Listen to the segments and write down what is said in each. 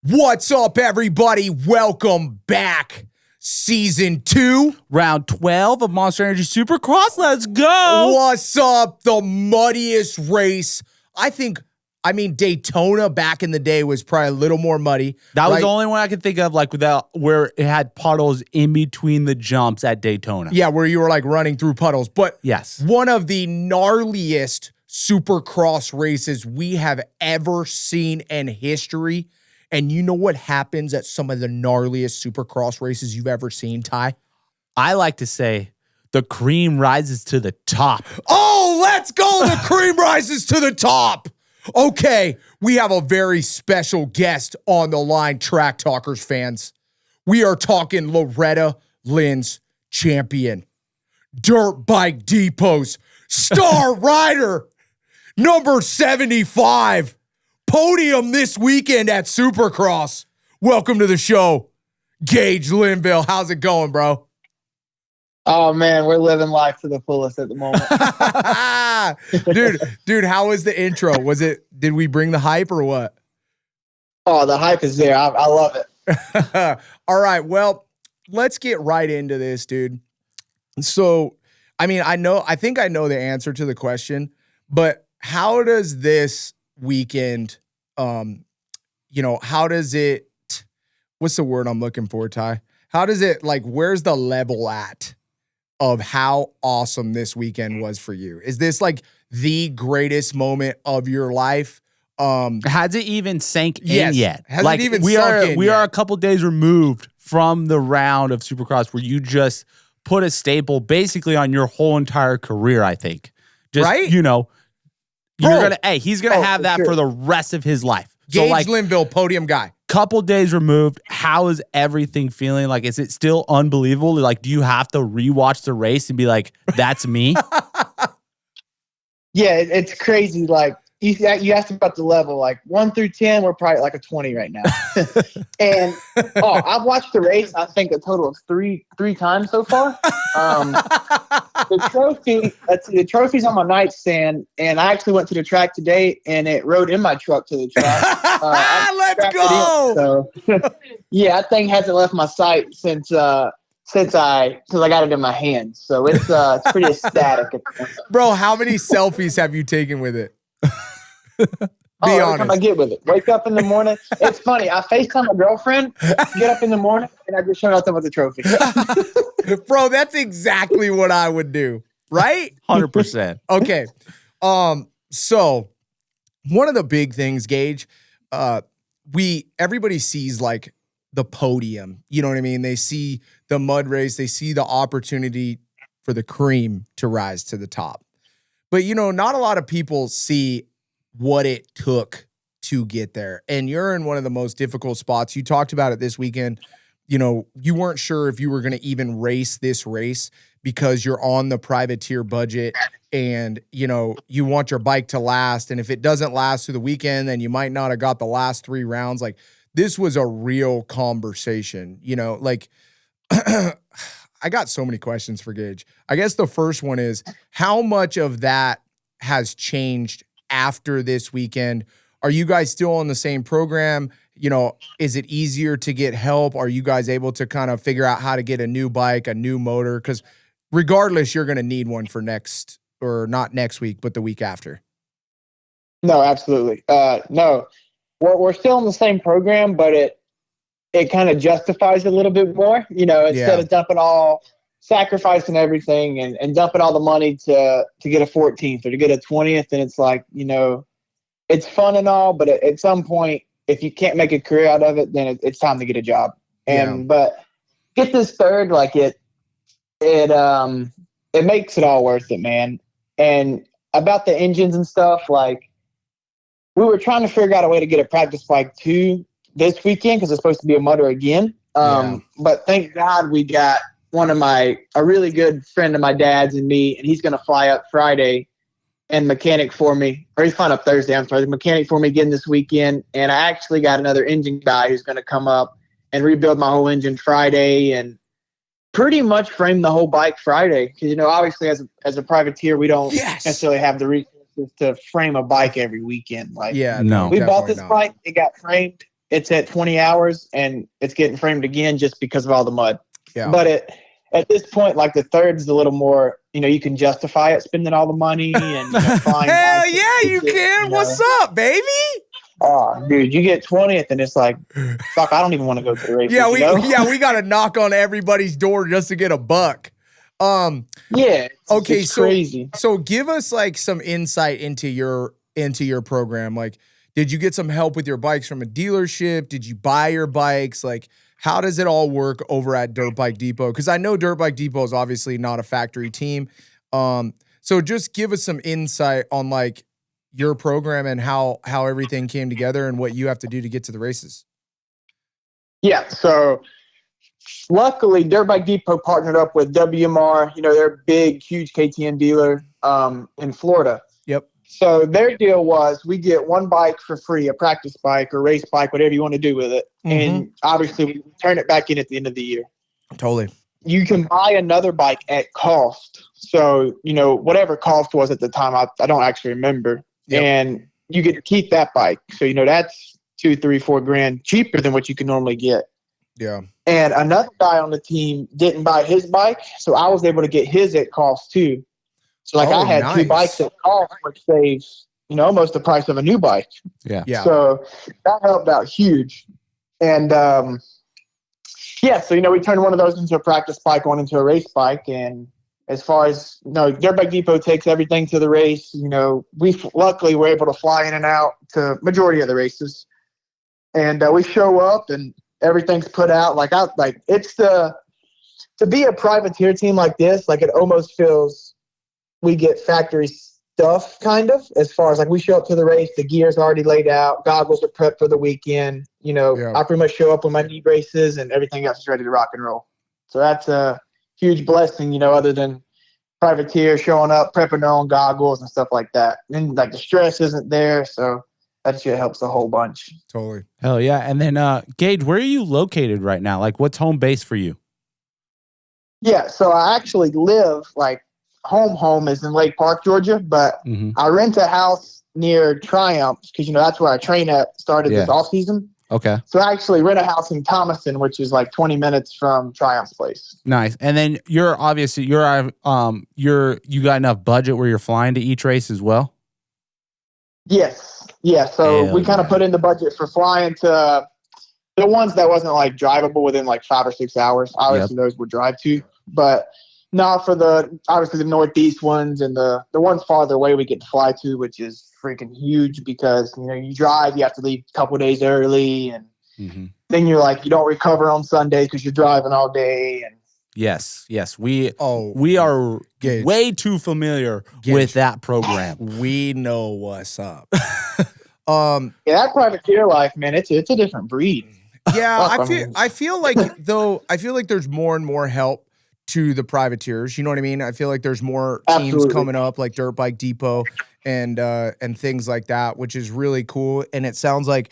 What's up, everybody? Welcome back. Season 2. Round 12 of Monster Energy Supercross. Let's go. What's up? The muddiest race. I mean, Daytona back in the day was probably a little more muddy. That was the only one I could think of, like, without where it had puddles in between the jumps at Daytona. Yeah, where you were like running through puddles. But yes, one of the gnarliest Supercross races we have ever seen in history. And you know what happens at some of the gnarliest Supercross races you've ever seen, Ty? I like to say the cream rises to the top. Oh, let's go. The cream rises to the top. Okay, we have a very special guest on the line, Track Talkers fans. We are talking Loretta Lynn's champion, Dirt Bike Depot's star rider, number 75. Podium this weekend at Supercross. Welcome to the show, Gage Linville. How's it going, bro? Oh, man, we're living life to the fullest at the moment. Dude, how was the intro? Did we bring the hype or what? Oh, the hype is there. I love it. All right, well, let's get right into this, dude. So, I mean, I think I know the answer to the question, but how does this weekend, how does it, what's the word I'm looking for, Ty? How does it, like, where's the level at of how awesome this weekend was for you? Is this like the greatest moment of your life? Has it even sank in yet? Has it even sunk in We yet? are a couple days removed from the round of Supercross where you just put a staple basically on your whole entire career, I think. Just, right? He's gonna have that for the rest of his life. Gage Linville, podium guy. Couple days removed, how is everything feeling? Like, is it still unbelievable? Like, do you have to rewatch the race and be like, that's me? Yeah, it's crazy. Like, you asked about the level. Like, 1 through 10, we're probably like a 20 right now. And, I've watched the race, I think, a total of three times so far. The trophy's on my nightstand, and I actually went to the track today, and it rode in my truck to the track. Let's go! Yeah, that thing hasn't left my sight since I got it in my hand. So it's pretty ecstatic. Bro, how many selfies have you taken with it? Be every honest. time I get with it. Wake up in the morning. It's funny. I FaceTime my girlfriend, get up in the morning, and I just show out them with the trophy. Bro, that's exactly what I would do. Right? 100%. Okay. So one of the big things, Gage, everybody sees like the podium. You know what I mean? They see the mud race, they see the opportunity for the cream to rise to the top. But not a lot of people see what it took to get there. And you're in one of the most difficult spots. You talked about it this weekend. You weren't sure if you were going to even race this race because you're on the privateer budget and, you want your bike to last. And if it doesn't last through the weekend, then you might not have got the last 3 rounds. Like, this was a real conversation, I got so many questions for Gage. I guess the first one is, how much of that has changed after this weekend? Are you guys still on the same program? Is it easier to get help? Are you guys able to kind of figure out how to get a new bike, a new motor? Because regardless, you're going to need one for not next week, but the week after. No, absolutely. No, we're still in the same program, but it kind of justifies a little bit more, instead of sacrificing everything and dumping all the money to get a 14th or to get a 20th. And it's like, it's fun and all, but at some point, if you can't make a career out of it, then it's time to get a job. But get this third, like it makes it all worth it, man. And about the engines and stuff, like, we were trying to figure out a way to get a practice bike too this weekend because it's supposed to be a mudder again. But thank God we got a really good friend of my dad's and me, and he's going to fly up Friday and mechanic for me, or he's flying up Thursday. I'm sorry, the mechanic for me again this weekend. And I actually got another engine guy who's going to come up and rebuild my whole engine Friday and pretty much frame the whole bike Friday. Because, obviously as a privateer, we don't necessarily have the resources to frame a bike every weekend. Like, yeah, we bought this bike, it got framed, it's at 20 hours and it's getting framed again just because of all the mud. Yeah. But at this point, like the third is a little more, you can justify it, spending all the money and flying. Hell yeah, you can. What's up, baby? Oh, dude, you get 20th and it's like, fuck, I don't even want to go to the race. Yeah, we got to knock on everybody's door just to get a buck. Yeah. Okay, it's crazy. So give us like some insight into your program. Like, did you get some help with your bikes from a dealership? Did you buy your bikes? Like, how does it all work over at Dirt Bike Depot? Because I know Dirt Bike Depot is obviously not a factory team. So just give us some insight on like your program and how everything came together and what you have to do to get to the races. Yeah. So luckily, Dirt Bike Depot partnered up with WMR. They're a big, huge KTM dealer in Florida. Yep. So their deal was we get one bike for free, a practice bike or race bike, whatever you want to do with it. Mm-hmm. And obviously, we turn it back in at the end of the year. Totally. You can buy another bike at cost. So, whatever cost was at the time, I don't actually remember. Yep. And you get to keep that bike. So, that's $2, $3, $4 cheaper than what you can normally get. Yeah. And another guy on the team didn't buy his bike, so I was able to get his at cost too. So I had nice. 2 bikes at cost, which saves, almost the price of a new bike. Yeah. Yeah. So that helped out huge. And so we turned one of those into a practice bike, one into a race bike. And as far as Dirt Bike Depot takes everything to the race. We luckily were able to fly in and out to majority of the races. And we show up and everything's put out. To be a privateer team like this, like it almost feels we get factory stuff kind of, as far as like we show up to the race, the gear's already laid out, goggles are prepped for the weekend. I pretty much show up with my knee braces and everything else is ready to rock and roll. So that's a huge blessing, other than privateer showing up, prepping their own goggles and stuff like that. And like the stress isn't there. So that shit helps a whole bunch. Totally. Hell yeah. And then, Gage, where are you located right now? Like, what's home base for you? Yeah, so I actually live, like, home is in Lake Park, Georgia, but I rent a house near Triumph because, that's where I train at, started this off season. Okay. So I actually rent a house in Thomaston, which is like 20 minutes from Triumph's place. Nice. And then you got enough budget where you're flying to each race as well? Yes. Yeah. So we kind of put in the budget for flying to the ones that wasn't like drivable within like 5 or 6 hours. Obviously those would drive to, but not for obviously the Northeast ones and the ones farther away we get to fly to, which is freaking huge because, you drive, you have to leave a couple days early and then you're like, you don't recover on Sundays because you're driving all day. And Yes. We are Gage. way too familiar with that program. We know what's up. that privateer life, man, it's a different breed. Yeah, I feel like there's more and more help to the privateers. You know what I mean? I feel like there's more teams coming up like Dirt Bike Depot and things like that, which is really cool. And it sounds like,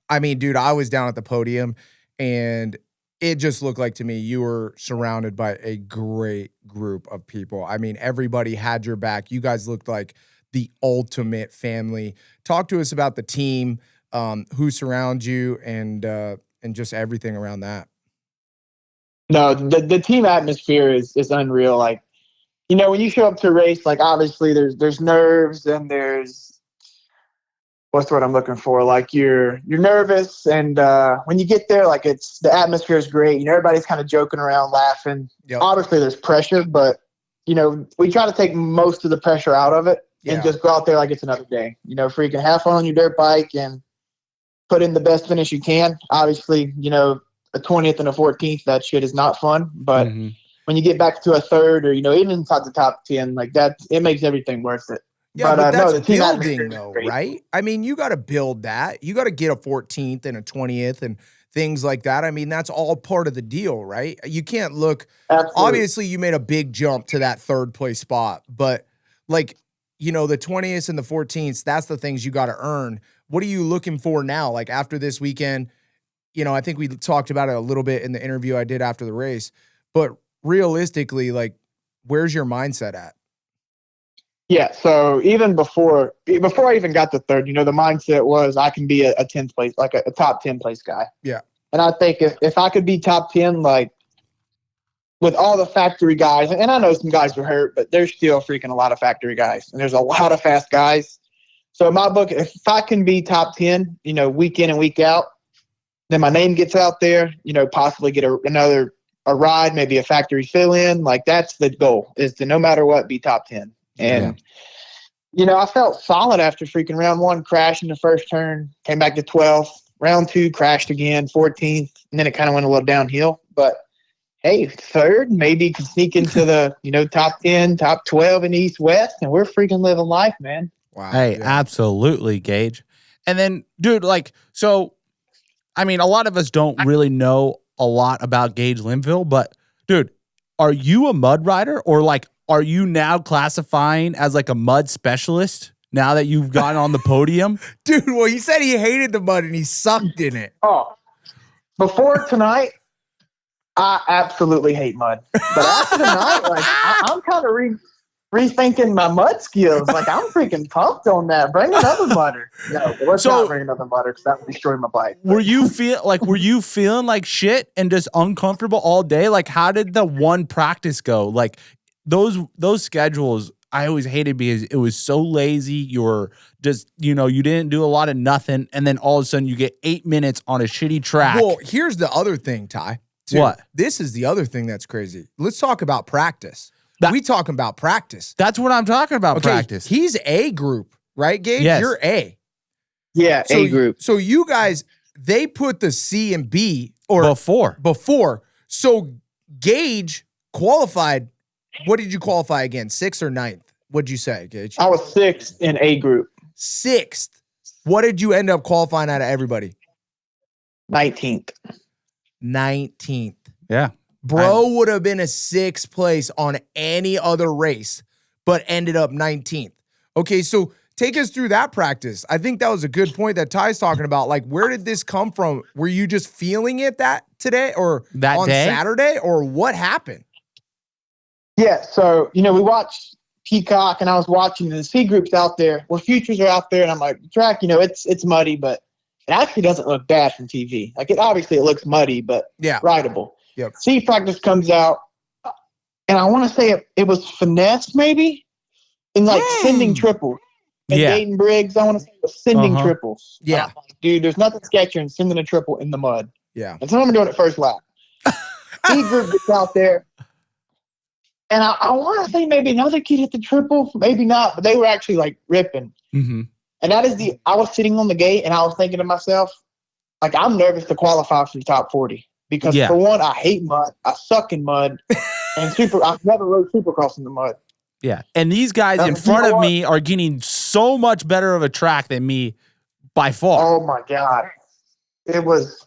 I mean, dude, I was down at the podium and it just looked like to me you were surrounded by a great group of people. I mean, everybody had your back. You guys looked like the ultimate family. Talk to us about the team, who surrounds you, and just everything around that. No, the team atmosphere is unreal. Like, when you show up to a race, like obviously there's nerves and there's what's the word I'm looking for? Like you're nervous, and when you get there, like the atmosphere is great. Everybody's kind of joking around, laughing. Yep. Obviously there's pressure, but we try to take most of the pressure out of it and just go out there like it's another day. Freaking have fun on your dirt bike and put in the best finish you can. Obviously, a 20th and a 14th, that shit is not fun. But when you get back to a third or, even inside the top 10, like that, it makes everything worth it. Yeah, but that's the team building though, right? I mean, you got to build that. You got to get a 14th and a 20th and things like that. I mean, that's all part of the deal, right? You can't look. Absolutely. Obviously, you made a big jump to that third place spot, but like, the 20th and the 14th, that's the things you got to earn. What are you looking for now? Like after this weekend, I think we talked about it a little bit in the interview I did after the race, but realistically, like, where's your mindset at? Yeah, so even before I even got to third, the mindset was I can be a 10th place, like a top 10 place guy. Yeah. And I think if I could be top 10, like with all the factory guys, and I know some guys were hurt, but there's still freaking a lot of factory guys, and there's a lot of fast guys. So in my book, if I can be top 10, week in and week out, then my name gets out there, possibly get a ride, maybe a factory fill in. Like that's the goal, is to no matter what, be top 10. And, I felt solid after freaking round 1, crashed in the first turn, came back to 12th. Round 2, crashed again, 14th, and then it kind of went a little downhill. But, hey, third, maybe could sneak into the, top 10, top 12 in East-West, and we're freaking living life, man. Wow. Hey, absolutely, Gage. And then, dude, so, I mean, a lot of us don't really know a lot about Gage Linville, but, dude, are you a mud rider, or, are you now classifying as, a mud specialist now that you've gotten on the podium? Dude, well, he said he hated the mud and he sucked in it. Oh, before tonight, I absolutely hate mud. But after tonight, I'm kind of rethinking my mud skills. I'm freaking pumped on that. Bring another mudder. No, let's not bring another mudder because that would destroy my bike. Were you feeling like shit and just uncomfortable all day? How did the one practice go? Those schedules, I always hated because it was so lazy. You were just, you didn't do a lot of nothing. And then all of a sudden you get 8 minutes on a shitty track. Well, here's the other thing, Ty. Dude, what? This is the other thing that's crazy. Let's talk about practice. We talking about practice. That's what I'm talking about, okay, practice. He's A group, right, Gage? Yes. You're A. Yeah, A group. So you guys, they put the C and B before. So Gage qualified. What did you qualify again? 6th or 9th? What'd you say, Gage? I was 6th in A group. 6th. What did you end up qualifying out of everybody? 19th. 19th. Yeah. Bro would have been a 6th place on any other race, but ended up 19th. Okay, so take us through that practice. I think that was a good point that Ty's talking about. Where did this come from? Were you just feeling it that today or that on day? Saturday, or what happened? Yeah, so, we watched Peacock, and I was watching the C groups out there. Well, futures are out there, and I'm like, track, it's muddy, but it actually doesn't look bad from TV. It looks muddy, but rideable. Yep. C practice comes out, and I want to say it was finesse, maybe, in sending triples. And Dayton Briggs, I want to say it was sending triples. Yeah. Dude, there's nothing sketchier than sending a triple in the mud. Yeah. And so I'm doing it first lap. C group gets out there. And I want to say maybe another kid hit the triple, maybe not, but they were actually ripping. Mm-hmm. And I was sitting on the gate and I was thinking to myself, I'm nervous to qualify for the top 40 because for one, I hate mud. I suck in mud, and I've never rode Supercross in the mud. Yeah, and these guys in front of me are getting so much better of a track than me by far. Oh my God, it was.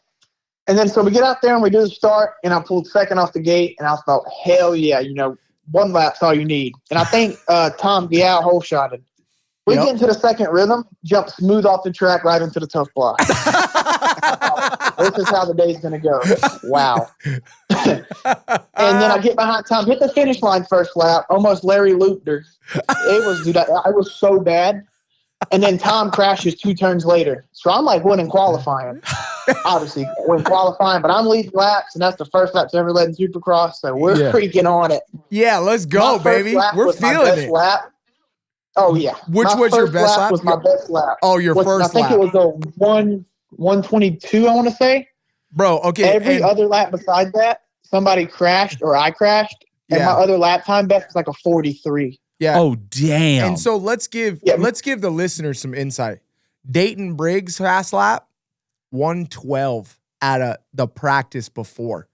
And then so we get out there and we do the start, and I pulled 2nd off the gate, and I thought, hell yeah, one lap's all you need. And I think Tom Diao hole shotted. We get into the second rhythm, jump smooth off the track right into the tough block. This is how the day's going to go. Wow. And then I get behind Tom, hit the finish line first lap, almost Larry looped her. It was, dude, I was so bad. And then Tom crashes 2 turns later. So I'm winning qualifying. Obviously, win qualifying, but I'm leading laps, and that's the first laps ever led in Supercross, so we're freaking on it. Yeah, let's go, baby. We're feeling it. Lap. Oh, yeah. Which was your best lap? Was my best lap. Oh, your first lap. I think it was a 122, I want to say. Bro, okay. Every other lap beside that, somebody crashed or I crashed, and my other lap time best was a 43. Yeah. Oh, damn. And so let's give the listeners some insight. Dayton Briggs fast lap, 112 out of the practice before.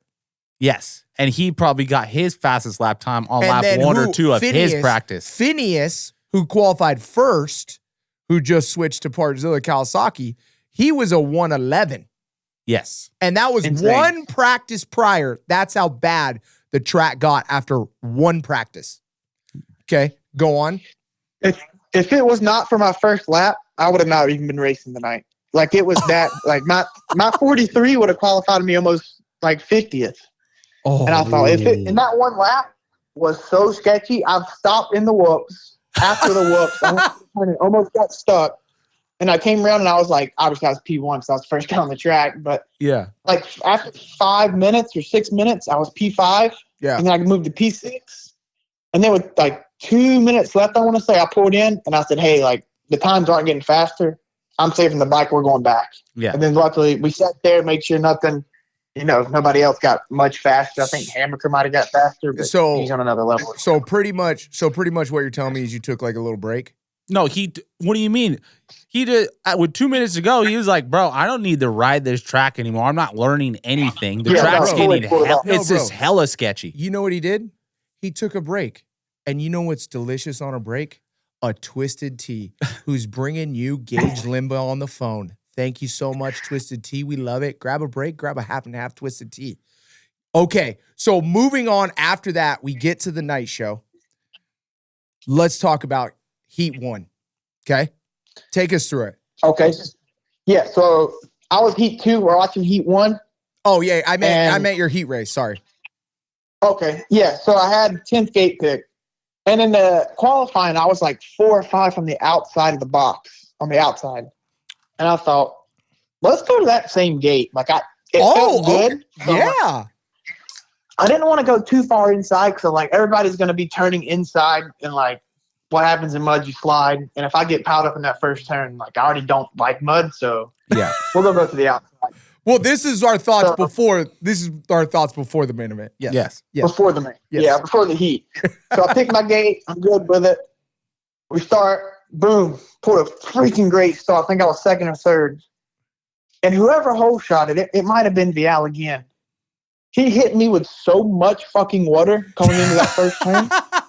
Yes. And he probably got his fastest lap time on lap 1 or 2 of his practice. Phineas, who qualified first, who just switched to Partzilla Kawasaki, he was a 111. Yes. And that was one practice prior. That's how bad the track got after one practice. Okay, go on. If it was not for my first lap, I would have not even been racing tonight. It was that, my 43 would have qualified me almost 50th. Oh, and I thought, and that one lap was so sketchy, I've stopped in the whoops. after the whoops, I went to the turn and almost got stuck. And I came around and I was like, obviously I was P1, so I was first guy on the track. But Yeah. like after 5 minutes or 6 minutes, I was P5. Yeah. And then I moved to P6. And then with like 2 minutes left, I want to say, I pulled in and I said, hey, like the times aren't getting faster. I'm saving the bike. We're going back. Yeah. And then luckily we sat there, made sure nothing, nobody else got much faster. I think Hammaker might have got faster, but So- he's on another level. So pretty much what you're telling me is you took like a little break. No, what do you mean? He did with 2 minutes to go. He was like, "Bro, I don't need to ride this track anymore. I'm not learning anything. The Yeah, track's no, getting totally. hell. No, It's bro. just hella sketchy." You know what he did? He took a break. And you know what's delicious on a break? A Twisted Tea, who's bringing you Gage Linville on the phone. Thank you so much, Twisted Tea. We love it. Grab a break, grab a half and half Twisted Tea. Okay, so moving on after that, we get to the night show. Let's talk about Heat 1, okay? Take us through it. Okay. Yeah, so I was Heat 2. We're watching Heat 1. Oh, yeah, I And- meant your heat race. Sorry. Okay. Yeah, so I had 10th gate pick. And in the qualifying, I was like 4 or 5 from the outside of the box, on the outside. And I thought, let's go to that same gate. Like, it felt good. Okay. So Yeah. I didn't want to go too far inside because, like, everybody's going to be turning inside. And, like, what happens in mud, you slide. And if I get piled up in that first turn, like, I already don't like mud. So Yeah. we'll go to the outside. Well, this is our thoughts So- before the main event. Yes. Yes. Yes. Before the main. Yes. Yeah, before the heat. So I pick my gate. I'm good with it. We start. Boom. Pulled a freaking great start. I think I was second or third. And whoever hole shot it might have been Vial again. He hit me with so much fucking water coming into that first turn.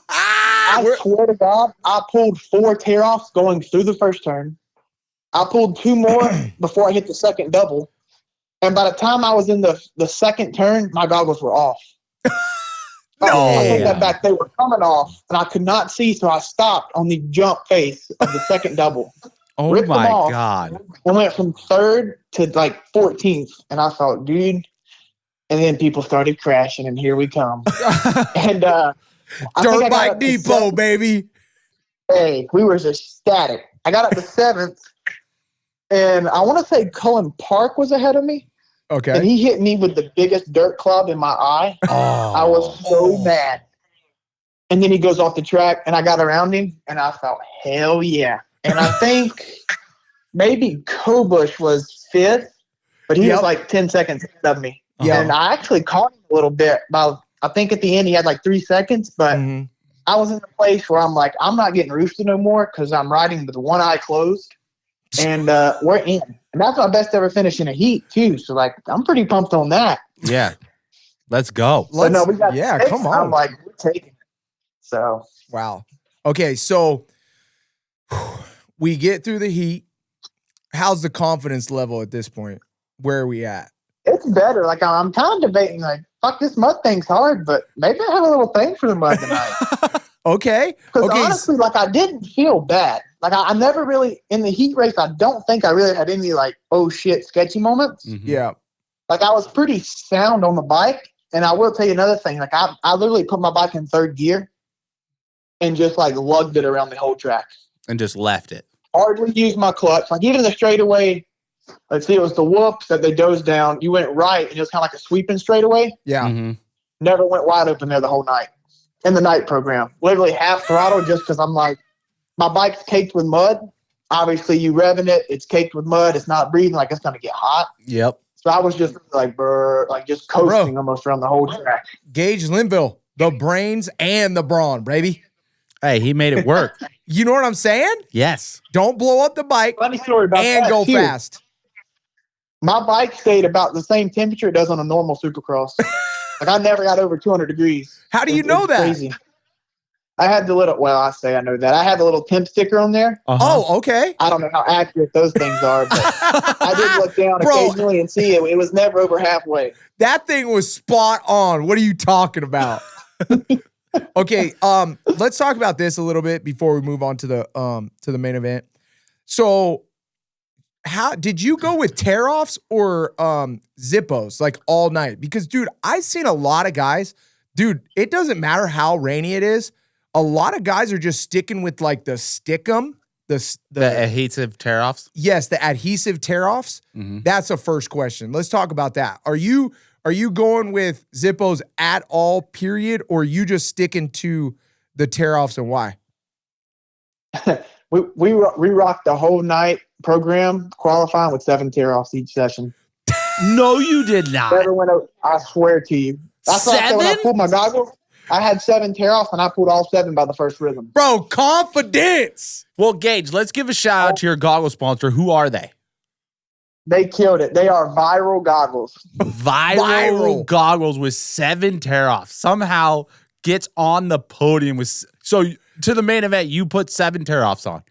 I swear to God, I pulled 4 tear-offs going through the first turn. I pulled 2 more before I hit the second double. And by the time I was in the second turn, my goggles were off. I take that back. They were coming off, and I could not see, so I stopped on the jump face of the second double. Oh Ripped them my off. God. I went from 3rd to like 14th, and I thought, dude. And then people started crashing, and here we come. And I think I Dirt got Bike up to Depot, 7th. baby. Hey, we were just static. I got up to 7th, and I want to say Cullen Park was ahead of me. And Okay. he hit me with the biggest dirt club in my eye. I was so mad. And then he goes off the track, and I got around him, and I thought, hell yeah. And I think maybe Kobush was 5th, but he Yep. was like 10 seconds ahead of me. Yeah. And I actually caught him a little bit. I think at the end he had like 3 seconds, but Mhm. I was in a place where I'm like, I'm not getting roosted no more because I'm riding with one eye closed. And we're in. And that's my best ever finish in a heat, too. So, like, I'm pretty pumped on that. Yeah. Let's go. So, no, we got yeah, 6. come on. I'm like, we're taking it. So, Wow. Okay, so we get through the heat. How's the confidence level at this point? Where are we at? it's better. Like, I'm kind of debating, like, fuck, this mud thing's hard, but maybe I have a little thing for the mud tonight. Okay. Because Okay. honestly, like, I didn't feel bad. Like, I never really, in the heat race, I don't think I really had any, like, oh, shit, sketchy moments. Mhm. Yeah. Like, I was pretty sound on the bike. And I will tell you another thing. Like, I literally put my bike in 3rd gear and just, like, lugged it around the whole track. And just left it. Hardly used my clutch. Like, even the straightaway, let's see, it was the whoops that they dozed down. You went right, and it was kind of like a sweeping straightaway. Yeah. Mhm. Never went wide open there the whole night. In the night program. Literally half throttle just because I'm like, my bike's caked with mud. Obviously, you revving it. It's caked with mud. It's not breathing. Like, it's going to get hot. Yep. So I was just like, brr, like just coasting almost around the whole track. Gage Linville, the brains and the brawn, baby. Hey, he made it work. You know what I'm saying? Yes. Don't blow up the bike Funny story about and that, go too. fast. My bike stayed about the same temperature it does on a normal Supercross. Like, I never got over 200 degrees. How do you It's know that? Crazy. I had the little, well, I say I know that. I had the little temp sticker on there. Uh-huh. Oh, okay. I don't know how accurate those things are, but I did look down Bro. occasionally and see it. It was never over halfway. That thing was spot on. What are you talking about? Okay, let's talk about this a little bit before we move on to the main event. So, how did you go with tear-offs or Zippos like all night? Because, dude, I've seen a lot of guys. Dude, it doesn't matter how rainy it is. a lot of guys are just sticking with like the stickum, the adhesive tear-offs. Yes, the adhesive tear-offs. That's a first question. Let's talk about that. Are you going with Zippos at all, period, or are you just sticking to the tear-offs, and why? we rocked the whole night program qualifying with 7 tear-offs each session. No, you did not. Never went out, I swear to you. That's why I said when I pulled my goggles, I had 7 tear-offs, and I pulled all 7 by the first rhythm. Bro, confidence. Well, Gage, let's give a shout out to your goggle sponsor. Who are they? They killed it. They are Viral Goggles. Viral goggles with 7 tear-offs. Somehow gets on the podium with. So to the main event, you put 7 tear-offs on.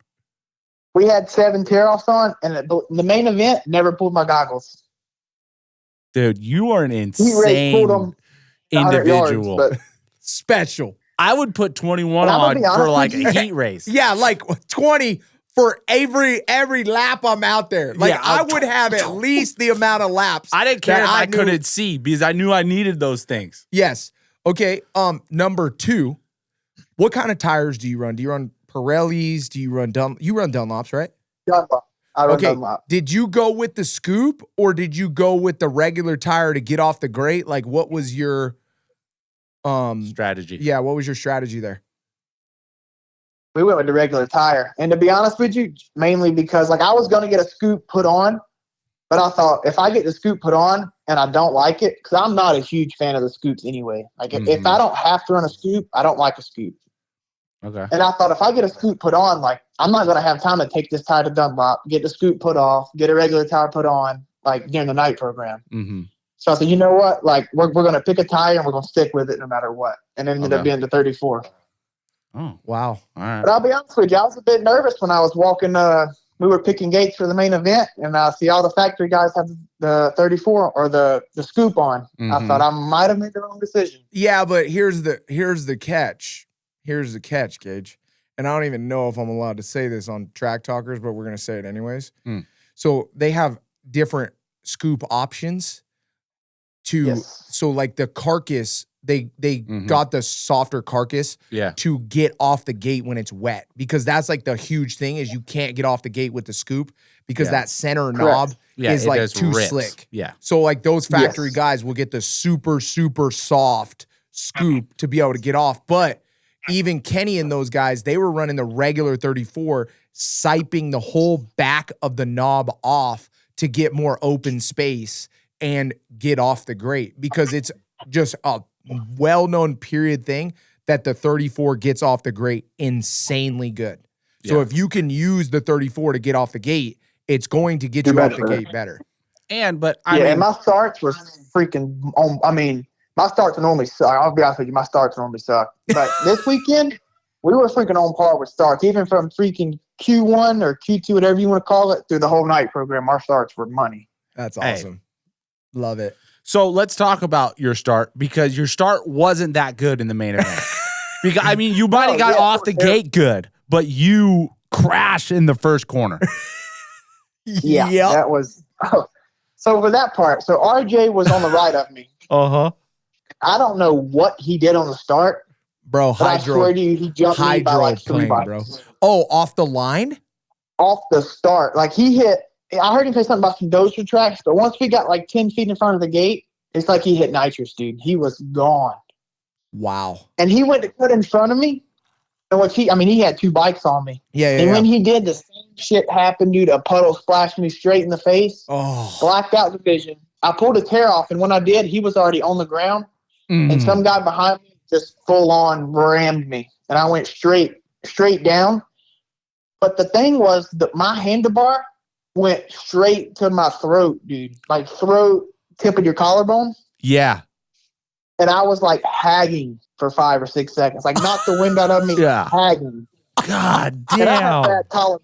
We had 7 tear-offs on, and the main event never pulled my goggles. Dude, you are an insane individual. Yards, Special. I would put 21 on for like a heat race. Yeah, like 20 for every lap I'm out there. Like Yeah, I would have at least the amount of laps. I didn't care if I knew. couldn't see because I knew I needed those things. Yes. Okay. Number 2, what kind of tires do you run? Do you run Pirellis? Do you run Dunlops, right? Dunlop. I run Dunlop. Did you go with the scoop or did you go with the regular tire to get off the grate? Like what was your strategy? Yeah, what was your strategy there? We went with the regular tire. And to be honest with you, mainly because like I was going to get a scoop put on, but I thought if I get the scoop put on and I don't like it, because I'm not a huge fan of the scoops anyway. Like if I don't have to run a scoop, I don't like a scoop. Okay. And I thought if I get a scoop put on, like I'm not going to have time to take this tire to Dunlop, get the scoop put off, get a regular tire put on, like during the night program. So I said, you know what? Like we're going to pick a tire and we're going to stick with it no matter what. And it ended up being the 34. Oh, wow. All right. But I'll be honest with you, I was a bit nervous when I was walking. We were picking gates for the main event, and I see all the factory guys have the 34 or the scoop on. I thought I might have made the wrong decision. Yeah, but here's the catch. Here's the catch, Gage. And I don't even know if I'm allowed to say this on Track Talkers, but we're going to say it anyways. So they have different scoop options so like the carcass, they got the softer carcass to get off the gate when it's wet, because that's like the huge thing is you can't get off the gate with the scoop because that center knob is like too slick. Yeah. So like those factory guys will get the super, super soft scoop to be able to get off. But even Kenny and those guys, they were running the regular 34, siping the whole back of the knob off to get more open space and get off the grate, because it's just a well-known period thing that the 34 gets off the grate insanely good. So if you can use the 34 to get off the gate, it's going to get you off the gate better. And my starts were freaking my starts normally suck. I'll be honest with you, my starts normally suck. But this weekend, we were freaking on par with starts. Even from freaking Q1 or Q2, whatever you want to call it, through the whole night program, our starts were money. That's awesome. Hey. Love it. So let's talk about your start, because your start wasn't that good in the main event. Because you might have got off the gate good, but you crashed in the first corner. That was. So for that part, so RJ was on the right of me. I don't know what he did on the start, bro. I swear to you, he jumped me by like 3 bikes. Bro. Oh, off the line? Off the start, like he hit. I heard him say something about some dozer tracks, but once we got like 10 feet in front of the gate, it's like he hit nitrous, dude. He was gone. Wow. And he went to cut in front of me. And he had 2 bikes on me. And when he did, the same shit happened, dude. A puddle splashed me straight in the face. Oh. Blacked out the vision. I pulled a tear off, and when I did, he was already on the ground. And some guy behind me just full on rammed me. And I went straight down. But the thing was that my handlebar went straight to my throat, dude. Like throat, tip of your collarbone. Yeah. And I was like hagging for 5 or 6 seconds. Like knocked the wind out of me. Hagging. God damn. And I have bad collarbones.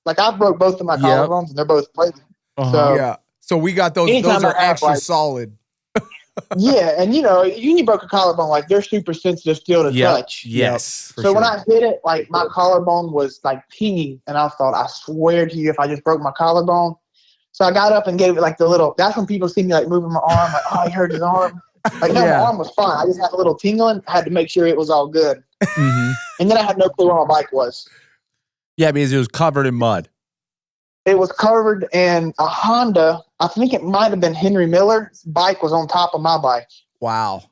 Like I broke both of my collarbones and they're both plated. So we got those. Those are extra solid. And you broke a collarbone, like they're super sensitive still to touch. Yes. So when I hit it, like my collarbone was like pinging, and I thought, I swear to you, if I just broke my collarbone. So I got up and gave it like the little. That's when people see me like moving my arm, like, oh, he hurt his arm. Like no, my arm was fine. I just had a little tingling. I had to make sure it was all good. And then I had no clue where my bike was. Yeah, because it was covered in mud. It was covered in a Honda. I think it might have been Henry Miller's bike was on top of my bike. Wow.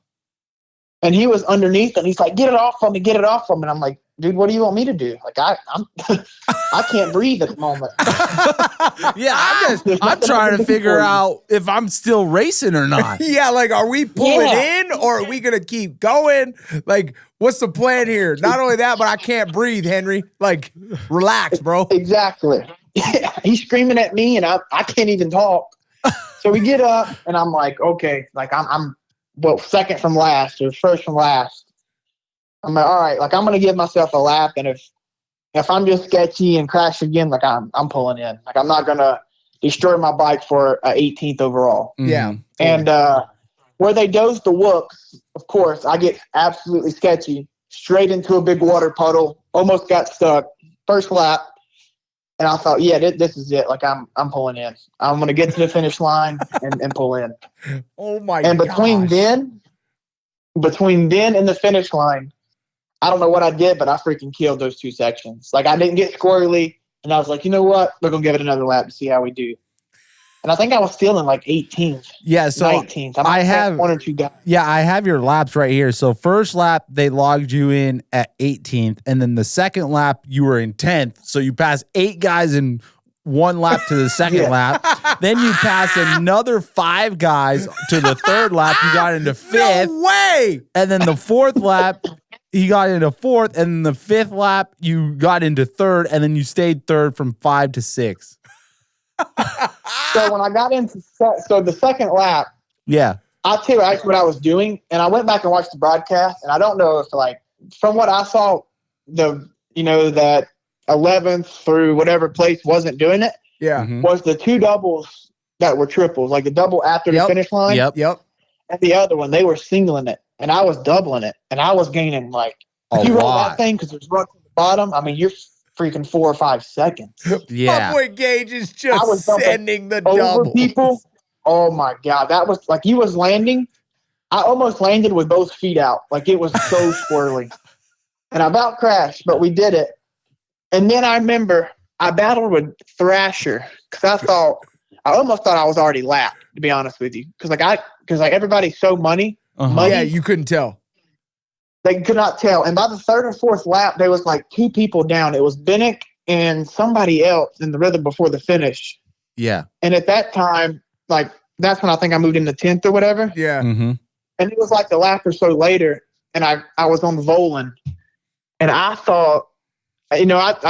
And he was underneath and he's like, get it off from me, get it off from me. And I'm like, dude, what do you want me to do? Like I'm I can't breathe at the moment. Yeah, I'm trying to figure out if I'm still racing or not. Yeah, like, are we pulling in or are we going to keep going? Like, what's the plan here? Not only that, but I can't breathe, Henry. Like, relax, bro. Exactly. He's screaming at me and I can't even talk. So we get up and I'm like, okay, like I'm second from last or first from last. I'm like, all right, like I'm going to give myself a lap. And if I'm just sketchy and crash again, like I'm pulling in. Like I'm not going to destroy my bike for 18th overall. Yeah. And where they dozed the whoops, of course, I get absolutely sketchy, straight into a big water puddle, almost got stuck, first lap. And I thought, yeah, this is it. Like I'm pulling in. I'm going to get to the finish line and pull in. Oh my And gosh. between then and the finish line, I don't know what I did, but I freaking killed those two sections. Like I didn't get squirrely, and I was like, you know what? We're gonna give it another lap to see how we do. And I think I was still in like 18th. Yeah, so 19th. I have one or two guys. Yeah, I have your laps right here. So first lap, they logged you in at 18th, and then the second lap, you were in 10th. So you passed 8 guys in one lap to the second lap. Then you passed another 5 guys to the third lap. You got into 5th. No way. And then the fourth lap, you got into 4th. And then the 5th lap, you got into 3rd. And then you stayed 3rd from 5 to 6. So when I got into the second lap, I'll tell you actually what I was doing. And I went back and watched the broadcast. And I don't know if, like, from what I saw, that 11th through whatever place wasn't doing it. Yeah. Was the 2 doubles that were triples, like the double after the finish line. Yep. And the other one, they were singling it, and I was doubling it, and I was gaining like a you roll lot. that thing because it's right to the bottom. I mean, you're freaking 4 or 5 seconds. Yeah. My boy Gage is just I was sending the over double. people. Oh my god, that was like you was landing. I almost landed with both feet out, like it was so squirrely, and I about crashed, but we did it. And then I remember I battled with Thrasher because I almost thought I was already lapped, to be honest with you. Because everybody's so money. Yeah, you couldn't tell. They could not tell. And by the 3rd or 4th lap, there was like 2 people down. It was Bennick and somebody else in the rhythm before the finish. Yeah. And at that time, like that's when I think I moved into 10th or whatever. Yeah. Mm-hmm. And it was like the lap or so later, and I was on Volan. And I thought, I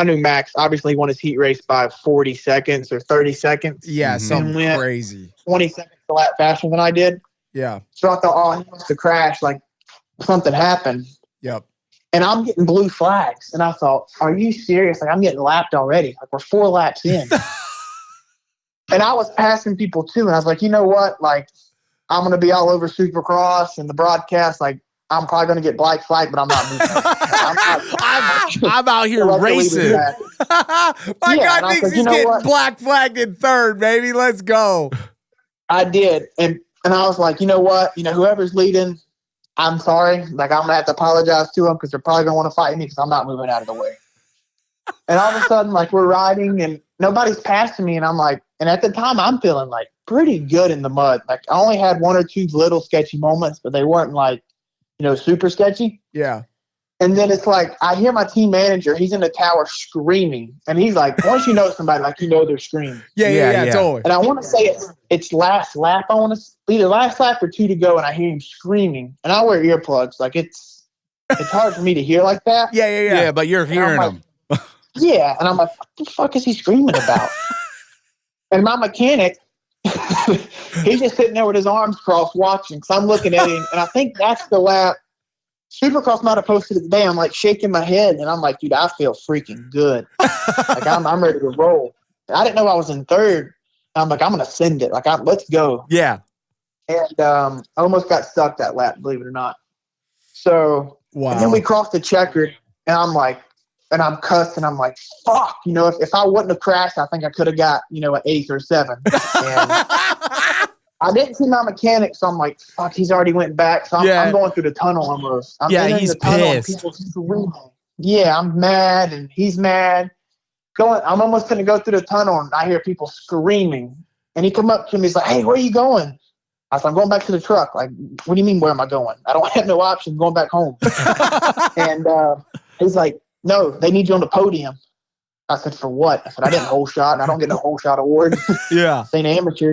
knew Max obviously won his heat race by 40 seconds or 30 seconds. Yeah, something went crazy. 20 seconds a lap faster than I did. Yeah. So I thought, he must have crashed. Like something happened. Yep. And I'm getting blue flags. And I thought, are you serious? Like I'm getting lapped already. Like we're 4 laps in. And I was passing people too. And I was like, you know what? Like I'm going to be all over Supercross and the broadcast. Like I'm probably going to get black flag, but I'm not moving. I'm out here racing. My God thinks he's getting black flagged in 3rd, baby. Let's go. I did. And I was like, you know what? Whoever's leading, I'm sorry. Like, I'm going to have to apologize to them because they're probably going to want to fight me because I'm not moving out of the way. And all of a sudden, like, we're riding and nobody's passing me. And I'm like, and at the time, I'm feeling like pretty good in the mud. Like, I only had 1 or 2 little sketchy moments, but they weren't like, super sketchy. Yeah. And then it's like, I hear my team manager, he's in the tower screaming. And he's like, once you know somebody, like, they're screaming. Yeah, totally. And I want to say it's last lap. I want to either last lap or 2 to go. And I hear him screaming. And I wear earplugs. Like, it's hard for me to hear like that. Yeah. Yeah, but you're hearing him. Yeah. And I'm like, what the fuck is he screaming about? And my mechanic, he's just sitting there with his arms crossed watching because I'm looking at him. And I think that's the lap. Supercross might have posted it today. I'm like shaking my head and I'm like, dude, I feel freaking good. Like I'm ready to roll. I didn't know I was in 3rd. I'm like, I'm going to send it. Like, let's go. Yeah. And I almost got stuck that lap, believe it or not. So, wow. And then we crossed the checkered and I'm like, and I'm cussing. I'm like, fuck, if I wouldn't have crashed, I think I could have got, an 8th or 7th. And I didn't see my mechanic, so I'm like, fuck, he's already went back. So I'm going through the tunnel almost. I'm entering he's the tunnel pissed. and people screaming. Yeah, I'm mad and he's mad. I'm almost going to go through the tunnel and I hear people screaming. And he come up to me, he's like, hey, where are you going? I said, I'm going back to the truck. Like, what do you mean, where am I going? I don't have no option going back home. And he's like, no, they need you on the podium. I said, for what? I said, I didn't whole shot. And I don't get no whole shot award. Yeah. Ain't amateur.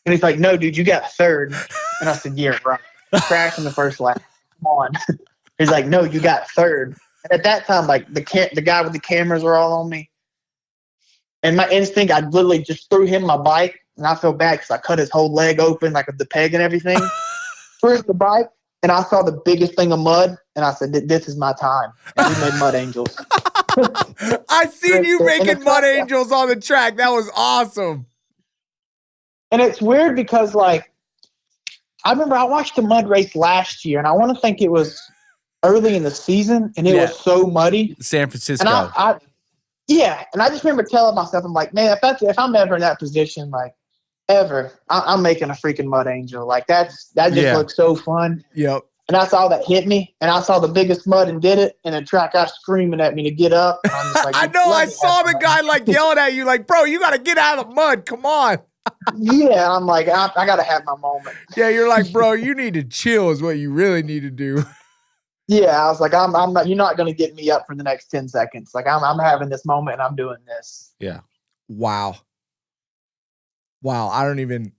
And he's like, no, dude, you got third. And I said, yeah, right. Crashed in the first lap. Come on. He's like, no, you got third. And at that time, like, the guy with the cameras were all on me. And my instinct, I literally just threw him my bike. And I feel bad because I cut his whole leg open, like with the peg and everything. Threw the bike, and I saw the biggest thing of mud. And I said, this is my time. And we made mud angels. I seen you making mud angels on the track. That was awesome. And it's weird because, like, I remember I watched the mud race last year, and I want to think it was early in the season, and it was so muddy. San Francisco. And and I just remember telling myself, I'm like, man, if I'm ever in that position, like, ever, I'm making a freaking mud angel. Like, that just looks so fun. Yep. And that's all that hit me. And I saw the biggest mud and did it. And the track guy screaming at me to get up. And I'm just like, I know. I saw the guy like yelling at you, like, bro, you got to get out of the mud. Come on. Yeah. I'm like, I got to have my moment. Yeah. You're like, bro, you need to chill is what you really need to do. Yeah. I was like, I'm not, you're not going to get me up for the next 10 seconds. Like, I'm having this moment and I'm doing this. Yeah. Wow. I don't even,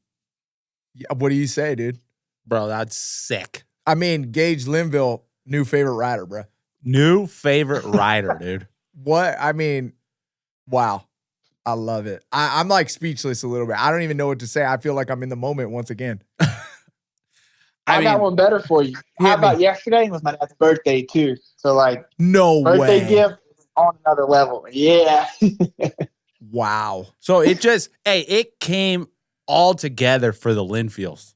what do you say, dude? Bro, that's sick. I mean, Gage Linville, new favorite rider, bro. New favorite rider, dude. What? I mean, wow. I love it. I'm like speechless a little bit. I don't even know what to say. I feel like I'm in the moment once again. I got one better for you. How about yesterday? It was my dad's birthday, too. So, like, no birthday way. gift on another level. Yeah. Wow. So it just, it came all together for the Linfields.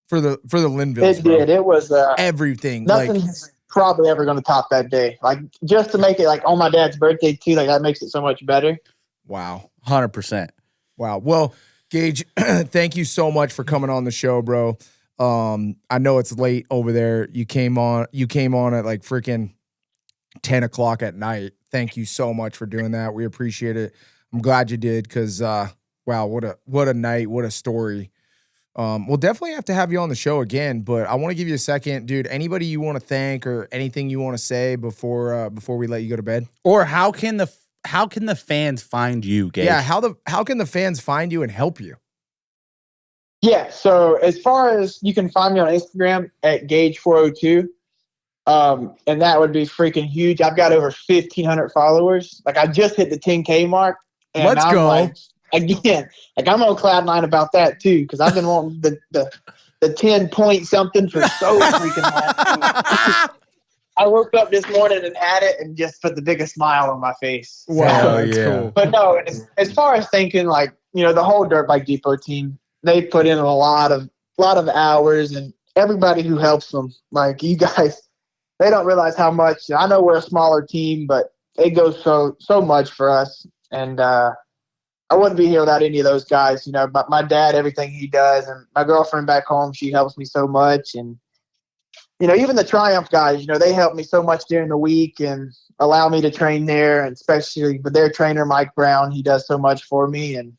For the Linvilles, It did. It was everything. Nothing's probably ever going to top that day. Like, just to make it like on my dad's birthday too. Like, that makes it so much better. Wow. 100%. Wow. Well, Gage, thank you so much for coming on the show, bro. I know it's late over there. You came on at like freaking 10 o'clock at night. Thank you so much for doing that. We appreciate it. I'm glad you did because wow, what a night, what a story. We'll definitely have to have you on the show again, but I want to give you a second, dude. Anybody you want to thank or anything you want to say before we let you go to bed? Or how can the fans find you, Gage? Yeah, how can the fans find you and help you? Yeah, so as far as you can find me on Instagram at Gage402, and that would be freaking huge. I've got over 1,500 followers. Like, I just hit the 10K mark. And Let's go. Like, again, like, I'm on cloud nine about that too, because I've been wanting the 10 point something for so freaking long. I woke up this morning and had it and just put the biggest smile on my face. Wow, that's cool. But no, as far as thinking, like, the whole Dirt Bike Depot team, they put in a lot of hours, and everybody who helps them, like you guys, they don't realize how much. I know we're a smaller team, but it goes so much for us. And I wouldn't be here without any of those guys. But my dad, everything he does, and my girlfriend back home, she helps me so much. And even the Triumph guys, they help me so much during the week and allow me to train there. And especially with their trainer, Mike Brown, he does so much for me. And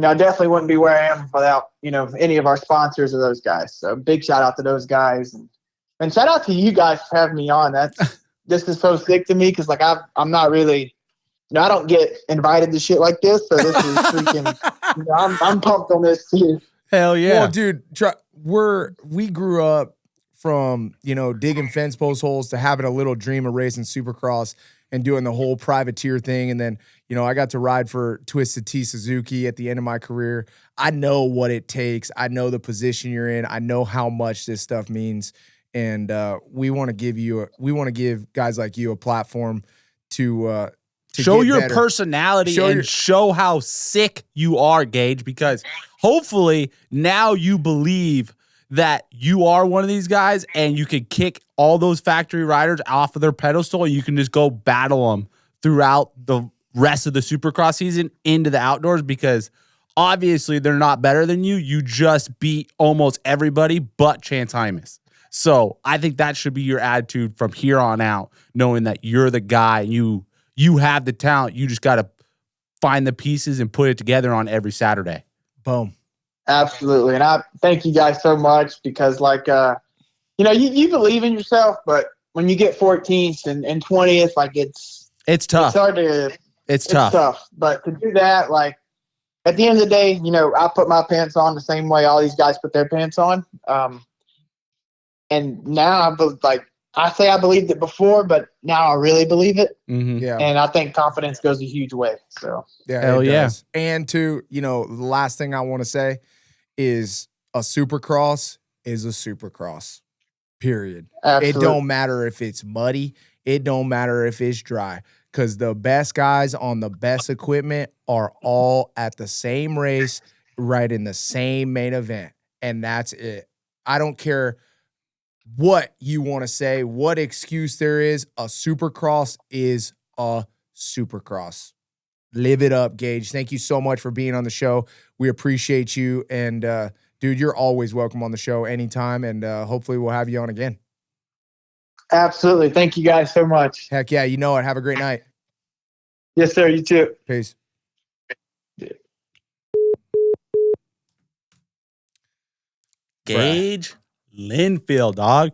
I definitely wouldn't be where I am without any of our sponsors or those guys. So big shout out to those guys, and shout out to you guys for having me on. This is so sick to me because like I'm not really. I don't get invited to shit like this, so this is freaking. I'm pumped on this too. Hell yeah, well, dude. We grew up from digging fence post holes to having a little dream of racing Supercross and doing the whole privateer thing, and then I got to ride for Twisted T Suzuki at the end of my career. I know what it takes. I know the position you're in. I know how much this stuff means, and we want to give guys like you a platform to show your better. Personality show how sick you are, Gage, because hopefully now you believe that you are one of these guys and you can kick all those factory riders off of their pedestal and you can just go battle them throughout the rest of the Supercross season into the outdoors, because obviously they're not better than you. You just beat almost everybody but Chance Hymas. So I think that should be your attitude from here on out, knowing that you're the guy. You have the talent. You just got to find the pieces and put it together on every Saturday. Boom. Absolutely. And I thank you guys so much because, like, you believe in yourself, but when you get 14th and 20th, like, it's tough. It's hard to – It's tough. But to do that, like, at the end of the day, I put my pants on the same way all these guys put their pants on. And now I say I believed it before, but now I really believe it. Mm-hmm. Yeah. And I think confidence goes a huge way. So yeah, hell yeah. Does. And the last thing I want to say is a Supercross is a Supercross. Period. absolutely. It don't matter if it's muddy. It don't matter if it's dry. Because the best guys on the best equipment are all at the same race, right in the same main event. And that's it. I don't care what you want to say, what excuse there is. A Supercross is a Supercross. Live it up, Gage. Thank you so much for being on the show. We appreciate you. And, dude, you're always welcome on the show anytime. And hopefully we'll have you on again. Absolutely. Thank you guys so much. Heck yeah, you know it. Have a great night. Yes, sir. You too. Peace. Gage Linville, dog.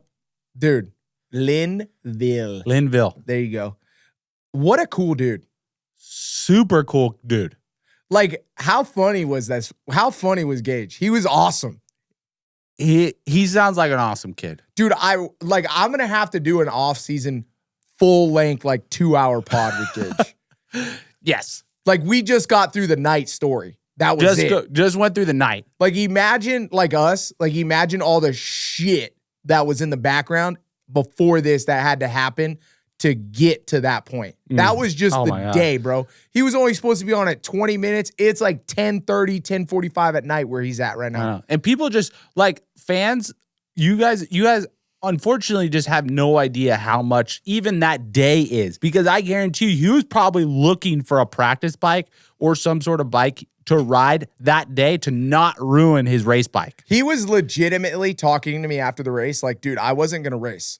Dude, Linville. Linville. There you go. What a cool dude. Super cool dude. Like, how funny was this? How funny was Gage? He was awesome. He sounds like an awesome kid. Dude, I'm going to have to do an off-season full-length, 2-hour pod with Gage. Yes. Like, we just got through the night story. That was it. Just went through the night. Like, imagine, us, imagine all the shit that was in the background before this that had to happen to get to that point. That was just the day, bro. He was only supposed to be on at 20 minutes. It's 10:30, 10:45 at night where he's at right now. And people just, fans, you guys unfortunately just have no idea how much even that day is, because I guarantee you he was probably looking for a practice bike or some sort of bike to ride that day to not ruin his race bike. He was legitimately talking to me after the race, dude, I wasn't going to race.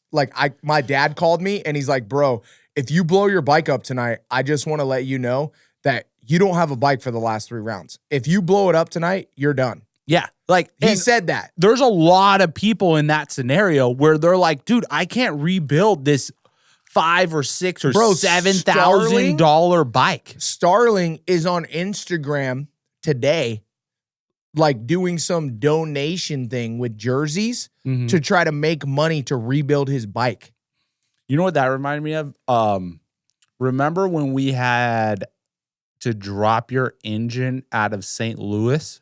My dad called me and he's like, bro, if you blow your bike up tonight, I just want to let you know that you don't have a bike for the last 3 rounds. If you blow it up tonight, you're done. Yeah. He said that. There's a lot of people in that scenario where they're like, dude, I can't rebuild this $5,000 or $6,000 or $7,000 bike. Starling is on Instagram today, doing some donation thing with jerseys to try to make money to rebuild his bike. You know what that reminded me of? Remember when we had to drop your engine out of St. Louis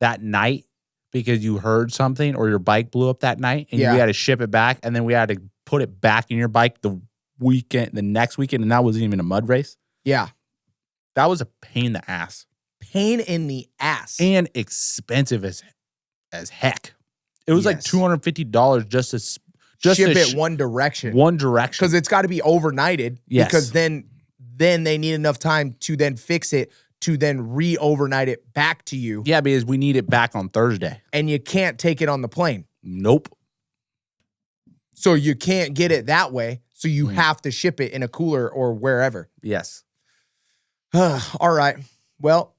that night because you heard something or your bike blew up that night and you had to ship it back, and then we had to put it back in your bike the next weekend, and that wasn't even a mud race? Yeah. That was a pain in the ass. Pain in the ass. And expensive as heck. It was $250 just to ship it one direction. One direction. Because it's got to be overnighted. Yes. Because then they need enough time to then fix it, to then re-overnight it back to you. Yeah, because we need it back on Thursday. And you can't take it on the plane. Nope. So you can't get it that way. So you have to ship it in a cooler or wherever. Yes. All right. Well,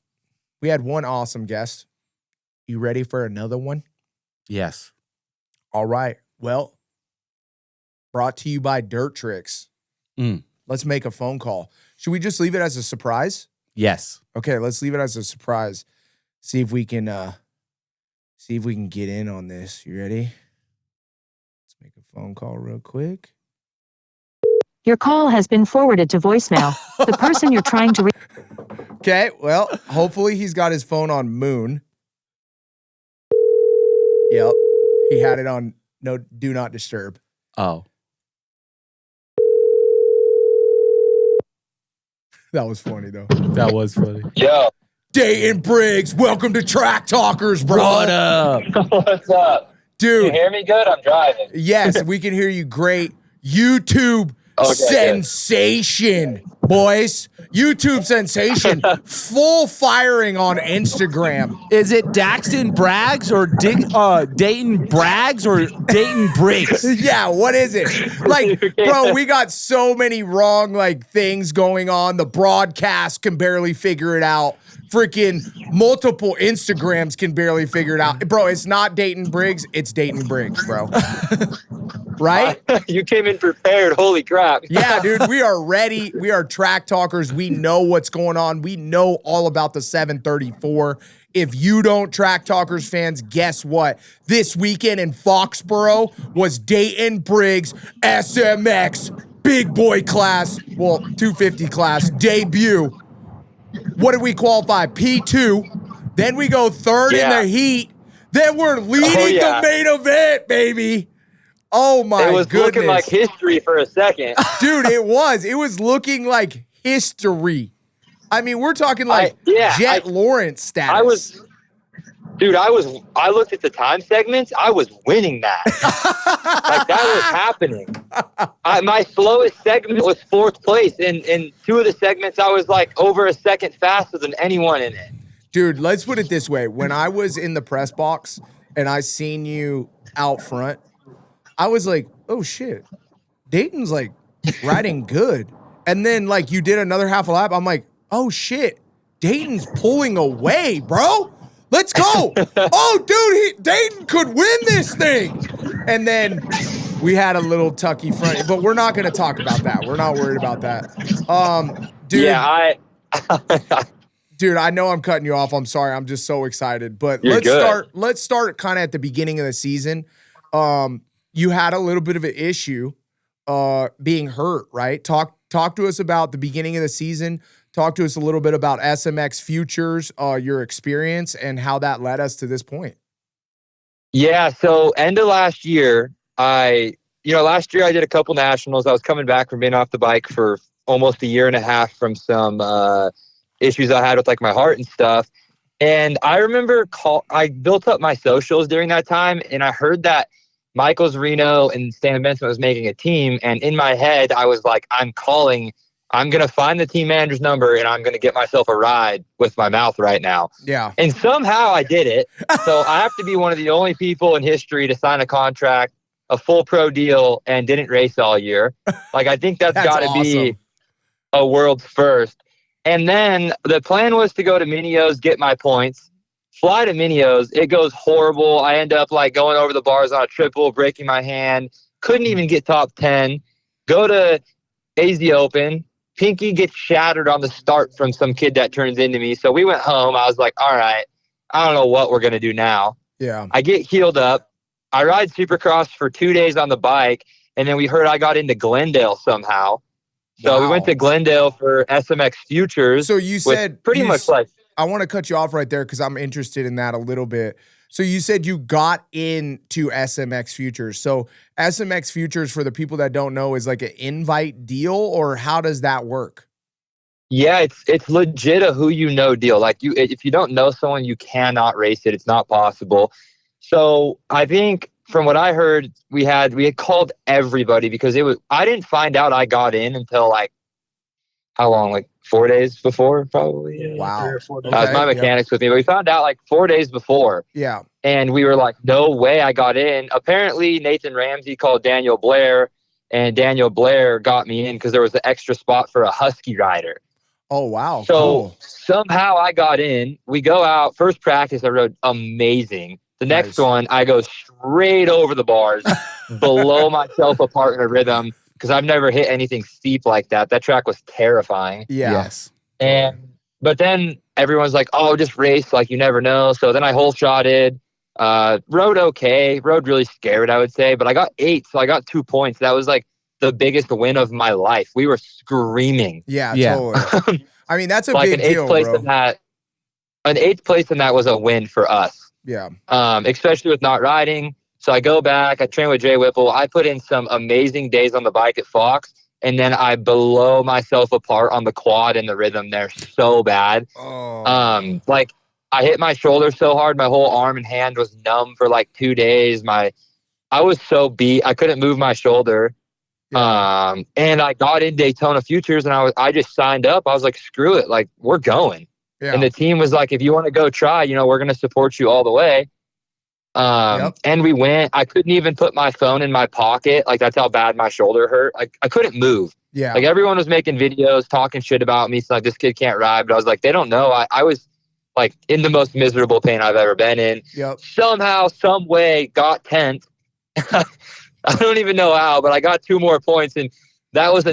we had one awesome guest. You ready for another one? Yes. All right. Well, brought to you by Dirt Tricks. Let's make a phone call. Should we just leave it as a surprise? Yes. Okay, let's leave it as a surprise. See if we can get in on this. You ready? Let's make a phone call real quick. Your call has been forwarded to voicemail. The person you're trying to reach. Okay, well, hopefully he's got his phone on Moon. Yep. He had it on do not disturb. Oh. That was funny, though. That was funny. Yo. Dayton Briggs, welcome to Track Talkers, bro. What up? What's up? Dude. Can you hear me good? I'm driving. Yes, we can hear you great. YouTube Okay, sensation, boys. YouTube sensation. Full firing on Instagram. Is it Daxton Braggs or Dayton Braggs or Dayton Briggs? Yeah, what is it? Like, bro, we got so many wrong like things going on. The broadcast can barely figure it out. Freaking multiple Instagrams can barely figure it out. Bro, it's not Dayton Briggs, it's Dayton Briggs, bro. Right? You came in prepared. Holy crap. Yeah, dude, we are ready. We are track talkers. We know what's going on. We know all about the 734. If you don't, track talkers fans, guess what? This weekend in Foxborough was Dayton Briggs SMX big boy class, well, 250 class debut. What did we qualify? P2. Then we go third in the heat. Then we're leading the main event, baby. Oh my goodness. It was looking like history for a second. Dude, it was. It was looking like history. I mean, we're talking like Jet Lawrence status. I looked at the time segments. I was winning that. Like, that was happening. My slowest segment was 4th place. In 2 of the segments, I was like over a second faster than anyone in it. Dude, let's put it this way. When I was in the press box and I seen you out front, I was like, oh shit, Dayton's like riding good. And then like you did another half a lap. I'm like, oh shit, Dayton's pulling away, bro. Let's go. Oh, dude, Dayton could win this thing. And then we had a little tucky front, but we're not going to talk about that. We're not worried about that. Dude. Yeah, Dude, I know I'm cutting you off. I'm sorry. I'm just so excited. But let's start kind of at the beginning of the season. You had a little bit of an issue being hurt, right? Talk to us about the beginning of the season. Talk to us a little bit about SMX Futures, your experience, and how that led us to this point. Yeah, so end of last year, last year I did a couple nationals. I was coming back from being off the bike for almost a year and a half from some issues I had with like my heart and stuff. And I remember I built up my socials during that time, and I heard that Michaels RENO and Stan Benson was making a team. And in my head, I was like, I'm going to find the team manager's number and I'm going to get myself a ride with my mouth right now. Yeah. And somehow I did it. So I have to be one of the only people in history to sign a contract, a full pro deal, and didn't race all year. Like, I think that's got to be a world's first. And then the plan was to go to Minios, get my points, fly to Minios. It goes horrible. I end up like going over the bars on a triple, breaking my hand. Couldn't even get top 10. Go to AZ Open. Pinky gets shattered on the start from some kid that turns into me. So we went home. I was like, all right, I don't know what we're going to do now. Yeah. I get healed up. I ride Supercross for 2 days on the bike. And then we heard I got into Glendale somehow. So we went to Glendale for SMX Futures. So you said pretty much like, I want to cut you off right there because I'm interested in that a little bit. So you said you got into SMX Futures. So SMX Futures, for the people that don't know, is like an invite deal, or how does that work? Yeah, it's legit a who you know deal. Like, if you don't know someone, you cannot race it. It's not possible. So I think from what I heard, we had called everybody because I didn't find out I got in until like, how long? Like 4 days before, probably. Yeah, wow. 3 or 4 days. My mechanics with me, but we found out like 4 days before. Yeah. And we were like, no way I got in. Apparently, Nathan Ramsey called Daniel Blair, and Daniel Blair got me in because there was an extra spot for a Husky rider. Oh, wow. So somehow I got in. We go out. First practice, I rode amazing. The next one, I go straight over the bars, blow myself apart in a rhythm because I've never hit anything steep like that. That track was terrifying. Yeah. Yes. But then everyone's like, oh, just race. Like, you never know. So then I whole shotted, rode okay, rode really scared, I would say. But I got 8, so I got 2 points. That was like the biggest win of my life. We were screaming. Yeah. Totally. I mean, that's a like big an 8th deal, place bro. in that. An 8th place in that was a win for us. Yeah. Especially with not riding. So I go back, I train with Jay Whipple. I put in some amazing days on the bike at Fox, and then I blow myself apart on the quad and the rhythm there so bad. Oh. Like, I hit my shoulder so hard, my whole arm and hand was numb for like 2 days. I was so beat, I couldn't move my shoulder. And I got in Daytona Futures, and I just signed up. I was like, screw it, like we're going. Yeah. And the team was like, if you want to go try, we're going to support you all the way. And we went. I couldn't even put my phone in my pocket. Like, that's how bad my shoulder hurt. Like, I couldn't move. Yeah. Like, everyone was making videos, talking shit about me. So like, this kid can't ride. But I was like, they don't know. I was like in the most miserable pain I've ever been in. Yep. Somehow, some way, got 10th. I don't even know how, but I got 2 more points, and that was the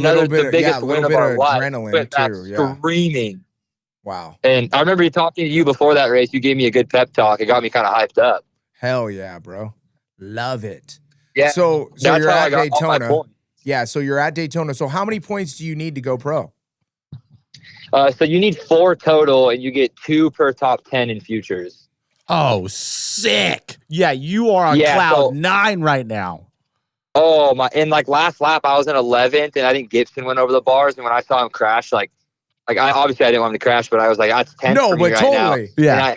biggest win of our life. Adrenaline too. Yeah. Screaming. Wow. And I remember talking to you before that race. You gave me a good pep talk. It got me kind of hyped up. Hell yeah, bro. Love it. Yeah. So that's you're how at I got all my Daytona. points. Yeah. So you're at Daytona. So how many points do you need to go pro? So you need 4 total, and you get 2 per top 10 in futures. Oh, sick. Yeah, you are on cloud 9 right now. Oh, my. And like last lap, I was in 11th, and I think Gibson went over the bars. And when I saw him crash, like I obviously I didn't want him to crash, but I was like, that's 10th for me right totally. now. Yeah.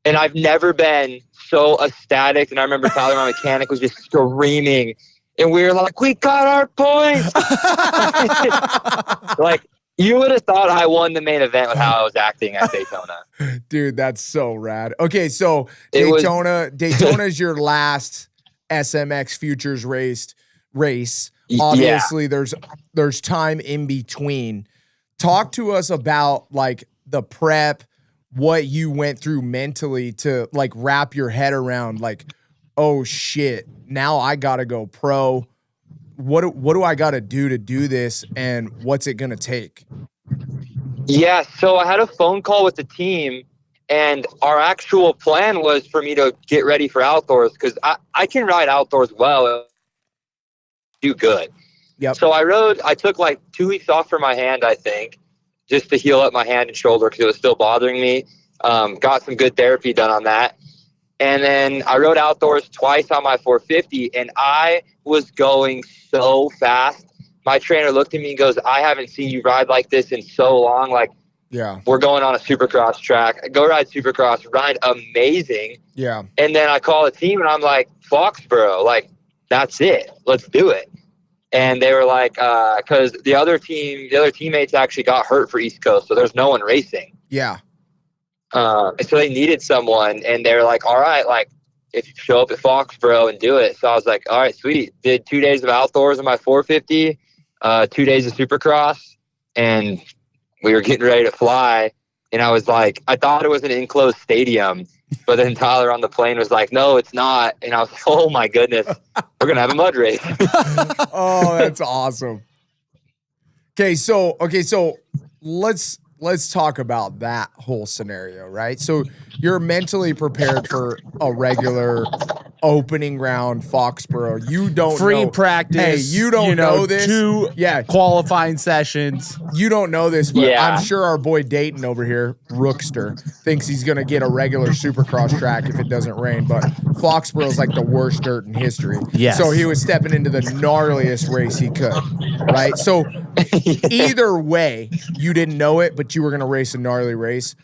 And I've never been so ecstatic. And I remember Tyler, my mechanic, was just screaming. And we were like, we got our points. Like, you would have thought I won the main event with how I was acting at Daytona. Dude, that's so rad. Okay, so Daytona is your last SMX Futures race. Obviously, there's time in between. Talk to us about like the prep, what you went through mentally to like wrap your head around like, oh shit, now I gotta go pro. What do I gotta do to do this, and what's it gonna take? Yeah, so I had a phone call with the team, and our actual plan was for me to get ready for outdoors, because I can ride outdoors well, do good. Yep. So I took like 2 weeks off for my hand, I think, just to heal up my hand and shoulder because it was still bothering me. Got some good therapy done on that. And then I rode outdoors twice on my 450, and I was going so fast. My trainer looked at me and goes, I haven't seen you ride like this in so long. Like, yeah, we're going on a Supercross track. Go ride Supercross, ride amazing. Yeah. And then I call the team, and I'm like, Foxborough, like, that's it. Let's do it. And they were like, because the other teammates actually got hurt for East Coast, so there's no one racing. Yeah. So they needed someone, and they were like, all right, like, if you show up at Foxborough and do it. So I was like, all right, sweet. Did 2 days of outdoors on my 450, 2 days of Supercross, and we were getting ready to fly. And I was like, I thought it was an enclosed stadium, but then Tyler on the plane was like, no, it's not. And I was like, oh my goodness, we're going to have a mud race. Oh, that's awesome. Okay, so let's talk about that whole scenario, right? So you're mentally prepared for a regular opening round Foxborough. You don't free know, practice. Hey, you don't know this. 2 qualifying sessions. You don't know this, but Yeah. I'm sure our boy Dayton over here, Rookster, thinks he's going to get a regular Supercross track if it doesn't rain. But Foxborough is like the worst dirt in history. Yes. So he was stepping into the gnarliest race he could, right? So either way, you didn't know it, but you were going to race a gnarly race.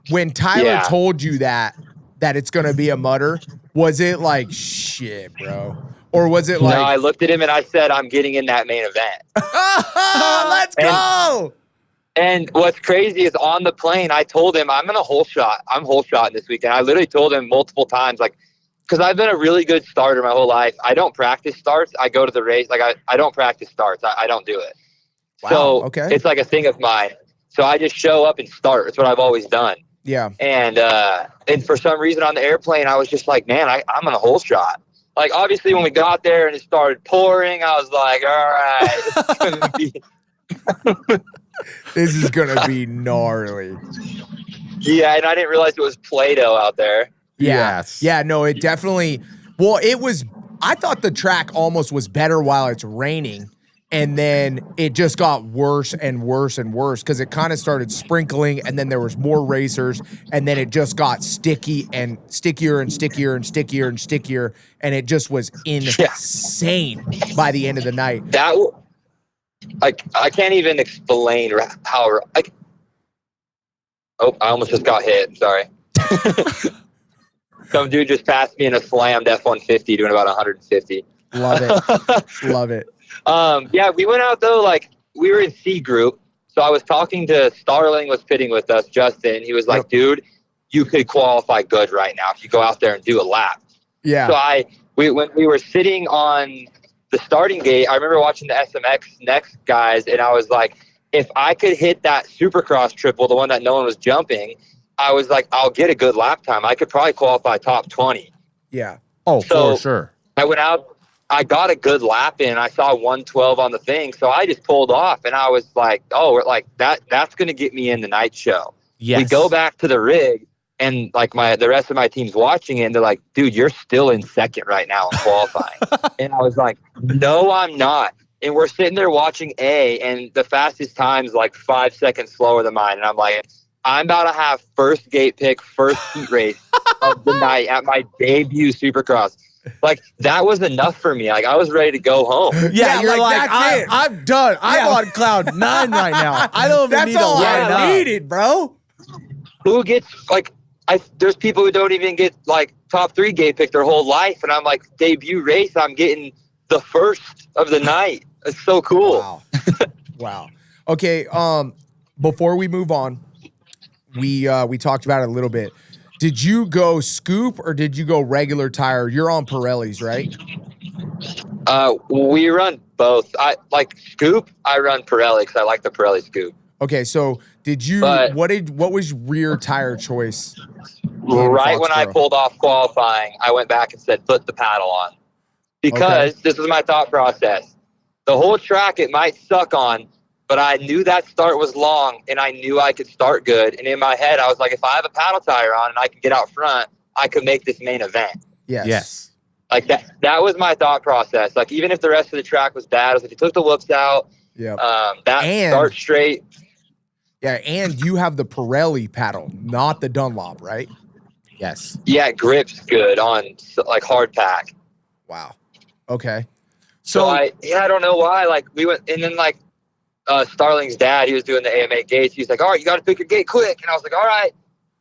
When Tyler told you that it's going to be a mudder, was it like, shit, bro? Or was it like... No, I looked at him and I said, I'm getting in that main event. Let's go! And what's crazy is on the plane, I told him, I'm hole shotting this weekend. I literally told him multiple times, like, because I've been a really good starter my whole life. I don't practice starts. I go to the race. Like, I don't practice starts. I don't do it. Wow, so okay. It's like a thing of mine. So I just show up and start. It's what I've always done. Yeah. And for some reason on the airplane, I was just like, man, I'm on a hole shot. Like, obviously, when we got there and it started pouring, I was like, all right. This is going to be gnarly. Yeah, and I didn't realize it was Play-Doh out there. Yeah. Yes. Yeah, no, it definitely... Well, it was... I thought the track almost was better while it's raining, and then it just got worse and worse and worse because it kind of started sprinkling, and then there was more racers, and then it just got sticky and stickier and stickier and stickier and stickier, and it just was insane by the end of the night. I can't even explain how... I almost just got hit. Sorry. Some dude just passed me in a slammed F-150 doing about 150. Love it. Love it. Yeah, we went out though. Like we were in C group, so I was talking to Starling was pitting with us, Justin. He was like, "Dude, you could qualify good right now if you go out there and do a lap." Yeah. So when we were sitting on the starting gate, I remember watching the SMX Next guys, and I was like, if I could hit that Supercross triple, the one that no one was jumping, I was like, I'll get a good lap time. I could probably qualify top 20. Yeah. Oh, So for sure. I went out, I got a good lap in. I saw 112 on the thing, so I just pulled off, and I was like, oh, like that's going to get me in the night show. Yes. We go back to the rig, and like the rest of my team's watching it, and they're like, dude, you're still in second right now in qualifying. And I was like, no, I'm not. And we're sitting there watching A, and the fastest time's like 5 seconds slower than mine. And I'm like, I'm about to have first gate pick, first heat race of the night at my debut Supercross. Like, that was enough for me. Like, I was ready to go home. Yeah, you're like that's it. I'm done. I'm on cloud 9 right now. I don't even That's need to all line I up. needed, bro. Who gets, like, there's people who don't even get, like, top 3 gate pick their whole life. And I'm like, debut race, I'm getting the first of the night. It's so cool. Wow. Wow. Okay, before we move on, we talked about it a little bit. Did you go scoop or did you go regular tire? You're on Pirellis, right? We run both. I like scoop. I run Pirelli because I like the Pirelli scoop. Okay, so did you? But- what was rear tire choice? Right when I Foxborough? pulled off qualifying, I went back and said, put the paddle on. Because this was my thought process. The whole track, it might suck on, but I knew that start was long, and I knew I could start good. And in my head, I was like, if I have a paddle tire on and I can get out front, I could make this main event. Yes. Like that was my thought process. Like, even if the rest of the track was bad, I was like, if you took the whoops out, Yeah. that start straight. Yeah, and you have the Pirelli paddle, not the Dunlop, right? Yes. Yeah, grip's good on like hard pack. Wow. Okay. So I don't know why. Like we went, and then like Starling's dad, he was doing the AMA gates. He's like, all right, you got to pick your gate quick. And I was like, all right.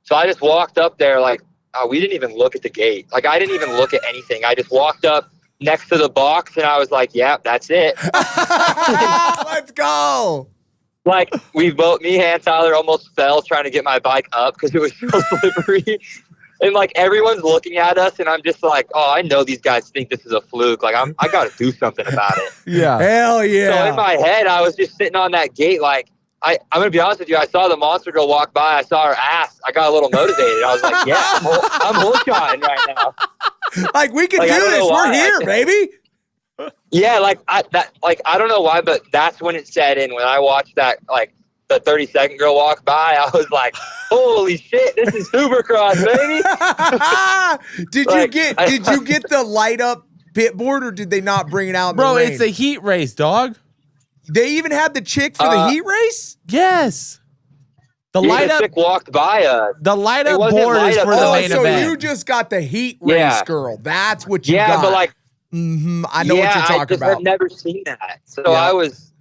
So I just walked up there like, we didn't even look at the gate. Like I didn't even look at anything. I just walked up next to the box and I was like, yeah, that's it. Let's go. Like me and Tyler almost fell trying to get my bike up because it was so slippery. And like everyone's looking at us, and I'm just like, oh, I know these guys think this is a fluke. Like I got to do something about it. Yeah. Hell yeah. So in my head, I was just sitting on that gate. Like I'm gonna be honest with you. I saw the monster girl walk by. I saw her ass. I got a little motivated. I was like, yeah, I'm whole shotting right now. Like we can Like, I do don't this. know We're why. here, baby. Yeah, like I don't know why, but that's when it set in. When I watched that, like the 30-second girl walk by, I was like, holy shit, this is Supercross, baby. Did you get the light up pit board, or did they not bring it out in Bro, the rain? it's a heat race, dog. They even had the chick for the heat race? Yes. The Yeah, light the up chick walked by us. the light It up wasn't board is light up. for the Oh, main so event. you just got the heat race Yeah. girl. That's what you Yeah, got. but like, I know what you're I talking just about. had never seen that. So Yeah. I was.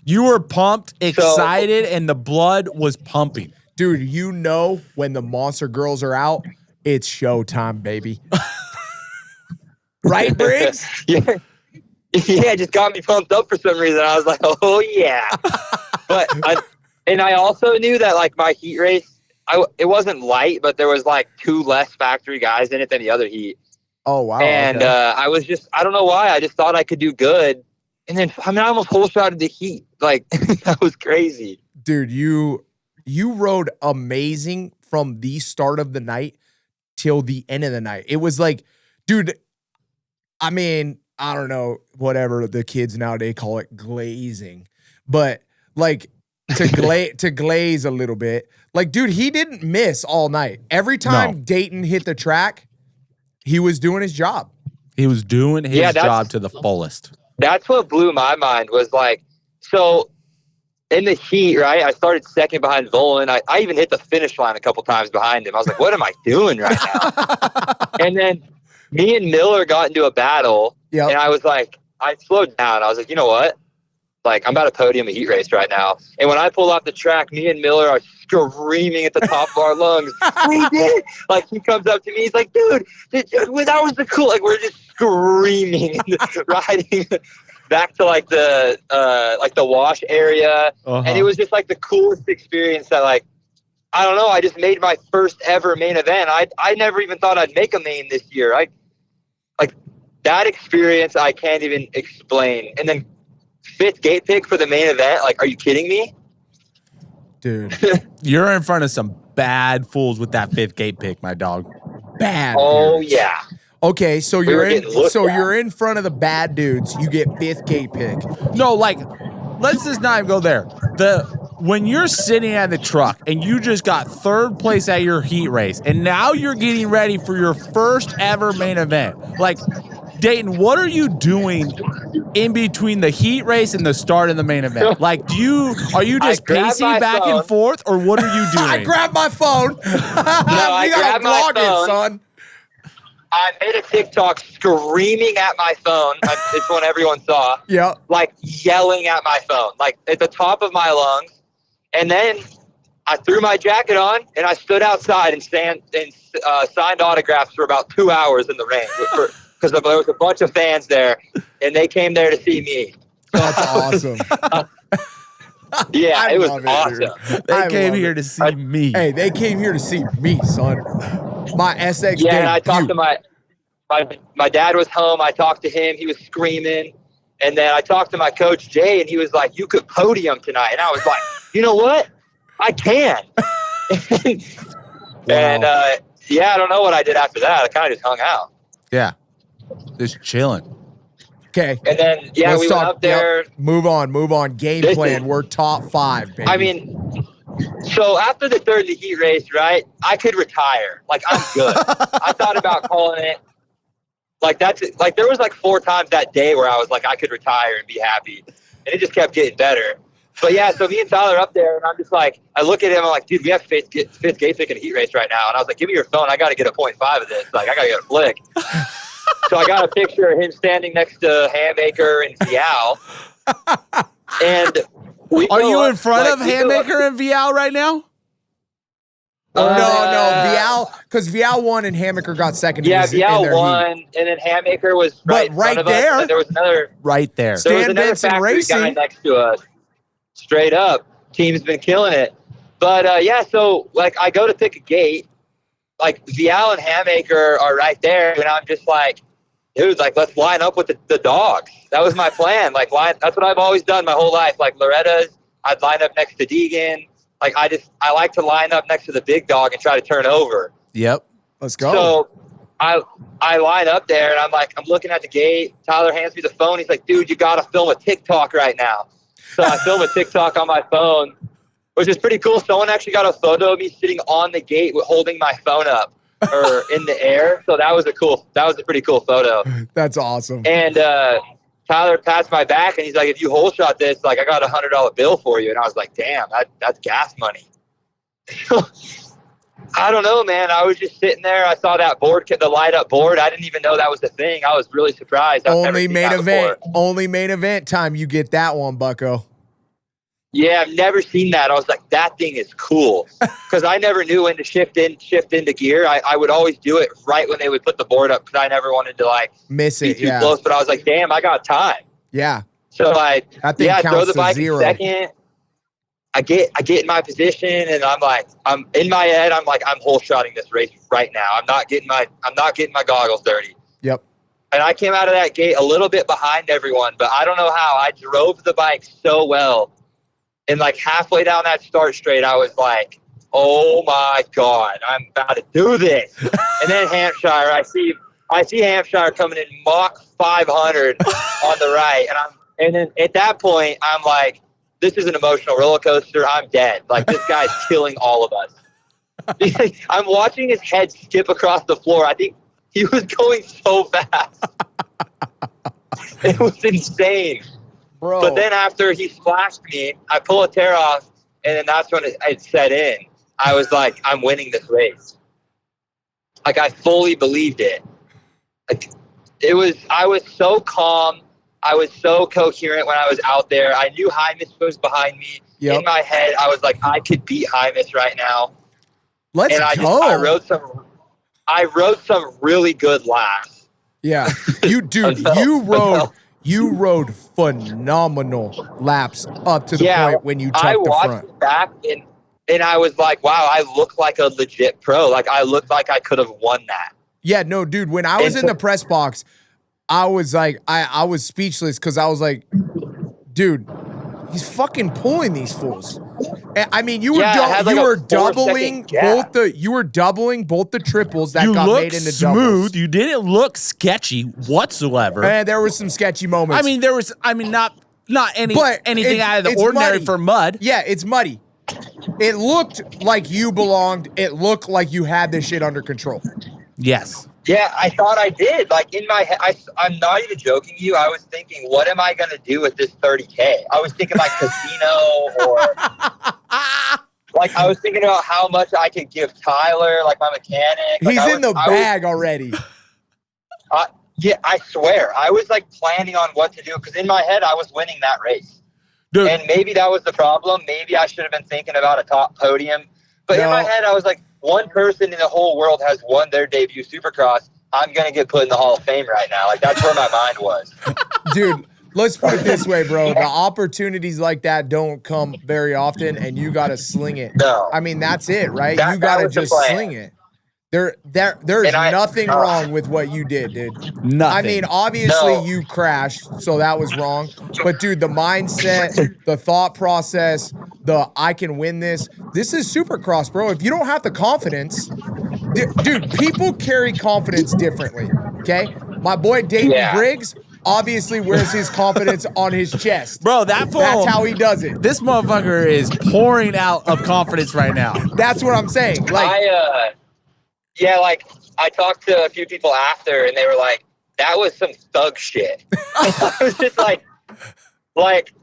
You were pumped, excited, and the blood was pumping. Dude, you know when the monster girls are out, it's showtime, baby. Right, Briggs? Yeah, it just got me pumped up for some reason. I was like, oh yeah. But I also knew that like my heat race, it wasn't light, but there was like 2 less factory guys in it than the other heat. Oh, wow. And okay. I was just, I don't know why, I just thought I could do good. And then I almost whole shotted the heat. Like that was crazy. Dude, you rode amazing from the start of the night till the end of the night. It was like, dude, I mean, I don't know, whatever the kids nowadays call it, glazing. But like to glaze a little bit. Like, dude, he didn't miss all night. Every time Dayton hit the track, he was doing his job. He was doing his job to the fullest. That's what blew my mind was like, so in the heat, right? I started second behind Volan. I even hit the finish line a couple times behind him. I was like, what am I doing right now? And then me and Miller got into a battle. Yep. And I was like, I slowed down. I was like, you know what? Like, I'm about to podium a heat race right now. And when I pulled off the track, me and Miller are screaming at the top of our lungs. We did it! Like, he comes up to me. He's like, dude, that was the cool. Like, we're just screaming and riding. back to like the wash area. And it was just like the coolest experience that like, I don't know. I just made my first ever main event. I never even thought I'd make a main this year. Like that experience, I can't even explain. And then 5th gate pick for the main event. Like, are you kidding me? Dude. You're in front of some bad fools with that 5th gate pick, my dog. Bad Oh dudes. yeah. Okay, so We were you're getting looked at. you're in front of the bad dudes. You get 5th gate pick. No, like, let's just not even go there. When you're sitting at the truck and you just got 3rd place at your heat race, and now you're getting ready for your first ever main event. Like, Dayton, what are you doing in between the heat race and the start of the main event? Like, are you just pacing back and forth, or what are you doing? I grabbed my phone. I grabbed my phone. Son. I made a TikTok screaming at my phone. It's one everyone saw. Yeah. Like yelling at my phone, like at the top of my lungs. And then I threw my jacket on and I stood outside and signed autographs for about 2 hours in the rain because there was a bunch of fans there and they came there to see me. That's awesome. Yeah, it was awesome. They came here to see me. Hey, they came here to see me, son. My SX. Yeah, and I talked to my dad was home. I talked to him. He was screaming. And then I talked to my coach, Jay, and he was like, you could podium tonight. And I was like, you know what? I can. And, yeah, I don't know what I did after that. I kind of just hung out. Yeah. Just chilling. Okay. And then, yeah, Let's we talk, went up there. Yep. Move on. Game plan. We're top 5, baby. I mean, so after the 3rd heat race, right, I could retire. Like, I'm good. I thought about calling it. Like, there was like 4 times that day where I was like, I could retire and be happy. And it just kept getting better. But yeah, so me and Tyler up there, and I'm just like, I look at him, I'm like, dude, we have 5th gate pick in a heat race right now. And I was like, give me your phone. I got to get a 0.5 of this. Like, I got to get a flick. So I got a picture of him standing next to Hammaker and Vial. And are you in front of Hammaker and Vial right now? No, Vial, because Vial won and Hammaker got 2nd. Yeah, Vial won, and then Hammaker was right there. Us, and there was another right there. There was another factory guy next to us. Straight up, team's been killing it. But yeah, so like I go to pick a gate, like Vial and Hammaker are right there, and I'm just like, dude, like let's line up with the dogs. That was my plan. Like that's what I've always done my whole life. Like Loretta's, I'd line up next to Deegan. Like I like to line up next to the big dog and try to turn over. Yep. Let's go. So I line up there and I'm looking at the gate. Tyler hands me the phone. He's like, dude, you got to film a TikTok right now. So I film a TikTok on my phone, which is pretty cool. Someone actually got a photo of me sitting on the gate holding my phone up or in the air. So that was a pretty cool photo. That's awesome. And Tyler pats my back and he's like, if you hole shot this, like I got a $100 bill for you. And I was like, damn, that's gas money. I don't know, man. I was just sitting there. I saw that board, the light up board. I didn't even know that was the thing. I was really surprised. Only main event time you get that one, bucko. Yeah, I've never seen that. I was like, that thing is cool. Because I never knew when to shift into gear. I would always do it right when they would put the board up because I never wanted to like miss it. Be too close. But I was like, damn, I got time. Yeah. So I throw the bike zero. in second. I get in my position and I'm in my head. I'm like, I'm hole shotting this race right now. I'm not getting my goggles dirty. Yep. And I came out of that gate a little bit behind everyone, but I don't know how. I drove the bike so well. And like halfway down that start straight, I was like, oh my God, I'm about to do this. And then Hampshire, I see Hampshire coming in Mach 500 on the right. And then at that point, I'm like, this is an emotional roller coaster. I'm dead. Like this guy's killing all of us. I'm watching his head skip across the floor. I think he was going so fast. It was insane. Bro. But then after he splashed me, I pull a tear off, and then that's when it set in. I was like, I'm winning this race. Like I fully believed it. Like I was so calm. I was so coherent when I was out there. I knew Hymus was behind me. Yep. In my head, I was like, I could beat Hymus right now. Let's go. I rode some really good laps. Yeah. You You rode phenomenal laps up to the point when you chucked the front. It back and I was like, wow, I look like a legit pro. Like, I looked like I could have won that. Yeah, no, dude, when I was in the press box, I was like, I was speechless because I was like, dude, he's fucking pulling these fools. I mean, you were doubling both the triples that got made into smooth. doubles. You didn't look sketchy whatsoever. And there were some sketchy moments. Not anything out of the ordinary muddy. For mud. Yeah, it's muddy. It looked like you belonged. It looked like you had this shit under control. Yes. Yeah, I thought I did. Like, in my head, I'm not even joking you. I was thinking, what am I going to do with this 30K? I was thinking like casino or like I was thinking about how much I could give Tyler, like my mechanic. Like, He's in the bag already. Yeah, I swear. I was like planning on what to do because in my head, I was winning that race. Dude. And maybe that was the problem. Maybe I should have been thinking about a top podium. But in my head, I was like, one person in the whole world has won their debut Supercross. I'm going to get put in the Hall of Fame right now. Like, that's where my mind was. Dude, let's put it this way, bro. The opportunities like that don't come very often, and you got to sling it. No. I mean, that's it, right? You got to just sling it. There's nothing wrong with what you did, dude. Nothing. I mean, obviously you crashed, so that was wrong. But dude, the mindset, the thought process, I can win this. This is Supercross, bro. If you don't have the confidence, dude, people carry confidence differently. Okay, my boy Dayton Briggs obviously wears his confidence on his chest. Bro, that's how he does it. This motherfucker is pouring out of confidence right now. That's what I'm saying. Like, like I talked to a few people after, and they were like, "That was some thug shit." I was just like,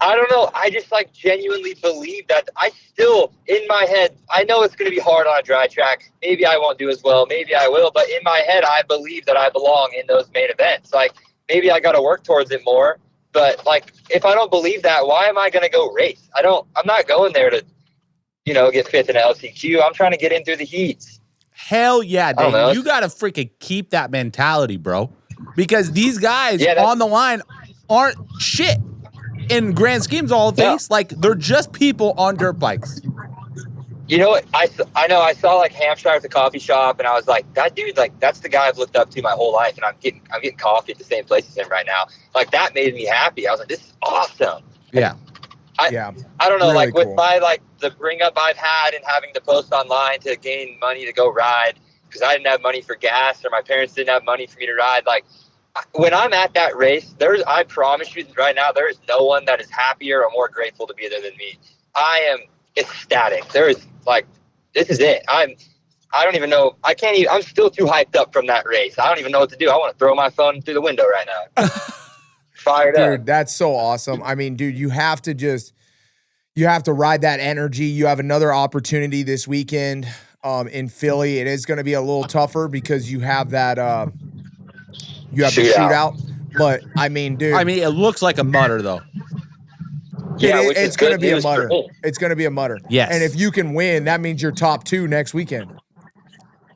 I don't know. I just like genuinely believe that. I still, in my head, I know it's going to be hard on a dry track. Maybe I won't do as well. Maybe I will. But in my head, I believe that I belong in those main events. Like, maybe I got to work towards it more. But like, if I don't believe that, why am I going to go race? I'm not going there to, get fifth in LCQ. I'm trying to get in through the heats. Hell yeah, Dave. You got to freaking keep that mentality, bro. Because these guys on the line aren't shit. In grand schemes, all of things, like, they're just people on dirt bikes. You know what? I know I saw like Hampshire at the coffee shop, and I was like, that dude, like, that's the guy I've looked up to my whole life, and I'm getting coffee at the same place as him right now. Like, that made me happy. I was like, this is awesome. Yeah. I don't know, really like with my the bring up I've had and having to post online to gain money to go ride because I didn't have money for gas or my parents didn't have money for me to ride. Like, when I'm at that race, I promise you right now, there is no one that is happier or more grateful to be there than me. I am ecstatic. There is this is it. I don't even know. I can't even. I'm still too hyped up from that race. I don't even know what to do. I want to throw my phone through the window right now. Fired up. Dude, that's so awesome. I mean, dude, you have to ride that energy. You have another opportunity this weekend in Philly. It is going to be a little tougher because you have that the shootout. But I mean, dude, it looks like a mutter though. It's going to be a mutter. It's going to be a mutter. Yes. And if you can win, that means you're top 2 next weekend.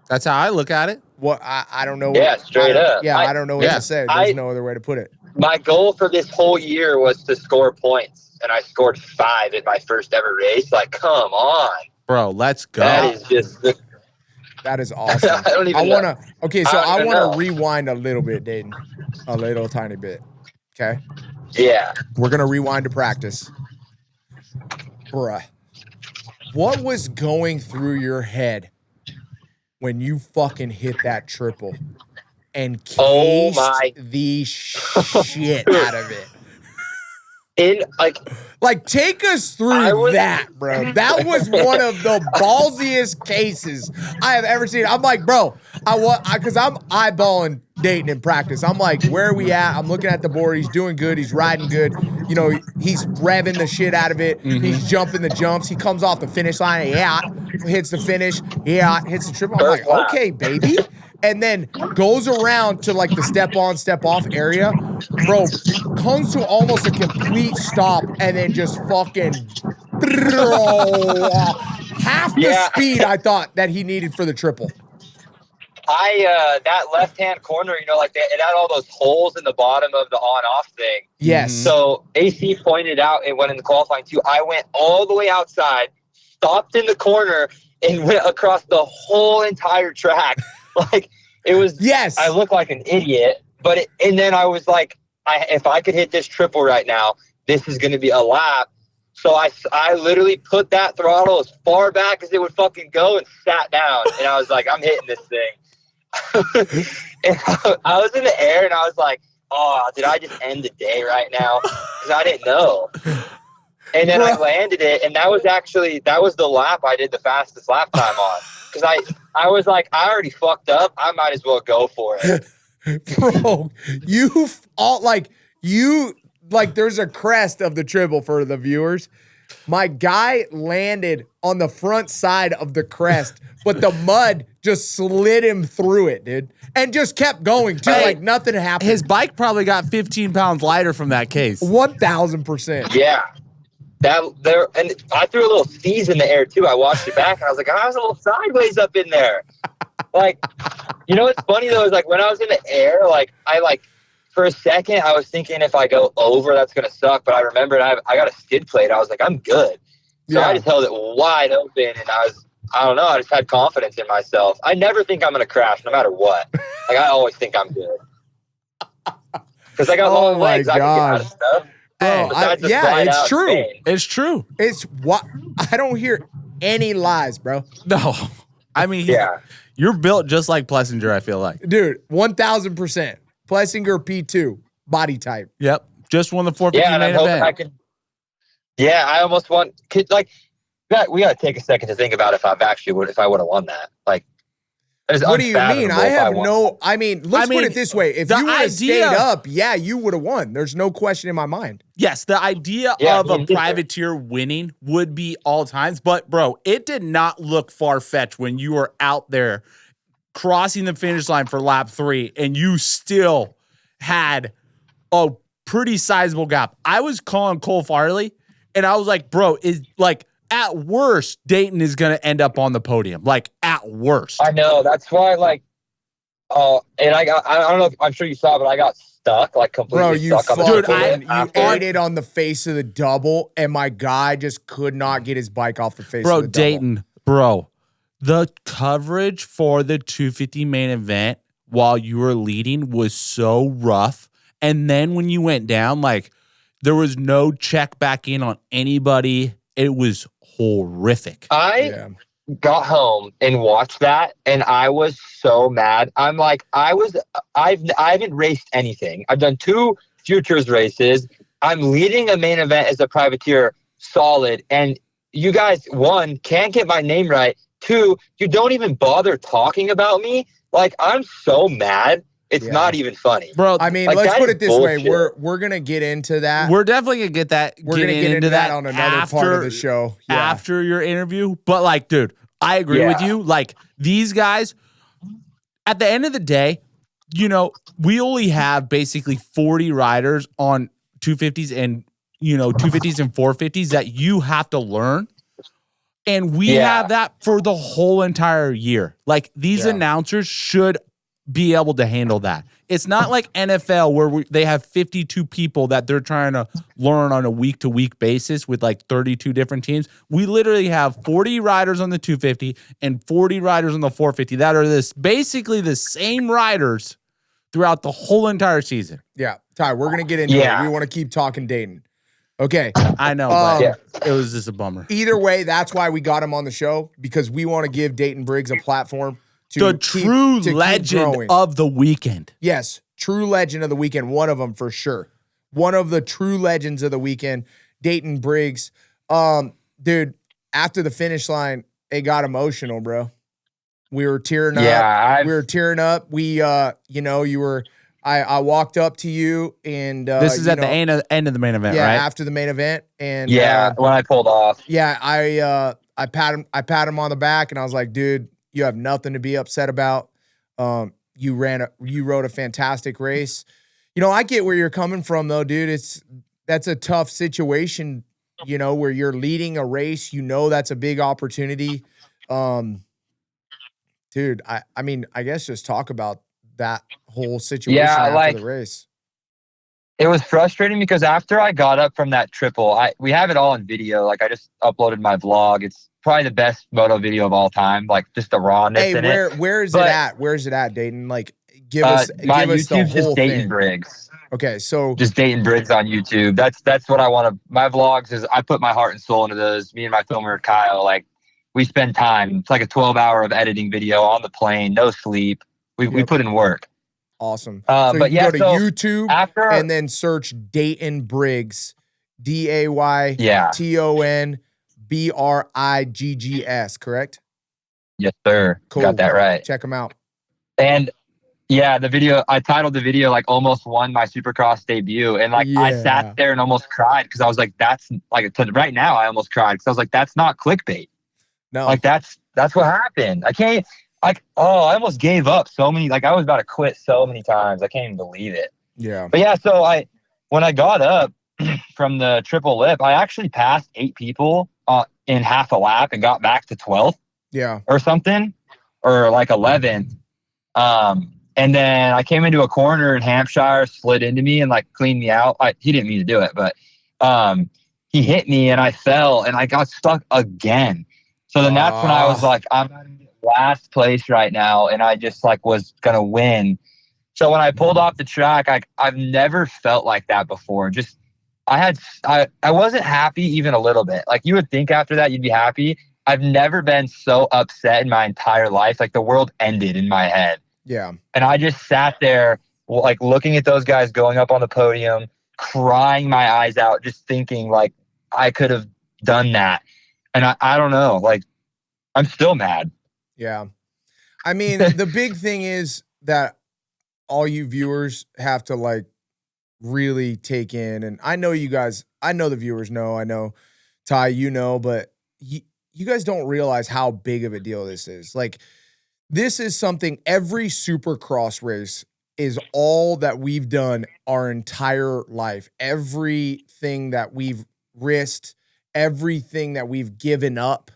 That's how I look at it. What I don't know. Yeah, straight up. Yeah, I don't know what to say. There's no other way to put it. My goal for this whole year was to score points, and I scored 5 in my first ever race. Like, come on, bro, let's go. That is just. That is awesome. I want to rewind a little bit, Dayton. A little tiny bit. Okay? Yeah. We're going to rewind to practice. Bruh. What was going through your head when you fucking hit that triple and cased the shit out of it? Take us through that, bro. That was one of the ballsiest cases I have ever seen. I'm like, bro, because I'm eyeballing Dayton in practice. I'm like, where are we at? I'm looking at the board. He's doing good. He's riding good. He's revving the shit out of it. Mm-hmm. He's jumping the jumps. He comes off the finish line. Yeah, hits the finish. Yeah, hits the triple. I'm like, okay, baby. And then goes around to like the step on, step off area. Bro, comes to almost a complete stop and then just fucking half the speed I thought that he needed for the triple. that left-hand corner, you know, like it had all those holes in the bottom of the on-off thing. Yes. So AC pointed out it went in the qualifying too. I went all the way outside, stopped in the corner, and went across the whole entire track. Like it was. Yes. I looked like an idiot, and then I was like, if I could hit this triple right now, this is going to be a lap. So I literally put that throttle as far back as it would fucking go and sat down. And I was like, I'm hitting this thing. And I was in the air and I was like, oh, did I just end the day right now? Because I didn't know. And then I landed it. And that was the lap I did the fastest lap time on. Because I was like, I already fucked up. I might as well go for it. Bro, there's a crest of the triple for the viewers. My guy landed on the front side of the crest, but the mud just slid him through it, dude, and just kept going too, like nothing happened. His bike probably got 15 pounds lighter from that case. 1,000%. Yeah. And I threw a little sneeze in the air too. I watched it back and I was like, I was a little sideways up in there. Like, you know what's funny though is like when I was in the air, like for a second I was thinking if I go over that's gonna suck, but I remembered I got a skid plate. I was like, I'm good. So I just held it wide open and I don't know, I just had confidence in myself. I never think I'm gonna crash no matter what. Like I always think I'm good. Because I got long legs, I can get out of stuff. Bro, it's true. Pain. It's true. It's what I don't hear any lies, bro. No. I mean, you're built just like Plessinger, I feel like. Dude, 1,000%. Plessinger P2 body type. Yep. Just won the 450 main event. I almost won. Like, we got to take a second to think about if I would have won that. Like, what do you mean? Let's put it this way. If you would have stayed up, you would have won. There's no question in my mind. Yes, the idea of a privateer winning would be all times. But, bro, it did not look far-fetched when you were out there crossing the finish line for lap 3 and you still had a pretty sizable gap. I was calling Cole Farley, and I was like, bro, at worst, Dayton is going to end up on the podium. Like, at worst. I know. That's why, and I don't know if I'm sure you saw, but I got stuck, like completely stuck on the podium. You ate it on the face of the double, and my guy just could not get his bike off the face of the double. Dayton, bro, the coverage for the 250 main event while you were leading was so rough. And then when you went down, there was no check back in on anybody. It was horrific. I got home and watched that, and I was so mad. I'm like, I haven't raced anything. I've done 2 futures races. I'm leading a main event as a privateer, solid. And you guys, 1, can't get my name right. 2, you don't even bother talking about me. Like, I'm so mad. It's not even funny. Bro, I mean, let's put it this way. We're going to get into that. We're definitely going to get that. We're going to get into that on another part of the show. After your interview. But, dude, I agree with you. These guys, at the end of the day, we only have basically 40 riders on 250s and, 250s and 450s that you have to learn. And we have that for the whole entire year. These announcers should be able to handle that. It's not like NFL where they have 52 people that they're trying to learn on a week-to-week basis with 32 different teams. We literally have 40 riders on the 250 and 40 riders on the 450 that are basically the same riders throughout the whole entire season. Yeah, Ty, we're going to get into it. We want to keep talking Dayton. Okay. I know, but it was just a bummer. Either way, that's why we got him on the show, because we want to give Dayton Briggs a platform. The true legend of the weekend. Yes, true legend of the weekend. One of them for sure. One of the true legends of the weekend, Dayton Briggs. Dude, after the finish line, it got emotional, bro. We were tearing up. We were tearing up. I walked up to you and this is at the end of the main event, right? Yeah, after the main event. And when I pulled off. Yeah, I pat him on the back and I was like, dude, you have nothing to be upset about. You rode a fantastic race. I get where you're coming from though, dude. That's a tough situation, where you're leading a race. That's a big opportunity to dude, I mean, I guess just talk about that whole situation Yeah, after like the race. it was frustrating because after I got up from that triple, we have it all in video. Like I just uploaded my vlog. It's probably the best moto video of all time. Like just the rawness in it. Where is it But, at? Where is it at, Dayton? Like give us my the YouTube's whole just Dayton thing. Briggs. Okay, so Just Dayton Briggs on YouTube. That's what I want to. My vlogs is I put my heart and soul into those. Me and my filmer Kyle, like we spend time. It's like a 12-hour of editing video on the plane, no sleep. We put in work. awesome. So But you yeah, go to so YouTube after and then search Dayton Briggs, DaytonBriggs, correct? Yes, sir. Cool. Got that right. Check them out. And yeah, the video, I titled the video like almost won my Supercross debut. And like I Yeah. sat there and almost cried because I was like, that's like right now I almost cried because I was like, that's not clickbait. No. Like that's what happened. I can't I almost gave up so many, like I was about to quit so many times. I can't even believe it. Yeah. But yeah, so when I got up from the triple lip, I actually passed 8 people in half a lap and got back to 12th. Yeah. Or something, or like 11th. And then I came into a corner and Hampshire slid into me and like cleaned me out. He didn't mean to do it, but he hit me and I fell and I got stuck again. So then that's when I was like, I'm in last place right now, and I just like was gonna win. So when I pulled off the track, I've never felt like that before. Just I wasn't happy even a little bit. Like you would think after that you'd be happy. I've never been so upset in my entire life. Like the world ended in my head. Yeah. And I just sat there like looking at those guys going up on the podium, crying my eyes out, just thinking like I could have done that. And I don't know, like I'm still mad. Yeah. I mean, the big thing is that all you viewers have to like really take in. And I know you guys, I know the viewers know, I know Ty, you know, but you guys don't realize how big of a deal this is. Like, this is something every Supercross race is all that we've done our entire life. Everything that we've risked, everything that we've given up,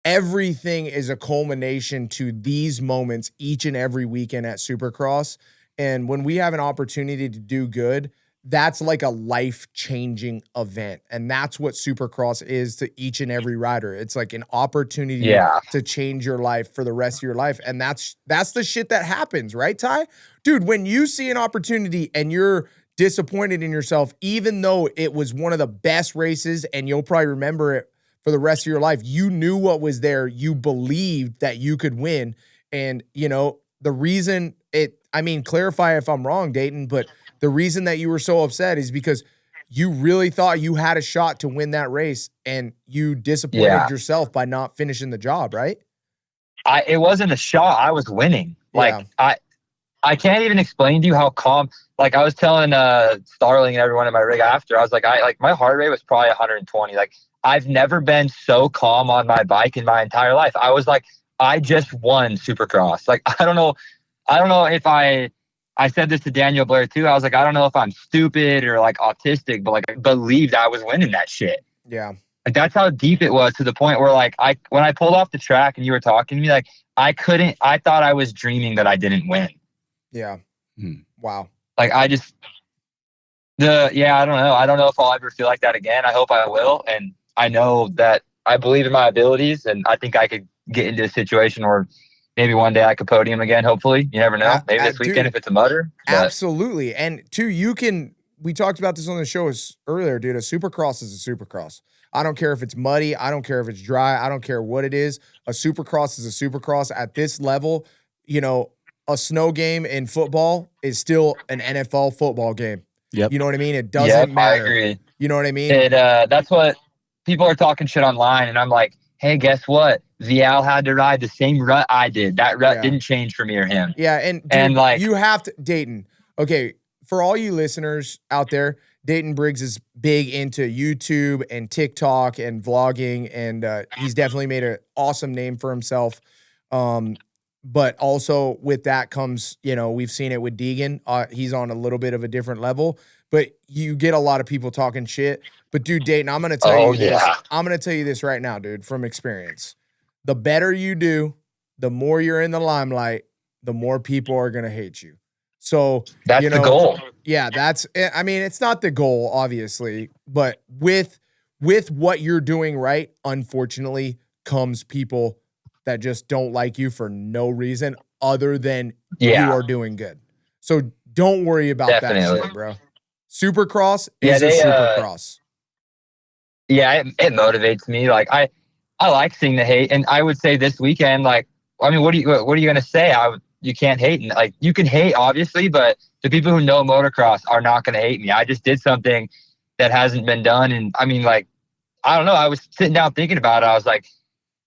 everything is a culmination to these moments each and every weekend at Supercross. And when we have an opportunity to do good, that's like a life-changing event. And that's what Supercross is to each and every rider. It's like an opportunity to change your life for the rest of your life. And that's the shit that happens, right, Ty? Dude, when you see an opportunity and you're disappointed in yourself, even though it was one of the best races and you'll probably remember it for the rest of your life, you knew what was there. You believed that you could win. And, you know, the reason clarify if I'm wrong, Dayton, but the reason that you were so upset is because you really thought you had a shot to win that race and you disappointed yourself by not finishing the job, right? It wasn't a shot. I was winning. Like I can't even explain to you how calm, like I was telling Starling and everyone in my rig after, I was like, my heart rate was probably 120. Like I've never been so calm on my bike in my entire life. I was like, I just won Supercross. Like, I don't know if I said this to Daniel Blair too. I was like, I don't know if I'm stupid or like autistic, but like I believed I was winning that shit. Yeah. Like that's how deep it was, to the point where like when I pulled off the track and you were talking to me, like I thought I was dreaming that I didn't win. Yeah. Wow. Like I don't know. I don't know if I'll ever feel like that again. I hope I will. And I know that I believe in my abilities, and I think I could get into a situation where maybe one day I could podium again, hopefully. You never know. Maybe this weekend if it's a mutter. Absolutely. And two, we talked about this on the show earlier, dude. A Supercross is a Supercross. I don't care if it's muddy. I don't care if it's dry. I don't care what it is. A Supercross is a Supercross. At this level, you know, a snow game in football is still an NFL football game. Yep. You know what I mean? It doesn't matter. I agree. You know what I mean? That's what people are talking shit online, and I'm like, hey, guess what? Vial had to ride the same rut I did. That rut didn't change for me or him. Yeah, and dude, like you have to, Dayton. Okay, for all you listeners out there, Dayton Briggs is big into YouTube and TikTok and vlogging, and he's definitely made an awesome name for himself. But also with that comes, you know, we've seen it with Deegan. He's on a little bit of a different level, but you get a lot of people talking shit. But dude, Dayton, I'm going to tell you this. I'm going to tell you this right now, dude, from experience. The better you do, the more you're in the limelight, the more people are going to hate you. So That's the goal. Yeah, I mean, it's not the goal, obviously, but with what you're doing right, unfortunately, comes people that just don't like you for no reason other than you are doing good. So don't worry about that shit, bro. Supercross is a Supercross. It motivates me. Like I like seeing the hate, and I would say this weekend, like, I mean, what are you gonna say? You can't hate, and like you can hate, obviously, but the people who know motocross are not gonna hate me. I just did something that hasn't been done, and I mean, like, I don't know. I was sitting down thinking about it. I was like,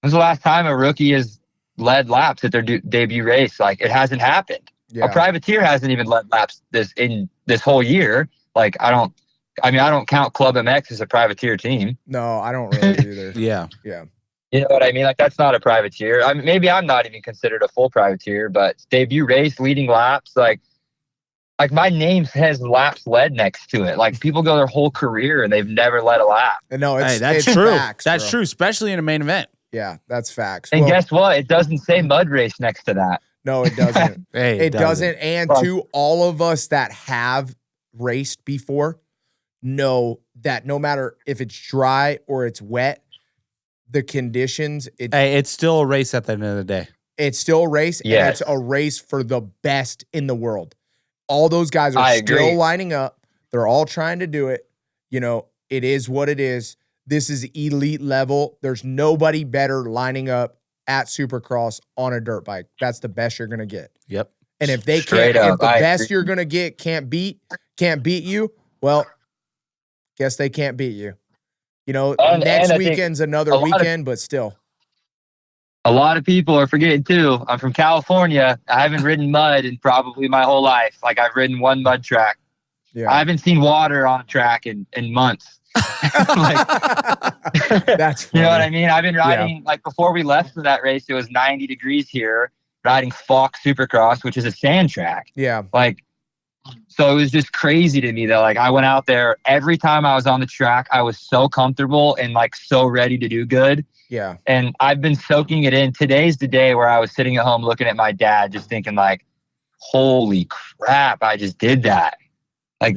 when's the last time a rookie has led laps at their debut race? Like, it hasn't happened. Yeah. A privateer hasn't even led laps this whole year. Like, I don't count Club MX as a privateer team. No, I don't really either. Yeah. Yeah. You know what I mean? Like, that's not a privateer. I mean, maybe I'm not even considered a full privateer, but debut race, leading laps, like my name has laps led next to it. Like, people go their whole career and they've never led a lap. No, that's it's true. Facts, that's bro. true, especially in a main event. Yeah, that's facts. And guess what? It doesn't say mud race next to that. No, it doesn't. Hey, it doesn't. And to all of us that have raced before, know that no matter if it's dry or it's wet, the conditions, it's still a race at the end of the day. It's still a race, and it's a race for the best in the world. All those guys are still lining up. They're all trying to do it. You know, it is what it is. This is elite level. There's nobody better lining up at Supercross on a dirt bike. That's the best you're gonna get. Yep. And if they can't, if the best you're gonna get can't beat you, well, guess they can't beat you. You know, next weekend's another weekend, but still. A lot of people are forgetting too. I'm from California. I haven't ridden mud in probably my whole life. Like, I've ridden one mud track. Yeah. I haven't seen water on a track in months. Like, that's funny. You know what I mean? I've been riding, like, before we left for that race, it was 90 degrees here, riding Fox Supercross, which is a sand track. Yeah. Like, so it was just crazy to me that, like, I went out there, every time I was on the track, I was so comfortable and, like, so ready to do good. Yeah. And I've been soaking it in. Today's the day where I was sitting at home looking at my dad, just thinking, like, holy crap, I just did that. Like,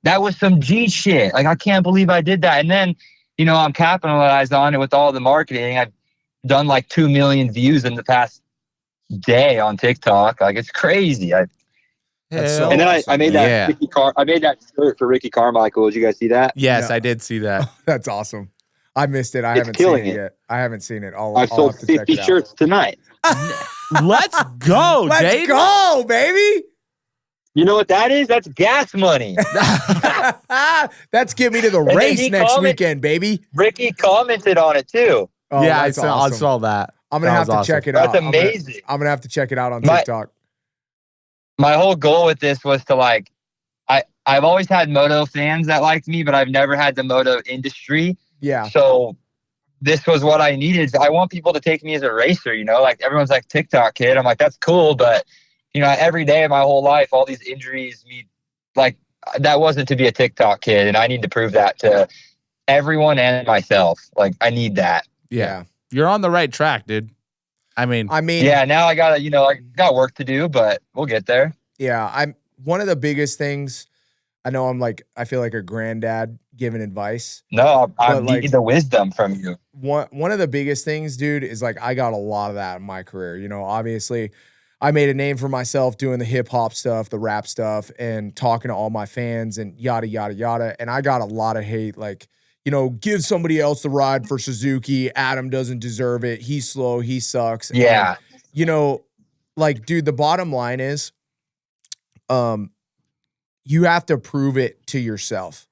that was some G shit. Like, I can't believe I did that. And then, you know, I'm capitalized on it with all the marketing. I've done like 2 million views in the past day on TikTok. Like, it's crazy. And then I made that I made that shirt for Ricky Carmichael. Did you guys see that? Yes, I did see that. That's awesome. I missed it. I haven't seen it yet. I haven't seen it. I've sold 50 shirts tonight. Let's go, Let's go, baby. You know what that is? That's gas money. That's get me to the race next weekend, baby. Ricky commented on it too. Oh, yeah, I awesome. saw that. I'm going to have to check it out. That's amazing. I'm going to have to check it out on TikTok. My whole goal with this was to, like, I've always had moto fans that liked me, but I've never had the moto industry. Yeah. So this was what I needed. I want people to take me as a racer, you know, like, everyone's like, TikTok kid. I'm like, that's cool. But, you know, every day of my whole life, all these injuries, like, that wasn't to be a TikTok kid. And I need to prove that to everyone and myself. Like, I need that. Yeah. You're on the right track, dude. I mean, yeah, now I got work to do, but we'll get there. Yeah. I'm one of the biggest things. I know I feel like a granddad giving advice. No, I need the wisdom from you. One of the biggest things, dude, is like, I got a lot of that in my career. You know, obviously I made a name for myself doing the hip hop stuff, the rap stuff, and talking to all my fans and yada, yada, yada. And I got a lot of hate, like, you know, give somebody else the ride for Suzuki. Adam doesn't deserve it. He's slow. He sucks. Yeah. And, you know, like, dude, the bottom line is, you have to prove it to yourself.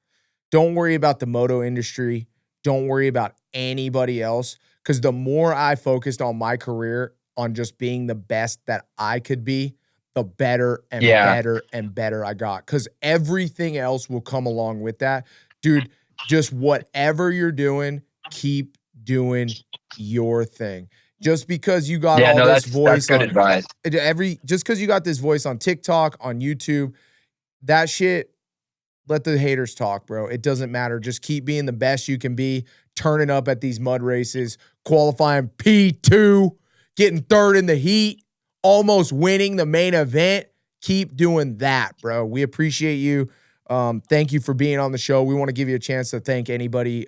Don't worry about the moto industry. Don't worry about anybody else. Because the more I focused on my career, on just being the best that I could be, the better and better and better I got. Because everything else will come along with that. Dude, just whatever you're doing, keep doing your thing. Just because you got this voice, that's good advice. Just because you got this voice on TikTok, on YouTube, that shit, let the haters talk, bro. It doesn't matter. Just keep being the best you can be, turning up at these mud races, qualifying P2, getting third in the heat, almost winning the main event. Keep doing that, bro. We appreciate you. Thank you for being on the show. We want to give you a chance to thank anybody.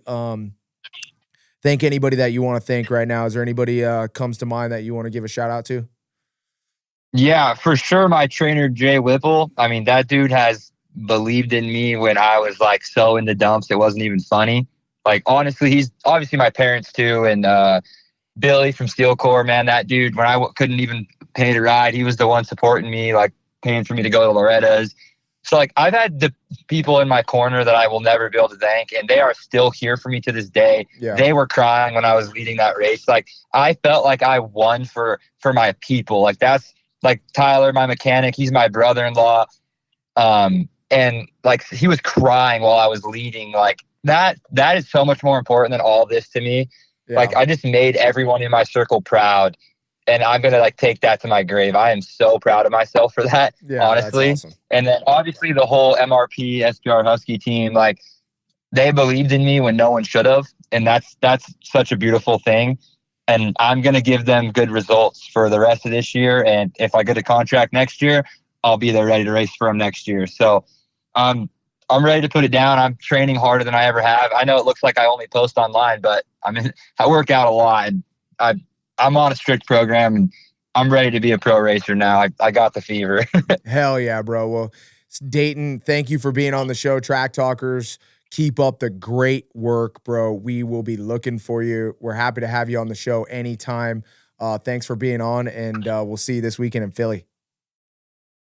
Thank anybody that you want to thank right now. Is there anybody comes to mind that you want to give a shout out to? Yeah, for sure. My trainer, Jay Whipple. I mean, that dude has believed in me when I was like so in the dumps. It wasn't even funny. Like, honestly, he's obviously my parents too. And Billy from Steel Core, man, that dude, when I couldn't even pay to ride, he was the one supporting me, like paying for me to go to Loretta's. So, like, I've had the people in my corner that I will never be able to thank, and they are still here for me to this day. Yeah. They were crying when I was leading that race. Like, I felt like I won for my people. Like, that's like Tyler, my mechanic. He's my brother-in-law. And like, he was crying while I was leading. Like, that is so much more important than all this to me. Yeah. Like, I just made everyone in my circle proud. And I'm going to like take that to my grave. I am so proud of myself for that, honestly. That's awesome. And then obviously the whole MRP SPR Husky team, like, they believed in me when no one should have. And that's such a beautiful thing. And I'm going to give them good results for the rest of this year. And if I get a contract next year, I'll be there ready to race for them next year. So I'm ready to put it down. I'm training harder than I ever have. I know it looks like I only post online, but I work out a lot. I'm on a strict program, and I'm ready to be a pro racer now. I got the fever. Hell yeah, bro. Well, Dayton, thank you for being on the show. Track Talkers, keep up the great work, bro. We will be looking for you. We're happy to have you on the show anytime. Thanks for being on, and we'll see you this weekend in Philly.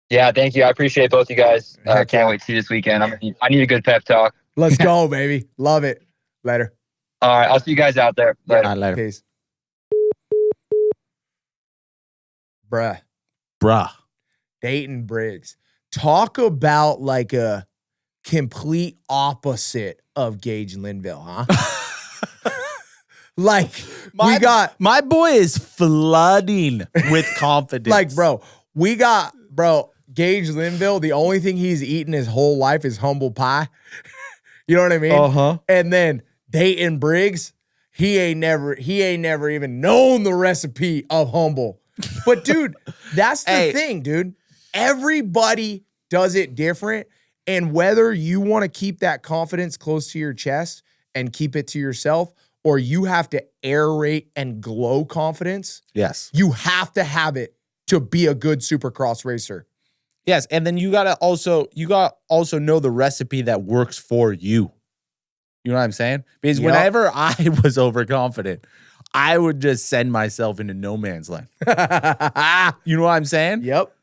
Yeah, thank you. I appreciate both you guys. Can't wait to see you this weekend. I need a good pep talk. Let's go, baby. Love it. Later. All right, I'll see you guys out there. Later. Later. Peace. Bruh. Dayton Briggs. Talk about like a complete opposite of Gage Linville, huh? Like, my boy is flooding with confidence. like, bro, Gage Linville, the only thing he's eaten his whole life is humble pie. You know what I mean? Uh-huh. And then Dayton Briggs, he ain't never even known the recipe of humble. But dude, that's the thing, dude. Everybody does it different. And whether you want to keep that confidence close to your chest and keep it to yourself, or you have to aerate and glow confidence, yes, you have to have it to be a good Supercross racer. Yes, and then you gotta also know the recipe that works for you. You know what I'm saying? Because whenever I was overconfident, I would just send myself into no man's land. You know what I'm saying? Yep.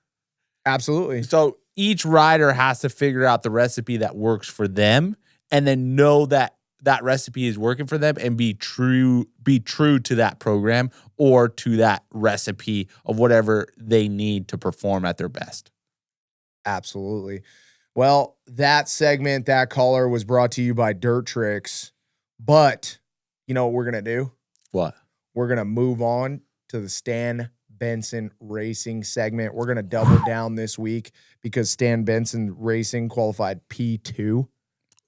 Absolutely. So each rider has to figure out the recipe that works for them, and then know that that recipe is working for them, and be true to that program or to that recipe of whatever they need to perform at their best. Absolutely. Well, that segment, that caller was brought to you by Dirt Tricks. But you know what we're going to do? What? We're going to move on to the Stan Benson Racing segment. We're going to double down this week because Stan Benson Racing qualified P2.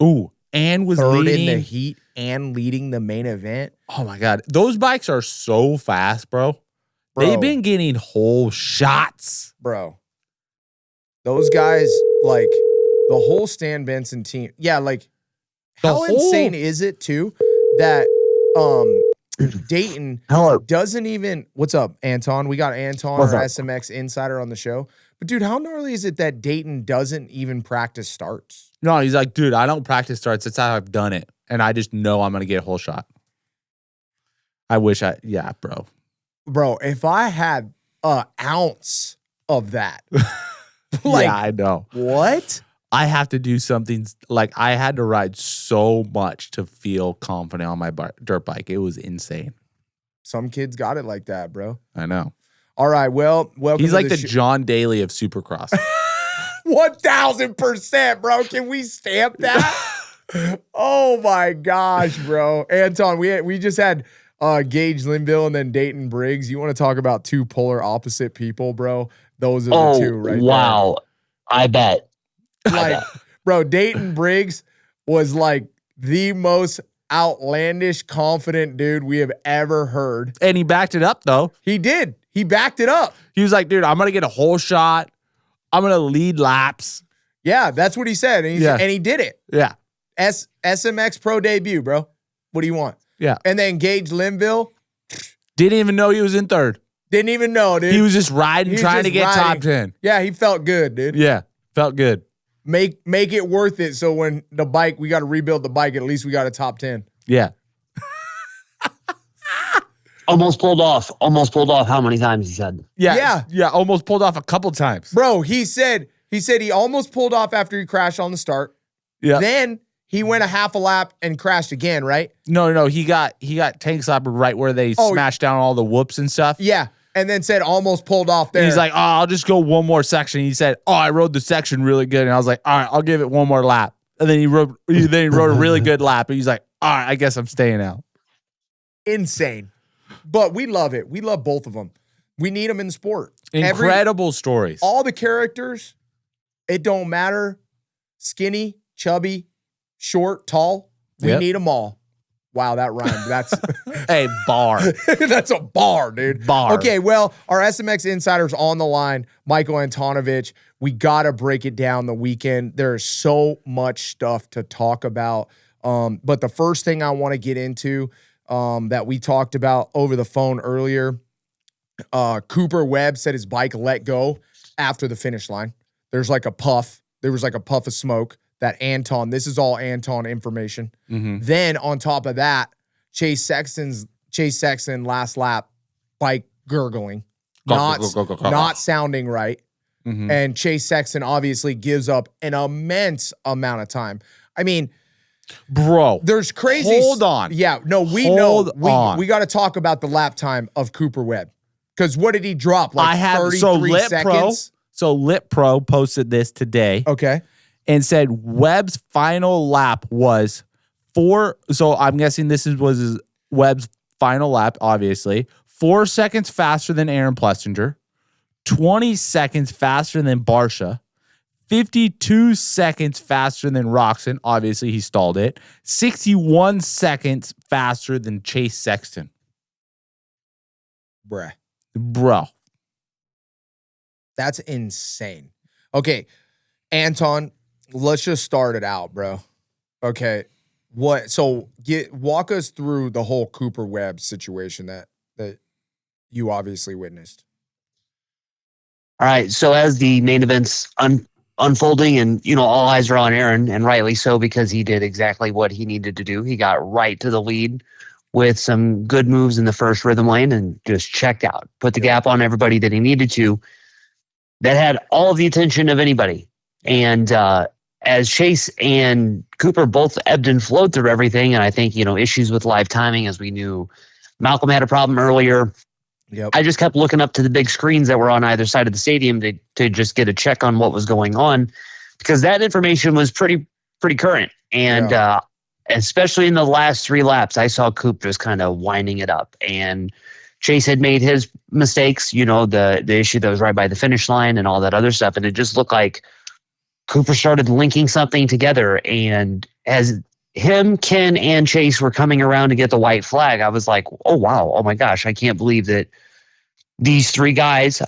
Ooh, and was third leading in the heat and leading the main event. Oh my God. Those bikes are so fast, bro. They've been getting whole shots. Bro. Those guys, like, the whole Stan Benson team. Yeah, like, how insane is it, too, that Dayton doesn't even... What's up, Anton? We got Anton, our SMX insider, on the show. But, dude, how gnarly is it that Dayton doesn't even practice starts? No, he's like, dude, I don't practice starts. That's how I've done it. And I just know I'm going to get a whole shot. Yeah, bro. Bro, if I had an ounce of that... Like, yeah, I know. What? I have to do something, like, I had to ride so much to feel confident on my dirt bike. It was insane. Some kids got it like that, bro. I know. All right, well, welcome. He's like the John Daly of Supercross. 1,000%, bro. Can we stamp that? Oh my gosh, bro. Anton, we just had Gage Linville and then Dayton Briggs. You want to talk about two polar opposite people, bro? Those are the two right wow. There. I bet. Like, bro, Dayton Briggs was like the most outlandish, confident dude we have ever heard. And he backed it up, though. He did. He backed it up. He was like, dude, I'm going to get a whole shot. I'm going to lead laps. Yeah, that's what he said. And he did it. Yeah. SMX Pro debut, bro. What do you want? Yeah. And then Gage Linville. Didn't even know he was in third. Didn't even know, dude. He was just riding, trying to get top 10. Yeah, he felt good, dude. Yeah, felt good. Make it worth it. So when the bike, we got to rebuild the bike. At least we got a top 10. Yeah. Almost pulled off. How many times he said? Yeah. Almost pulled off a couple times. Bro, he said he almost pulled off after he crashed on the start. Yeah. Then he went a half a lap and crashed again, right? No. He got tank slapper right where they smashed down all the whoops and stuff. Yeah. And then said almost pulled off there. And he's like, oh, I'll just go one more section. He said, oh, I rode the section really good. And I was like, all right, I'll give it one more lap. And then he rode a really good lap. And he's like, all right, I guess I'm staying out. Insane. But we love it. We love both of them. We need them in the sport. Incredible stories. All the characters, it don't matter. Skinny, chubby, short, tall. We need them all. Wow, that rhymed. That's a bar. That's a bar, dude. Bar. Okay, well, our SMX insider's on the line, Michael Antonovich. We got to break it down the weekend. There's so much stuff to talk about. But the first thing I want to get into that we talked about over the phone earlier, Cooper Webb said his bike let go after the finish line. There's like a puff. There was like a puff of smoke. That Anton, this is all Anton information. Mm-hmm. Then on top of that, Chase Sexton last lap, bike gurgling, not sounding right. Mm-hmm. And Chase Sexton obviously gives up an immense amount of time. I mean, bro, there's crazy. Hold on. Yeah, no, we Hold know. on. We got to talk about the lap time of Cooper Webb. Because what did he drop? Like 33 seconds? Lit Pro posted this today. Okay. And said Webb's final lap was 4. So I'm guessing was Webb's final lap, obviously. 4 seconds faster than Aaron Plessinger, 20 seconds faster than Barsha, 52 seconds faster than Roxon. Obviously, he stalled it. 61 seconds faster than Chase Sexton. Bro. That's insane. Okay, Anton, let's just start it out, bro. Okay. Walk us through the whole Cooper Webb situation that you obviously witnessed. All right. So as the main event's unfolding and, all eyes are on Aaron, and rightly so, because he did exactly what he needed to do. He got right to the lead with some good moves in the first rhythm lane and just checked out, put the gap on everybody that he needed to. That had all of the attention of anybody. And as Chase and Cooper both ebbed and flowed through everything, and I think, issues with live timing, as we knew Malcolm had a problem earlier. Yep. I just kept looking up to the big screens that were on either side of the stadium to just get a check on what was going on, because that information was pretty current. And especially in the last 3 laps, I saw Coop just kind of winding it up. And Chase had made his mistakes, the issue that was right by the finish line and all that other stuff. And it just looked like Cooper started linking something together. And as him, Ken, and Chase were coming around to get the white flag, I was like, oh, wow. Oh, my gosh. I can't believe that these 3 guys,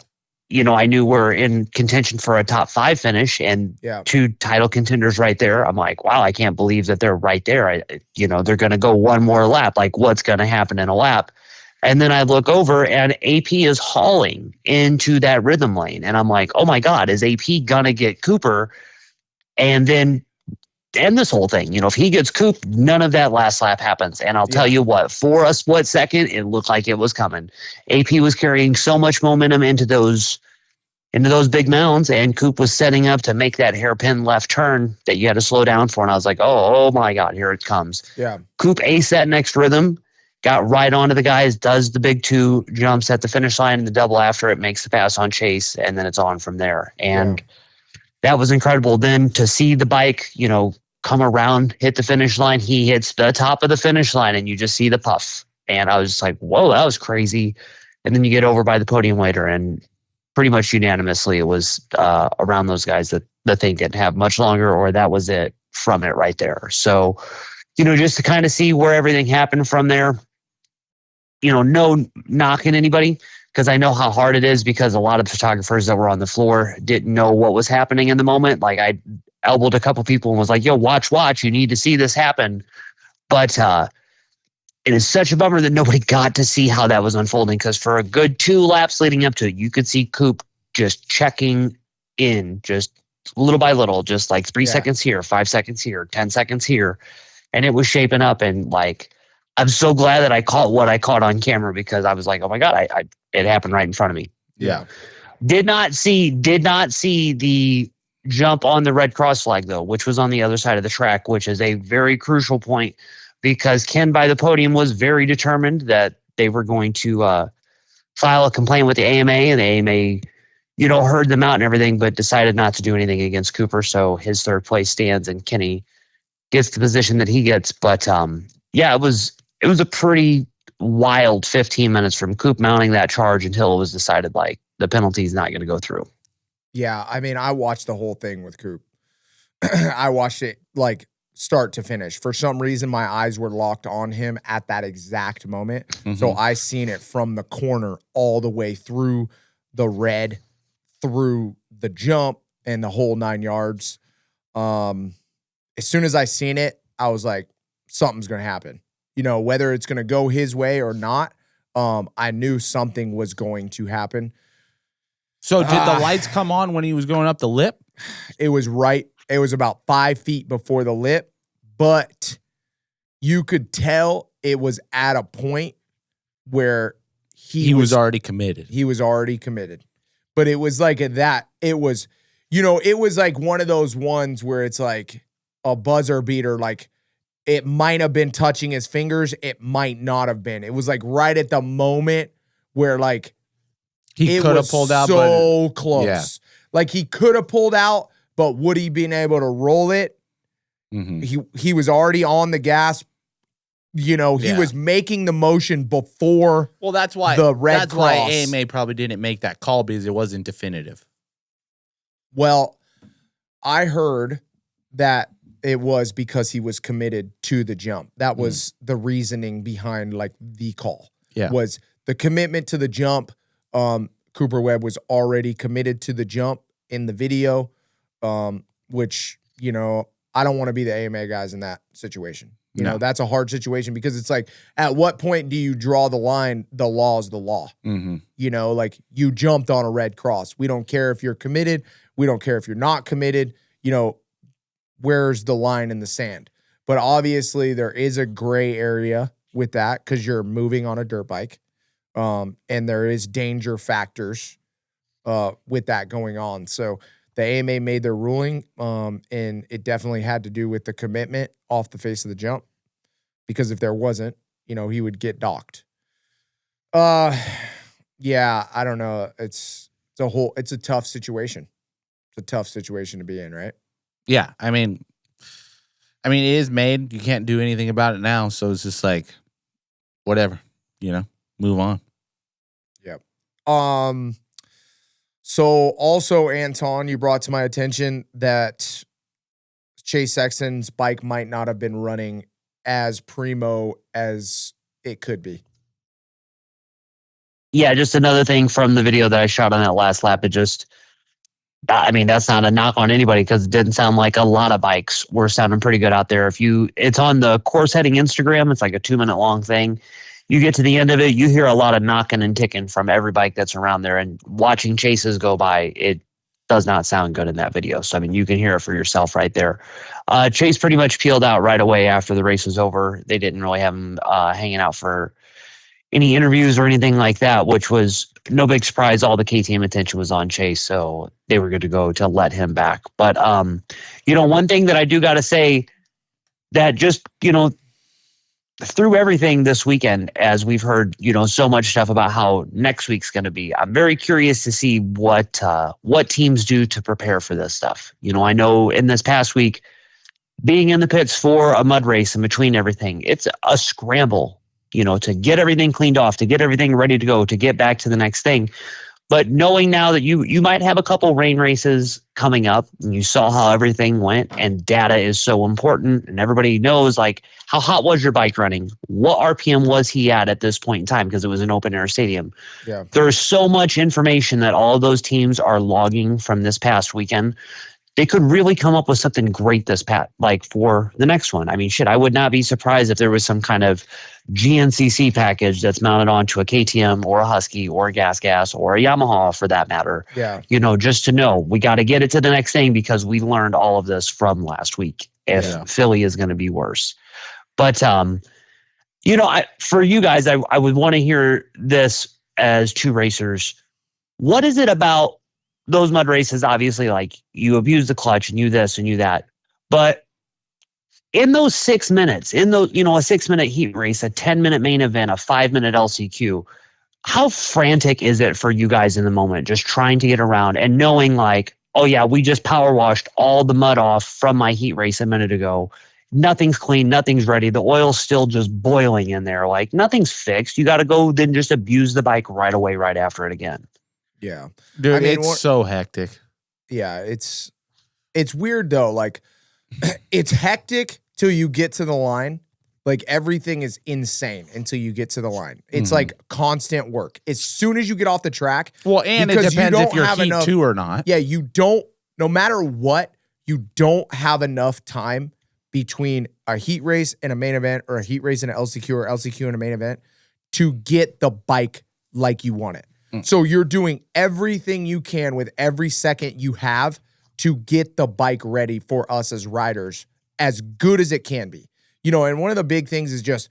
I knew were in contention for a top 5 finish and 2 title contenders right there. I'm like, wow, I can't believe that they're right there. They're going to go one more lap. Like, what's going to happen in a lap? And then I look over and AP is hauling into that rhythm lane. And I'm like, oh my God, is AP going to get Cooper? And then end this whole thing. If he gets Coop, none of that last lap happens. And I'll tell you what, for a split second, it looked like it was coming. AP was carrying so much momentum into those big mounds, and Coop was setting up to make that hairpin left turn that you had to slow down for. And I was like, oh my God, here it comes. Yeah. Coop aced that next rhythm, got right onto the guys, does the big 2 jumps at the finish line, and the double after it makes the pass on Chase, and then it's on from there. And that was incredible. Then to see the bike, come around, hit the finish line, he hits the top of the finish line, and you just see the puff. And I was just like, whoa, that was crazy. And then you get over by the podium later, and pretty much unanimously, it was around those guys that the thing didn't have much longer, or that was it from it right there. So, just to kind of see where everything happened from there, no knocking anybody, because I know how hard it is, because a lot of photographers that were on the floor didn't know what was happening in the moment. Like, I elbowed a couple people and was like, yo, watch, you need to see this happen. But it is such a bummer that nobody got to see how that was unfolding, because for a good 2 laps leading up to it, you could see Coop just checking in, just little by little, just like 3 seconds here, 5 seconds here, 10 seconds here. And it was shaping up. And like, I'm so glad that I caught what I caught on camera, because I was like, oh my God, it happened right in front of me. Yeah. Did not see the jump on the red cross flag, though, which was on the other side of the track, which is a very crucial point, because Ken by the podium was very determined that they were going to file a complaint with the AMA, and the AMA, heard them out and everything, but decided not to do anything against Cooper. So his 3rd place stands, and Kenny gets the position that he gets. But it was a pretty wild 15 minutes from Coop mounting that charge until it was decided like the penalty is not going to go through. Yeah, I mean, I watched the whole thing with Coop. I watched it like start to finish. For some reason, my eyes were locked on him at that exact moment. Mm-hmm. So I seen it from the corner all the way through the red, through the jump, and the whole 9 yards. As soon as I seen it, I was like, something's going to happen. Whether it's going to go his way or not, I knew something was going to happen. So did the lights come on when he was going up the lip? It was right. It was about 5 feet before the lip, but you could tell it was at a point where he was already committed. He was already committed. But it was like that. It was, it was like one of those ones where it's like a buzzer beater. Like, it might have been touching his fingers. It might not have been. It was like right at the moment where like he could have pulled out. So close. Yeah. Like, he could have pulled out, but would he been able to roll it? Mm-hmm. He was already on the gas. He was making the motion before. Well, that's why the red that's cross. Why AMA probably didn't make that call, because it wasn't definitive. Well, I heard that it was because he was committed to the jump. That was the reasoning behind like the call. Yeah. Was the commitment to the jump. Cooper Webb was already committed to the jump in the video, which, I don't want to be the AMA guys in that situation. You know, that's a hard situation, because it's like, at what point do you draw the line? The law is the law. Mm-hmm. Like, you jumped on a red cross. We don't care if you're committed. We don't care if you're not committed. Where's the line in the sand? But obviously there is a gray area with that, because you're moving on a dirt bike. And there is danger factors with that going on. So the AMA made their ruling, and it definitely had to do with the commitment off the face of the jump, because if there wasn't, he would get docked. Yeah, I don't know. It's a tough situation. It's a tough situation to be in, right? Yeah, I mean, it is made. You can't do anything about it now, so it's just like, whatever, move on. Yep. So also, Anton, you brought to my attention that Chase Sexton's bike might not have been running as primo as it could be. Yeah, just another thing from the video that I shot on that last lap. That's not a knock on anybody, because it didn't sound like a lot of bikes were sounding pretty good out there. It's on the course heading Instagram. It's like a 2-minute long thing. You get to the end of it, you hear a lot of knocking and ticking from every bike that's around there. And watching Chases go by, it does not sound good in that video. So, you can hear it for yourself right there. Chase pretty much peeled out right away after the race was over. They didn't really have him hanging out for any interviews or anything like that, which was no big surprise. All the KTM attention was on Chase, so they were good to go to let him back. But, one thing that I do got to say, that just, through everything this weekend, as we've heard, so much stuff about how next week's going to be, I'm very curious to see what teams do to prepare for this stuff. I know in this past week, being in the pits for a mud race in between everything, it's a scramble, to get everything cleaned off, to get everything ready to go, to get back to the next thing. But knowing now that you might have a couple rain races coming up, and you saw how everything went, and data is so important, and everybody knows, like, how hot was your bike running? What RPM was he at this point in time? Because it was an open air stadium. Yeah. There's so much information that all of those teams are logging from this past weekend. They could really come up with something great for the next one. I mean, shit, I would not be surprised if there was some kind of GNCC package that's mounted onto a KTM or a Husky or a Gas or a Yamaha for that matter. Yeah. Just to know we got to get it to the next thing because we learned all of this from last week. If Philly is going to be worse. But, for you guys, I would want to hear this as two racers. What is it about those mud races? Obviously, like, you abuse the clutch and you this and you that. But in those 6 minutes, a 6-minute heat race, a 10-minute main event, a 5-minute LCQ, how frantic is it for you guys in the moment, just trying to get around and knowing like, oh yeah, we just power washed all the mud off from my heat race a minute ago. Nothing's clean, nothing's ready. The oil's still just boiling in there. Like, nothing's fixed. You got to go then just abuse the bike right away, right after it again. Yeah. Dude, I mean, it's so hectic. Yeah, it's weird though. Like, it's hectic till you get to the line. Like, everything is insane until you get to the line. It's like constant work. As soon as you get off the track. Well, and it depends if you're heat 2 or not. Yeah, no matter what, you don't have enough time between a heat race and a main event, or a heat race and an LCQ, or LCQ and a main event, to get the bike like you want it. So you're doing everything you can with every second you have to get the bike ready for us as riders as good as it can be. And one of the big things is just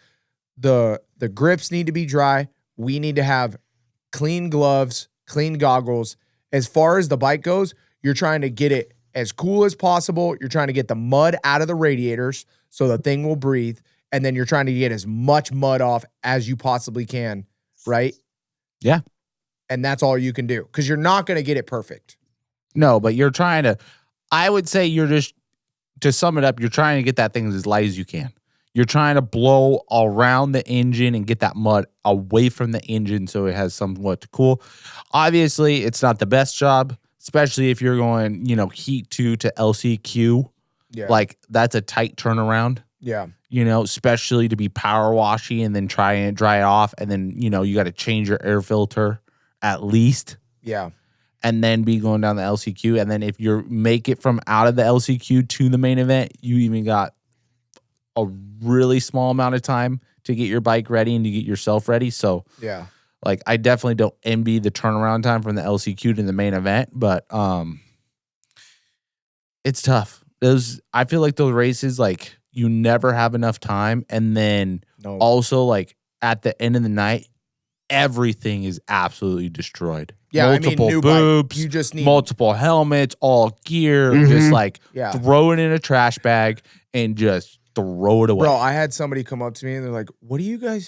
the grips need to be dry. We need to have clean gloves, clean goggles. As far as the bike goes, you're trying to get it as cool as possible. You're trying to get the mud out of the radiators so the thing will breathe. And then you're trying to get as much mud off as you possibly can, right? Yeah. And that's all you can do, because you're not going to get it perfect. No, but you're trying to, I would say to sum it up, you're trying to get that thing as light as you can. You're trying to blow around the engine and get that mud away from the engine so it has somewhat to cool. Obviously, it's not the best job, especially if you're going, heat 2 to LCQ. Yeah. Like, that's a tight turnaround. Yeah. Especially to be power washy and then try and dry it off. And then, you got to change your air filter at least. Yeah. And then be going down the LCQ. And then if you make it from out of the LCQ to the main event, you even got a really small amount of time to get your bike ready and to get yourself ready. So, yeah. Like, I definitely don't envy the turnaround time from the LCQ to the main event, but it's tough. I feel like those races, like, you never have enough time. And then also, like, at the end of the night, everything is absolutely destroyed. Yeah, multiple new boobs, bike, you just need multiple helmets, all gear, just like throw it in a trash bag and just throw it away. Bro, I had somebody come up to me and they're like,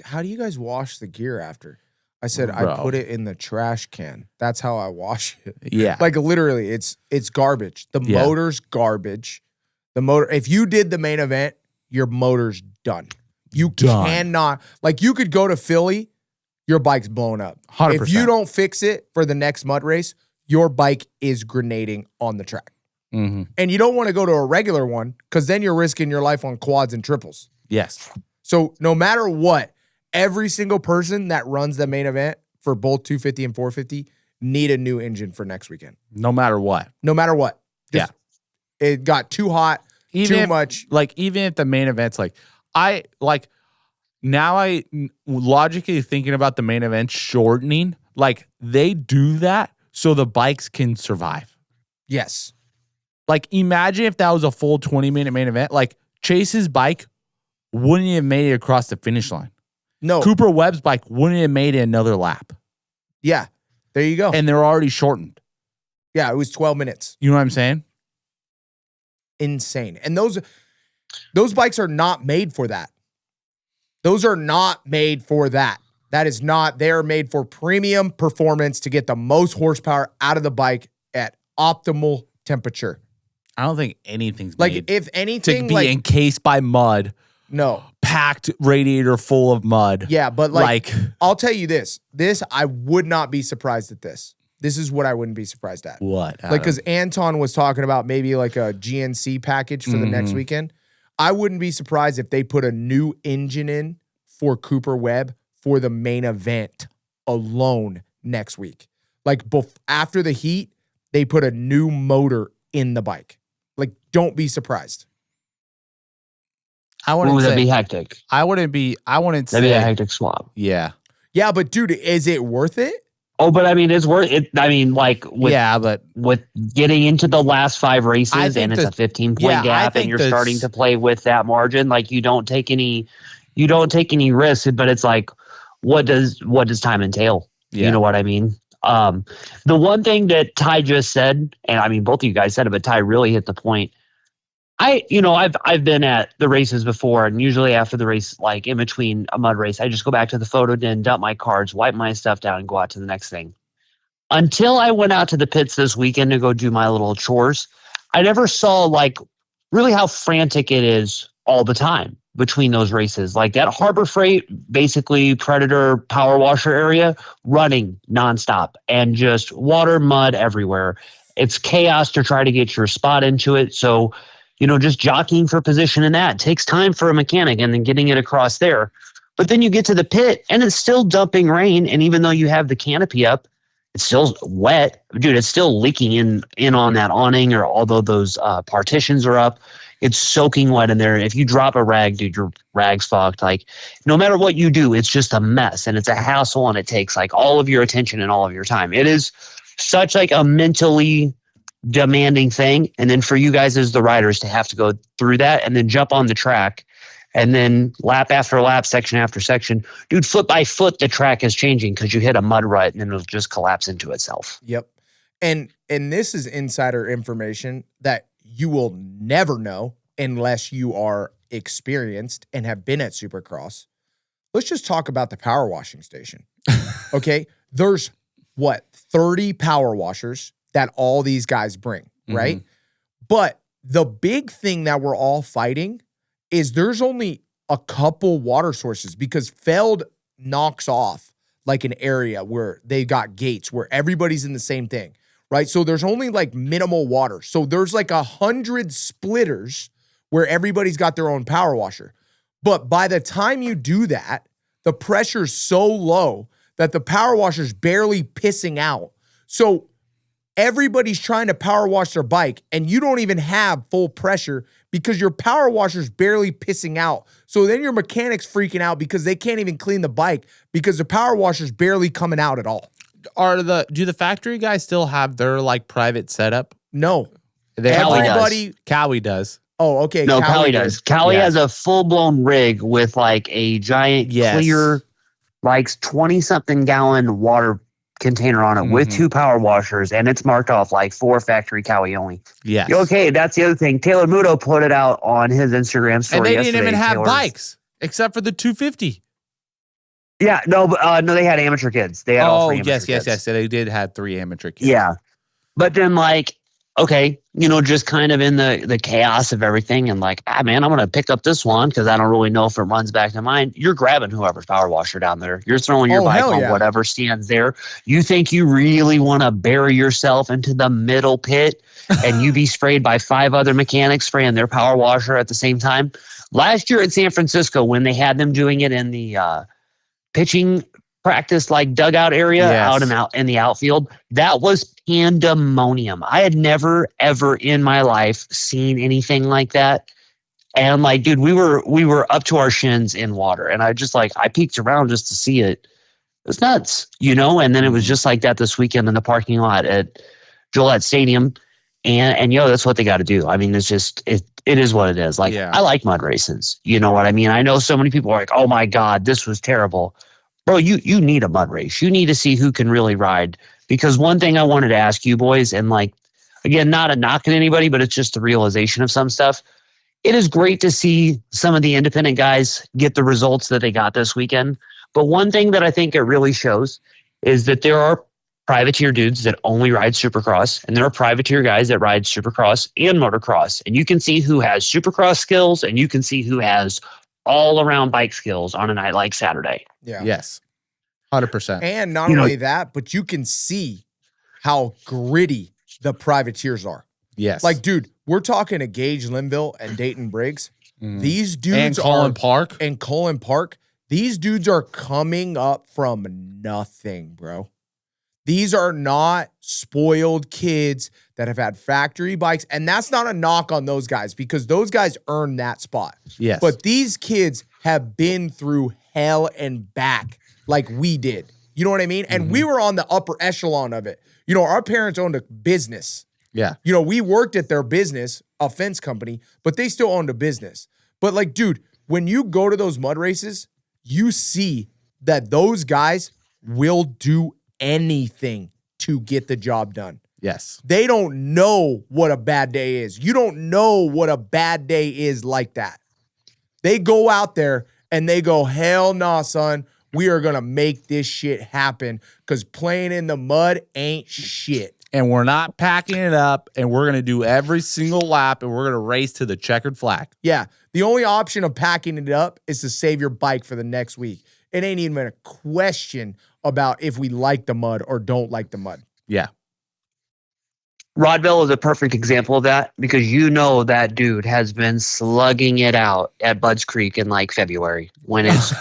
how do you guys wash the gear after? I said, I put it in the trash can. That's how I wash it. Yeah. Like, literally, it's garbage. The motor's garbage. The motor, if you did the main event, your motor's done. You cannot, like, you could go to Philly, your bike's blown up. 100%. If you don't fix it for the next mud race, your bike is grenading on the track. Mm-hmm. And you don't want to go to a regular one, because then you're risking your life on quads and triples. Yes. So no matter what, every single person that runs the main event for both 250 and 450 need a new engine for next weekend. No matter what. No matter what. It got too hot, too much. Like, even if the main event's now I logically thinking about the main event shortening, like, they do that so the bikes can survive. Yes. Like, imagine if that was a full 20-minute main event. Like, Chase's bike wouldn't have made it across the finish line. No. Cooper Webb's bike wouldn't have made it another lap. Yeah. There you go. And they're already shortened. Yeah, it was 12 minutes. You know what I'm saying? Insane. And those bikes are not made for that. Those are not made for that. That is not, they're made for premium performance to get the most horsepower out of the bike at optimal temperature. I don't think anything's like, made if anything, to be encased by mud. No. Packed radiator full of mud. Yeah, but like I'll tell you this. I would not be surprised at this. This is what I wouldn't be surprised at. What? Like, because Anton was talking about maybe like a GNC package for the next weekend. I wouldn't be surprised if they put a new engine in for Cooper Webb for the main event alone next week. Like, after the heat, they put a new motor in the bike. Like, don't be surprised. I wouldn't say, that'd be hectic. I wouldn't say. That'd be a hectic swap. Yeah. Yeah, but dude, is it worth it? Oh, but I mean, it's worth it. I mean, like, with getting into the last 5 races and it's a 15-point gap and you're starting to play with that margin, like you don't take any risk, but it's like, what does time entail? Yeah. You know what I mean? The one thing that Ty just said, and I mean, both of you guys said it, but Ty really hit the point. I've been at the races before, and usually after the race, like in between a mud race, I just go back to the photo den, dump my cards, wipe my stuff down, and go out to the next thing. Until I went out to the pits this weekend to go do my little chores, I never saw like really how frantic it is all the time between those races. Like that Harbor Freight, basically Predator power washer area, running nonstop and just water, mud everywhere. It's chaos to try to get your spot into it. So, just jockeying for position in that takes time for a mechanic and then getting it across there. But then you get to the pit and it's still dumping rain. And even though you have the canopy up, it's still wet. Dude, it's still leaking in on that awning, or although those partitions are up, it's soaking wet in there. If you drop a rag, dude, your rag's fucked. Like, no matter what you do, it's just a mess and it's a hassle, and it takes like all of your attention and all of your time. It is such like a mentally demanding thing. And then for you guys as the riders to have to go through that and then jump on the track and then lap after lap, section after section, dude, foot by foot, the track is changing because you hit a mud rut and then it'll just collapse into itself. Yep. And this is insider information that you will never know unless you are experienced and have been at Supercross. Let's just talk about the power washing station. Okay. There's 30 power washers that all these guys bring, right? But the big thing that we're all fighting is there's only a couple water sources, because Feld knocks off like an area where they got gates where everybody's in the same thing, right? So there's only like minimal water. So there's like 100 splitters where everybody's got their own power washer. But by the time you do that, the pressure's so low that the power washer's barely pissing out. So everybody's trying to power wash their bike, and you don't even have full pressure because your power washer's barely pissing out. So then your mechanic's freaking out because they can't even clean the bike because the power washer's barely coming out at all. Do the factory guys still have their like private setup? No. Cowie does. Oh, okay. No, Cowie does. Cowie has a full-blown rig with like a giant clear, like 20-something gallon water container on it with 2 power washers, and it's marked off like 4 factory Cowie only. Yes. Okay, that's the other thing. Taylor Muto put it out on his Instagram story. And they yesterday. didn't even have bikes except for the 250. Yeah, no, they had amateur kids. They had all 3 amateur kids. Yes. So they did have 3 amateur kids. Yeah. But then like, okay, just kind of in the chaos of everything, and like, man, I'm going to pick up this one because I don't really know if it runs back to mine. You're grabbing whoever's power washer down there. You're throwing your bike on whatever stands there. You think you really want to bury yourself into the middle pit and you be sprayed by 5 other mechanics spraying their power washer at the same time? Last year at San Francisco, when they had them doing it in the pitching practice like dugout area out in the outfield, that was pandemonium. I had never ever in my life seen anything like that. And like, dude, we were up to our shins in water, and I peeked around just to see it. It was nuts, and then it was just like that this weekend in the parking lot at Gillette Stadium. And that's what they got to do. I mean, it's just it is what it is. Like, I like mud races. You know what I mean? I know so many people are like, oh my God, this was terrible. Bro, you need a mud race. You need to see who can really ride. Because one thing I wanted to ask you boys, and like, again, not a knock at anybody, but it's just the realization of some stuff. It is great to see some of the independent guys get the results that they got this weekend. But one thing that I think it really shows is that there are privateer dudes that only ride Supercross, and there are privateer guys that ride Supercross and motocross. And you can see who has Supercross skills, and you can see who has all-around bike skills on a night like Saturday. Yeah. Yes. 100%. And not only that, but you can see how gritty the privateers are. Yes. Like, dude, we're talking to Gage Linville and Dayton Briggs. These dudes and Colin Park. And Colin Park. These dudes are coming up from nothing, bro. These are not spoiled kids that have had factory bikes. And that's not a knock on those guys because those guys earned that spot. Yes. But these kids have been through hell and back like we did. You know what I mean? And we were on the upper echelon of it. You know, our parents owned a business. Yeah. You know, we worked at their business, a fence company, but they still owned a business. But like, dude, when you go to those mud races, you see that those guys will do anything to get the job done. Yes. They don't know what a bad day is. You don't know what a bad day is like that. They go out there and they go, hell nah, son. We are going to make this shit happen because playing in the mud ain't shit. And we're not packing it up, and we're going to do every single lap, and we're going to race to the checkered flag. Yeah. The only option of packing it up is to save your bike for the next week. It ain't even a question about if we like the mud or don't like the mud. Yeah. Rodville is a perfect example of that because you know that dude has been slugging it out at Budds Creek in like February when it's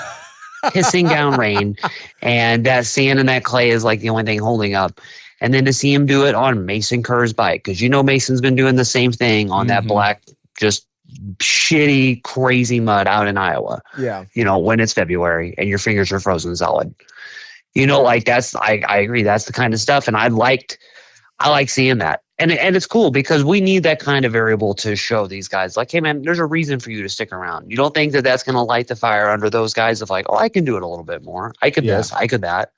pissing down rain and that sand and that clay is like the only thing holding up. And then to see him do it on Mason Kerr's bike, because you know Mason's been doing the same thing on that black, just shitty, crazy mud out in Iowa. Yeah. You know, when it's February and your fingers are frozen solid. You know, like that's I agree. That's the kind of stuff. And I like seeing that. And it's cool because we need that kind of variable to show these guys like, hey man, there's a reason for you to stick around. You don't think that that's going to light the fire under those guys of like, oh, I can do it a little bit more. I could this, I could that.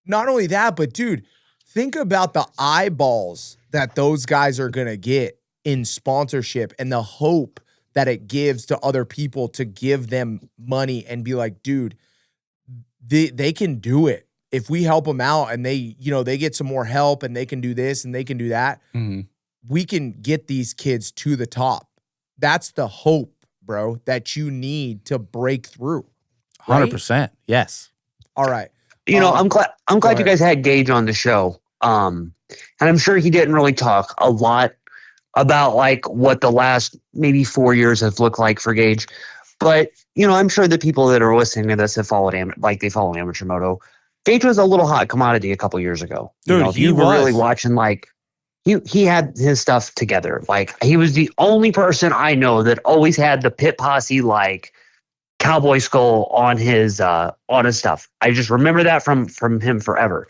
Not only that, but dude, think about the eyeballs that those guys are going to get in sponsorship and the hope that it gives to other people to give them money and be like, dude, they can do it. If we help them out and they, you know, they get some more help and they can do this and they can do that, we can get these kids to the top. That's the hope, bro, that you need to break through. Right? 100%. Yes. All right. You know, I'm glad you guys had Gage on the show. And I'm sure he didn't really talk a lot about like what the last maybe 4 years have looked like for Gage. But, you know, I'm sure the people that are listening to this have followed they follow amateur moto. Gage was a little hot commodity a couple years ago. Dude, you know, you were really watching like he had his stuff together. Like he was the only person I know that always had the pit posse like cowboy skull on his stuff. I just remember that from him forever.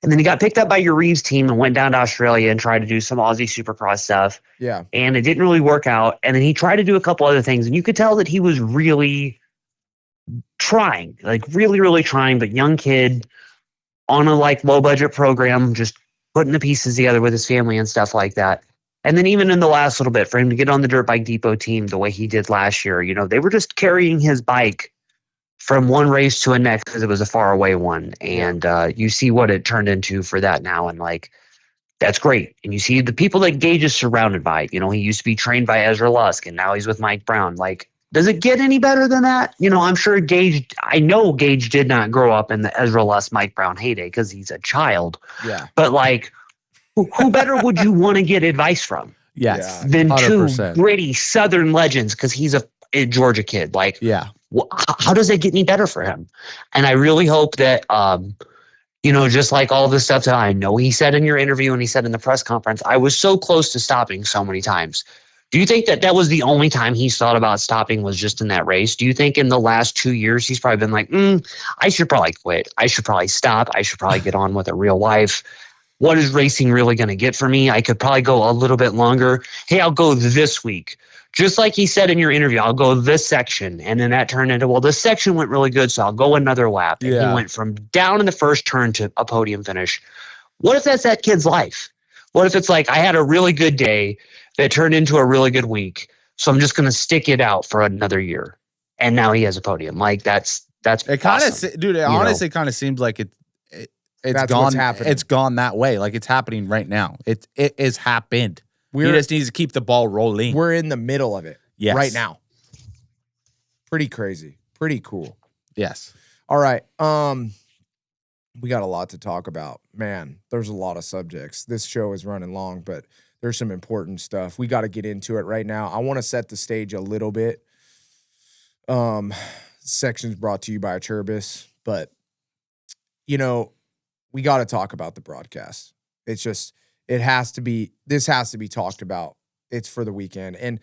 And then he got picked up by your Reeves team and went down to Australia and tried to do some Aussie Supercross stuff. Yeah. And it didn't really work out. And then he tried to do a couple other things. And you could tell that he was really trying, like really, really trying, but young kid on a like low budget program, just putting the pieces together with his family and stuff like that. And then even in the last little bit for him to get on the Dirt Bike Depot team the way he did last year, you know, they were just carrying his bike from one race to a next because it was a far away one. And you see what it turned into for that now. And like, that's great. And you see the people that Gage is surrounded by, you know, he used to be trained by Ezra Lusk and now he's with Mike Brown. Like, does it get any better than that? You know, I'm sure I know Gage did not grow up in the Ezra Lusk, Mike Brown heyday because he's a child. Yeah. But like, who better would you want to get advice from? Yes. Than 100%. two gritty Southern legends because he's a Georgia kid. Like, yeah. How does it get any better for him? And I really hope that, you know, just like all the stuff that I know he said in your interview and he said in the press conference, I was so close to stopping so many times. Do you think that was the only time he's thought about stopping was just in that race? Do you think in the last 2 years he's probably been like, I should probably quit. I should probably stop. I should probably get on with a real life. What is racing really going to get for me? I could probably go a little bit longer. Hey, I'll go this week. Just like he said in your interview, I'll go this section. And then that turned into, well, this section went really good, so I'll go another lap. And he went from down in the first turn to a podium finish. What if that's that kid's life? What if it's like, I had a really good day that turned into a really good week, so I'm just going to stick it out for another year. And now he has a podium. Like, that's it kind of, dude, it honestly kind of seems like it's gone. It's gone that way. Like it's happening right now. It has happened. He just needs to keep the ball rolling. We're in the middle of it right now. Pretty crazy. Pretty cool. Yes. All right. we got a lot to talk about. Man, there's a lot of subjects. This show is running long, but there's some important stuff. We got to get into it right now. I want to set the stage a little bit. Section's brought to you by Acerbis, but you know, we got to talk about the broadcast. It's just, this has to be talked about. It's for the weekend. And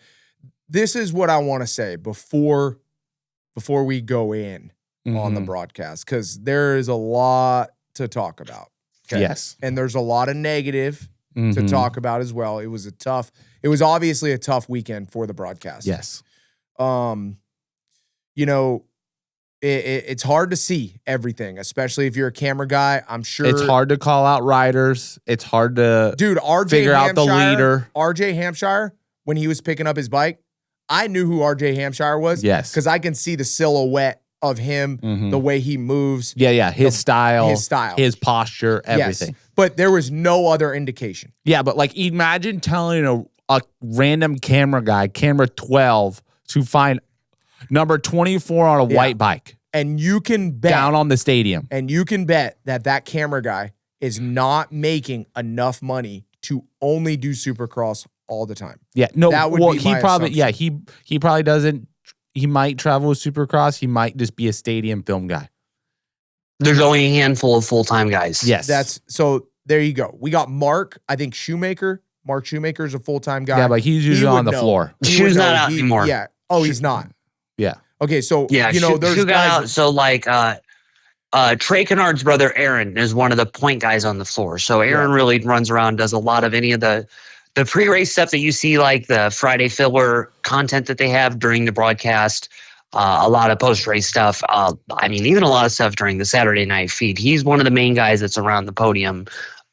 this is what I want to say before we go in on the broadcast, because there is a lot to talk about. Okay? Yes. And there's a lot of negative to talk about as well. It was obviously a tough weekend for the broadcast. Yes. You know, it's hard to see everything, especially if you're a camera guy. I'm sure it's hard to call out riders. It's hard to figure out the leader. RJ Hampshire, when he was picking up his bike, I knew who RJ Hampshire was. Yes. Because I can see the silhouette of him, the way he moves. Yeah. His style, his posture, Yes. everything. But there was no other indication. Yeah, but like imagine telling a random camera guy, camera 12, to find number 24 on a white bike. And you can bet down on the stadium. And you can bet that camera guy is not making enough money to only do Supercross all the time. Yeah, no. That would be he my probably assumption. he probably doesn't. He might travel with Supercross. He might just be a stadium film guy. There's only a handful of full-time guys. Yes. So there you go. We got Mark, I think Shoemaker. Mark Shoemaker's a full-time guy. Yeah, but he's usually on the floor. Shoe's not out anymore. Yeah. Oh, he's not. Yeah. Okay, so there's Shoe got out. So like Trey Kennard's brother Aaron is one of the point guys on the floor. So Aaron really runs around, does a lot of any of the pre-race stuff that you see, like the Friday filler content that they have during the broadcast, a lot of post-race stuff. I mean, even a lot of stuff during the Saturday night feed. He's one of the main guys that's around the podium,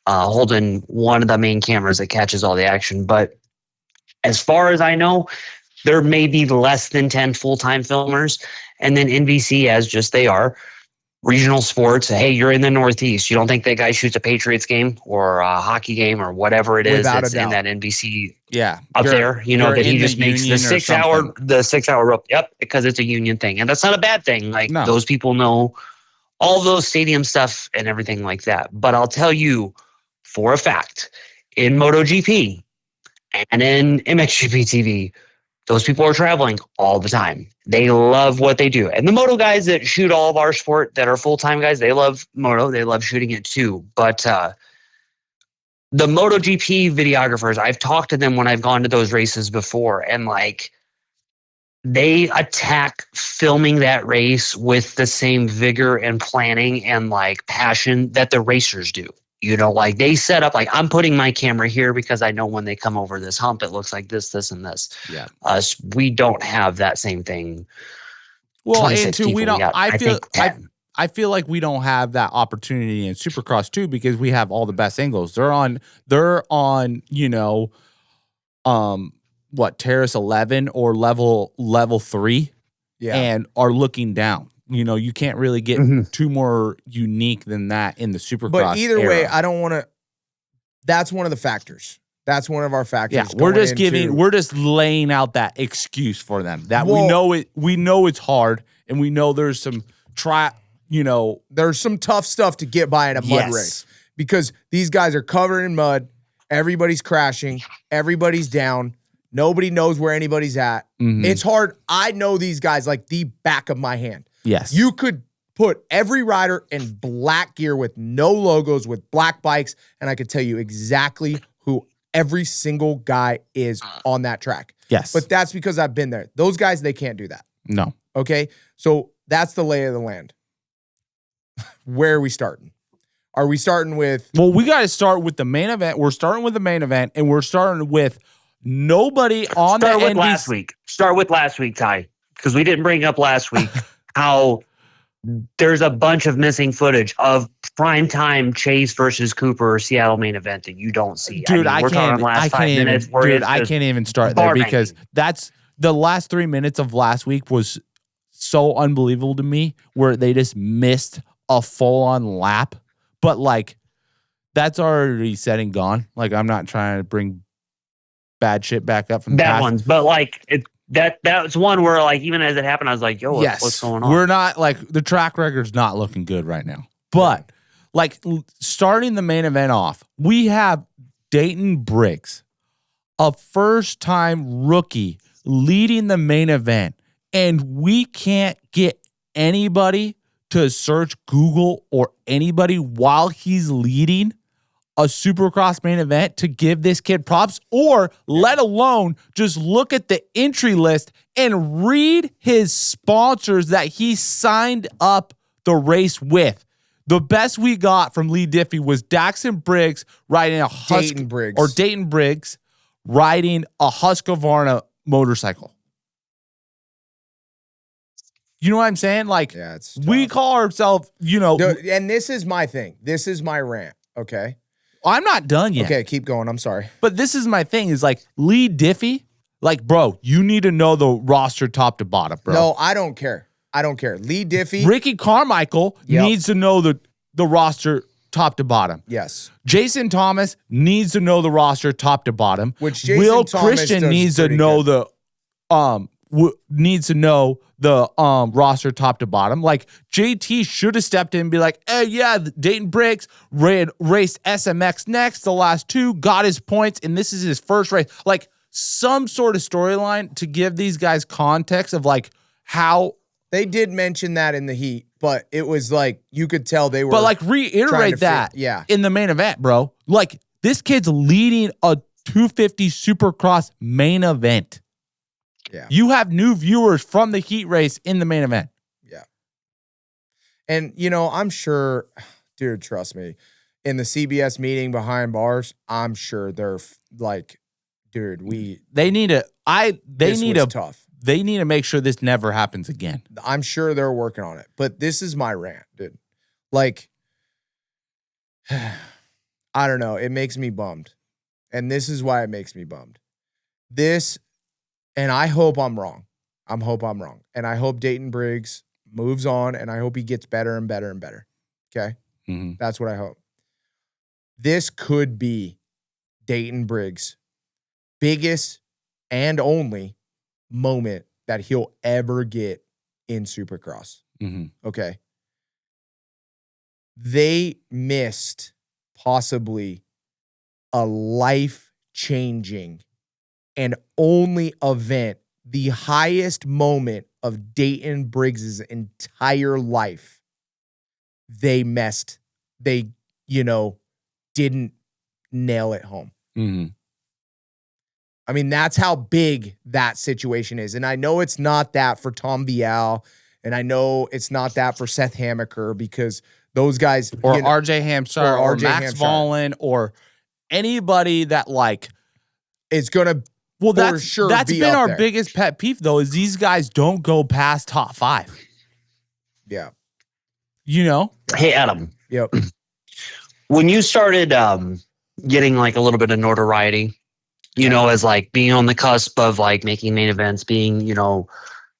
holding one of the main cameras that catches all the action. But as far as I know, there may be less than 10 full-time filmers. And then NBC, as just they are, regional sports. Hey, you're in the Northeast. You don't think that guy shoots a Patriots game or a hockey game or whatever it is that's in that NBC up there? You know, that he just makes the 6 hour rope. Yep, because it's a union thing. And that's not a bad thing. Like those people know all those stadium stuff and everything like that. But I'll tell you for a fact, in MotoGP and in MXGP TV, those people are traveling all the time. They love what they do. And the moto guys that shoot all of our sport that are full-time guys, they love moto. They love shooting it too. But the MotoGP videographers, I've talked to them when I've gone to those races before. And like, they attack filming that race with the same vigor and planning and like passion that the racers do. You know, like they set up, like I'm putting my camera here because I know when they come over this hump, it looks like this, this, and this. Yeah. We don't have that same thing. Well, and two, we don't. I feel like we don't have that opportunity in Supercross too because we have all the best angles. They're on. Terrace 11 or level 3, and are looking down. You know, you can't really get too more unique than that in the Supercross. But either way, I don't want to. That's one of the factors. That's one of our factors. Yeah, we're just laying out that excuse for them that we know it's hard, and we know there's some there's some tough stuff to get by in a mud race because these guys are covered in mud. Everybody's crashing. Everybody's down. Nobody knows where anybody's at. It's hard. I know these guys like the back of my hand. Yes. You could put every rider in black gear with no logos, with black bikes, and I could tell you exactly who every single guy is on that track. Yes. But that's because I've been there. Those guys, they can't do that. No. Okay? So that's the lay of the land. Where are we starting? Are we starting with... Well, we got to start with the main event. We're starting with the main event, and we're starting with nobody on Start the with last week. Start with last week, Ty, because we didn't bring up last week how there's a bunch of missing footage of primetime Chase versus Cooper Seattle main event that you don't see. Dude, I can't even start there because that's the last 3 minutes of last week was so unbelievable to me where they just missed a full-on lap. But like, that's already said and gone. Like, I'm not trying to bring bad shit back up from bad past. ones, but like that's one where like even as it happened, I was like, "Yo, what's going on?" We're not like the track record's not looking good right now. But like starting the main event off, we have Dayton Briggs, a first-time rookie leading the main event, and we can't get anybody to search Google or anybody while he's leading a Supercross main event to give this kid props, or let alone just look at the entry list and read his sponsors that he signed up the race with. The best we got from Lee Diffie was Daxton Briggs riding a Dayton Briggs. Dayton Briggs riding a Husqvarna motorcycle. You know what I'm saying? Like, Yeah, it's we tough. call ourselves, And this is my thing. This is my rant, okay? I'm not done yet. Okay, keep going. I'm sorry. But this is my thing is like Lee Diffie, like, bro, you need to know the roster top to bottom, bro. No, I don't care. I don't care. Lee Diffie. Ricky Carmichael needs to know the roster top to bottom. Yes. Jason Thomas needs to know the roster top to bottom. Which Jason Will Thomas Christian does needs to pretty know good. the roster top to bottom. Like JT should have stepped in and be like, hey, yeah, Dayton Briggs raced SMX next, the last two, got his points, and this is his first race. Like some sort of storyline to give these guys context of like how. They did mention that in the heat, but it was like you could tell they were. But like trying to reiterate that in the main event, bro. Like this kid's leading a 250 Supercross main event. Yeah. You have new viewers from the heat race in the main event. Yeah. And, I'm sure, dude, trust me, in the CBS meeting behind bars, I'm sure they're like, dude, They need to tough. They need to make sure this never happens again. I'm sure they're working on it, but this is my rant, dude. Like, I don't know. It makes me bummed. And this is why it makes me bummed. And I hope I'm wrong. And I hope Dayton Briggs moves on, and I hope he gets better and better and better. Okay? Mm-hmm. That's what I hope. This could be Dayton Briggs' biggest and only moment that he'll ever get in Supercross. Mm-hmm. Okay? They missed possibly a life-changing and only event, the highest moment of Dayton Briggs' entire life. They missed. They, didn't nail it home. Mm-hmm. I mean, that's how big that situation is. And I know it's not that for Tom Vial, and I know it's not that for Seth Hammaker, because those guys... Or RJ Hampshire, or Max Hampshire. Vollen, or anybody that like... is going to... Well, that's been our there. biggest pet peeve, though, is these guys don't go past top 5. Yeah. Hey, Adam. Yep. When you started getting like a little bit of notoriety, as like being on the cusp of like making main events, being,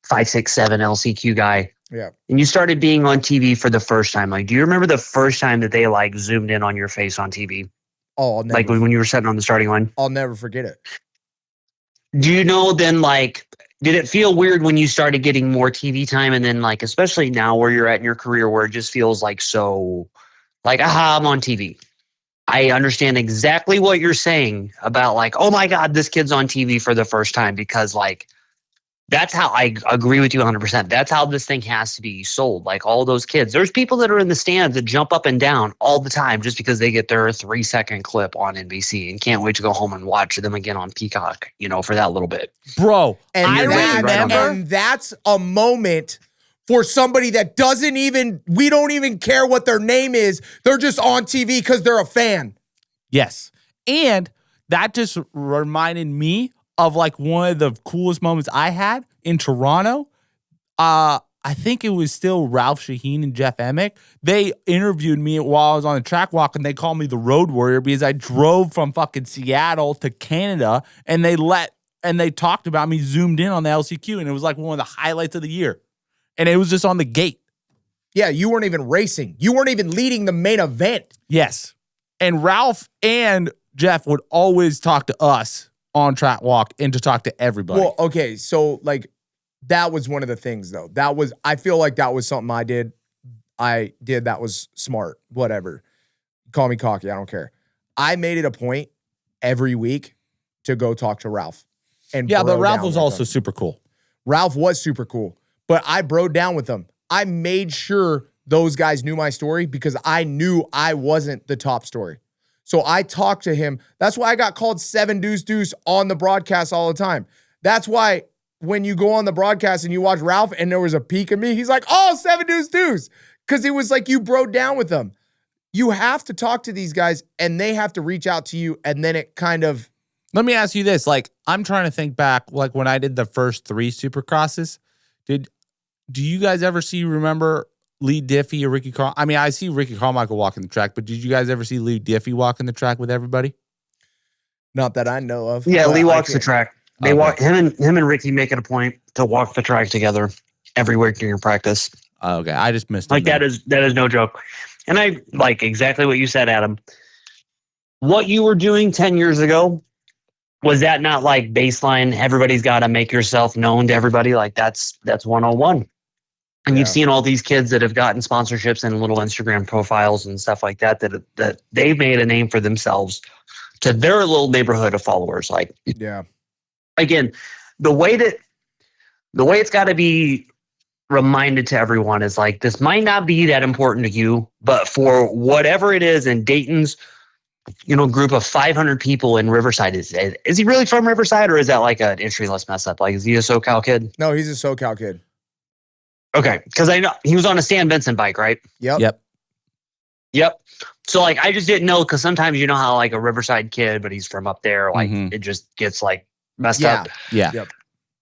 5, 6, 7 LCQ guy. Yeah. And you started being on TV for the first time. Like, do you remember the first time that they like zoomed in on your face on TV? Oh, I'll never, like when you were sitting on the starting line? I'll never forget it. Do you know then, like, did it feel weird when you started getting more TV time? And then, like, especially now where you're at in your career, where it just feels like so, like, aha, I'm on TV. I understand exactly what you're saying about, like, oh my God, this kid's on TV for the first time, because, like, that's how I agree with you 100%. That's how this thing has to be sold. Like all those kids, there's people that are in the stands that jump up and down all the time just because they get their 3-second clip on NBC and can't wait to go home and watch them again on Peacock, for that little bit. Bro, And I remember. And that's a moment for somebody that we don't even care what their name is. They're just on TV because they're a fan. Yes. And that just reminded me of like one of the coolest moments I had in Toronto. I think it was still Ralph Shaheen and Jeff Emick. They interviewed me while I was on the track walk, and they called me the Road Warrior because I drove from fucking Seattle to Canada, and they talked about me, zoomed in on the LCQ, and it was like one of the highlights of the year. And it was just on the gate. Yeah, you weren't even racing. You weren't even leading the main event. Yes. And Ralph and Jeff would always talk to us on track walk and to talk to everybody. Well, okay, so like that was one of the things though. I feel like that was something I did. I did that was smart. Whatever. Call me cocky. I don't care. I made it a point every week to go talk to Ralph. And Yeah, but bro Ralph down was with also him. super cool. Ralph was super cool, but I broed down with them. I made sure those guys knew my story because I knew I wasn't the top story. So I talked to him. That's why I got called 7 deuce deuce on the broadcast all the time. That's why when you go on the broadcast and you watch Ralph and there was a peek of me, he's like, oh, 7 deuce deuce. Because it was like you broke down with them. You have to talk to these guys and they have to reach out to you. And then it kind of. Let me ask you this. Like, I'm trying to think back, like when I did the first 3 Supercrosses, do you guys ever remember Lee Diffie or Ricky Carl? I mean, I see Ricky Carmichael walking the track, but did you guys ever see Lee Diffie walking the track with everybody? Not that I know of. Yeah, Lee walks the track. They Okay. walk him and Ricky make it a point to walk the track together every week during practice. Okay, I just missed Like him. that is no joke. And I like exactly what you said, Adam. What you were doing 10 years ago, was that not like baseline? Everybody's got to make yourself known to everybody. Like that's 101. And Yeah. you've seen all these kids that have gotten sponsorships and little Instagram profiles and stuff like that they've made a name for themselves to their little neighborhood of followers. Like, Yeah. again, the way it's got to be reminded to everyone is like, this might not be that important to you, but for whatever it is in Dayton's, group of 500 people in Riverside, is he really from Riverside or is that like an entry-less mess up? Like, is he a SoCal kid? No, he's a SoCal kid. Okay. Because I know he was on a Stan Benson bike, right? Yep. Yep. So like, I just didn't know, because sometimes you know how like a Riverside kid, but he's from up there, like it just gets like messed up. Yeah. Yep.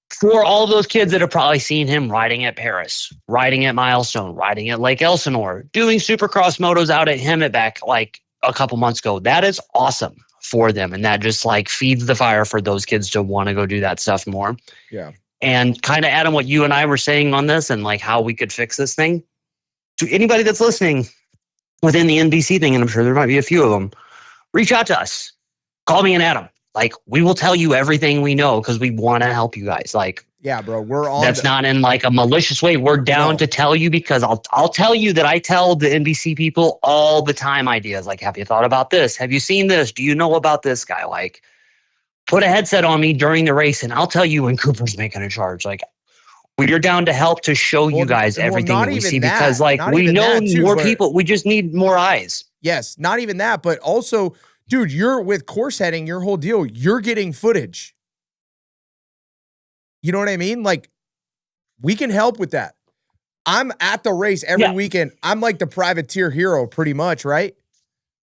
For all of those kids that have probably seen him riding at Perris, riding at Milestone, riding at Lake Elsinore, doing Supercross motos out at Hemmetback like a couple months ago, that is awesome for them. And that just like feeds the fire for those kids to want to go do that stuff more. Yeah. And kind of Adam, what you and I were saying on this and like how we could fix this thing, to anybody that's listening within the NBC thing, and I'm sure there might be a few of them, reach out to us. Call me and Adam. Like, we will tell you everything we know because we want to help you guys. Like, Yeah, bro. We're on. that's not in like a malicious way. We're down to tell you, because I'll tell you that I tell the NBC people all the time ideas. Like, have you thought about this? Have you seen this? Do you know about this guy? Like, put a headset on me during the race and I'll tell you when Cooper's making a charge. Like, we're down to help to show you guys everything not that we even see, that. because like Not we even know that, too, more but- people. We just need more eyes. Yes, not even that, but also, dude, you're with course heading, your whole deal, you're getting footage. You know what I mean? Like, we can help with that. I'm at the race every weekend. I'm like the privateer hero pretty much, right?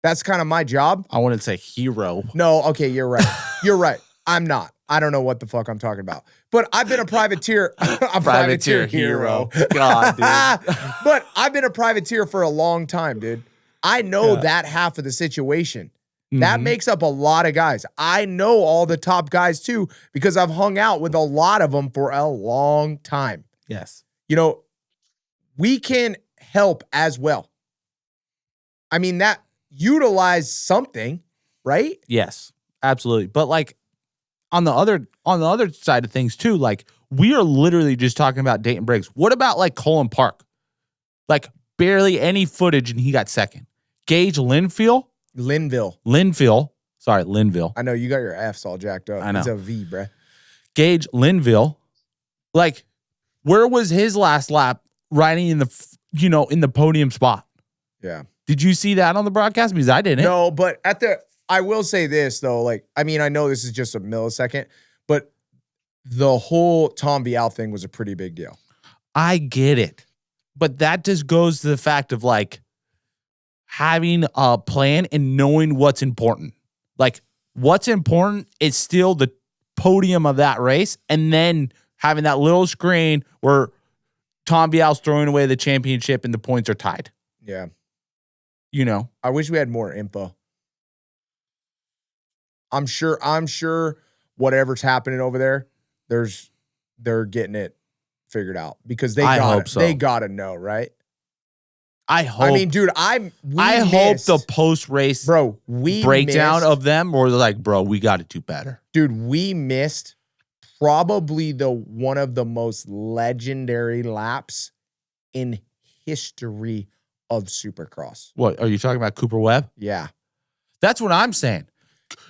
That's kind of my job. I wouldn't say hero. No, okay, you're right. You're right. I'm not. I don't know what the fuck I'm talking about. But I've been a privateer. A privateer hero. God, dude. But I've been a privateer for a long time, dude. I know that half of the situation. That makes up a lot of guys. I know all the top guys too, because I've hung out with a lot of them for a long time. Yes. You know, we can help as well. I mean, that utilize something, right? Yes, absolutely. But like on the other side of things too, like we are literally just talking about Dayton Briggs. What about like Colin Park? Like barely any footage and he got second. Gage Linville. Sorry, Linville. I know you got your F's all jacked up. I know. It's a V, bruh. Gage Linville. Like, where was his last lap riding in the podium spot? Yeah. Did you see that on the broadcast? Because I didn't. No, but I will say this though. Like, I mean, I know this is just a millisecond, but the whole Tom Vial thing was a pretty big deal. I get it. But that just goes to the fact of like having a plan and knowing what's important. Like, what's important is still the podium of that race, and then having that little screen where Tom Vial's throwing away the championship and the points are tied. Yeah. You know? I wish we had more info. I'm sure whatever's happening over there, they're getting it figured out because they gotta know, right? I hope. I mean, dude, I hope the post-race breakdown missed, of them, or like, bro, we got to do better. Dude, we missed probably one of the most legendary laps in history of Supercross. What are you talking about, Cooper Webb? Yeah. That's what I'm saying.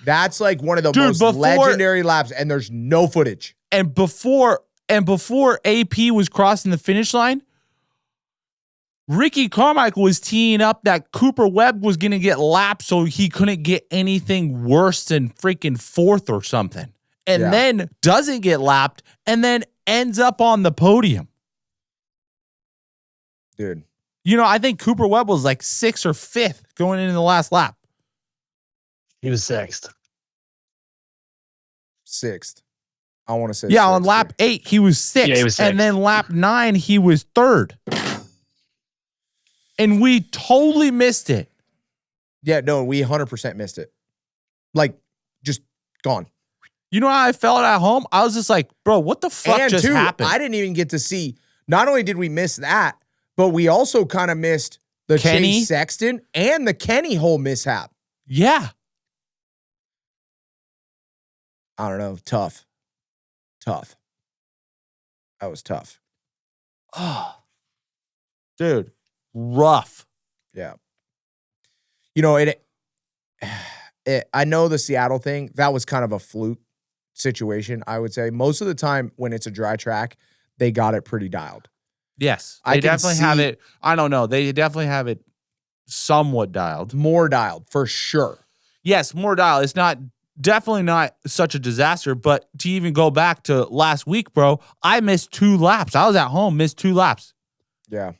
That's like one of the Dude, most legendary laps, and there's no footage. And before AP was crossing the finish line, Ricky Carmichael was teeing up that Cooper Webb was going to get lapped so he couldn't get anything worse than freaking fourth or something. And then doesn't get lapped and then ends up on the podium. Dude. You know, I think Cooper Webb was like 6th or 5th going into the last lap. He was 6th. 6th. I want to say yeah, on lap 8, he was 6th. Yeah, he was 6th. And then lap 9, he was 3rd. And we totally missed it. Yeah, no, we 100% missed it. Like, just gone. You know how I felt at home? I was just like, bro, what the fuck just happened? I didn't even get to see, not only did we miss that, but we also kind of missed the Kenny? Chase Sexton and the Kenny hole mishap. Yeah. I don't know. Tough. That was tough. Oh, dude, rough. Yeah. You know, I know the Seattle thing, that was kind of a fluke situation, I would say. Most of the time when it's a dry track, they got it pretty dialed. Yes. I They can definitely have see- it. I don't know. They definitely have it somewhat dialed. More dialed, for sure. Yes, more dialed. It's definitely not such a disaster, but to even go back to last week, bro, I missed 2 laps. I was at home, missed 2 laps. Yeah.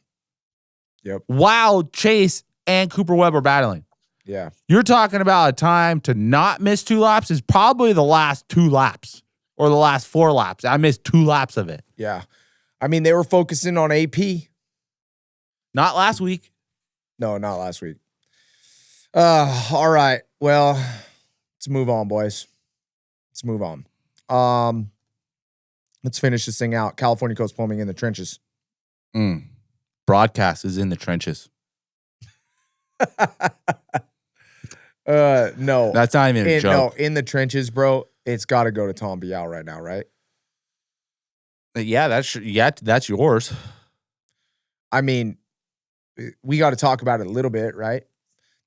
Yep. While Chase and Cooper Webb are battling. Yeah. You're talking about a time to not miss 2 laps is probably the last 2 laps or the last 4 laps. I missed 2 laps of it. Yeah. I mean, they were focusing on AP. Not last week. No, not last week. All right. Well, let's move on, boys. Let's move on. Let's finish this thing out. California Coast Plumbing in the trenches. Broadcast is in the trenches. No. That's not even a joke. No, in the trenches, bro. It's got to go to Tom Bial right now, right? Yeah, that's yours. I mean, we got to talk about it a little bit, right?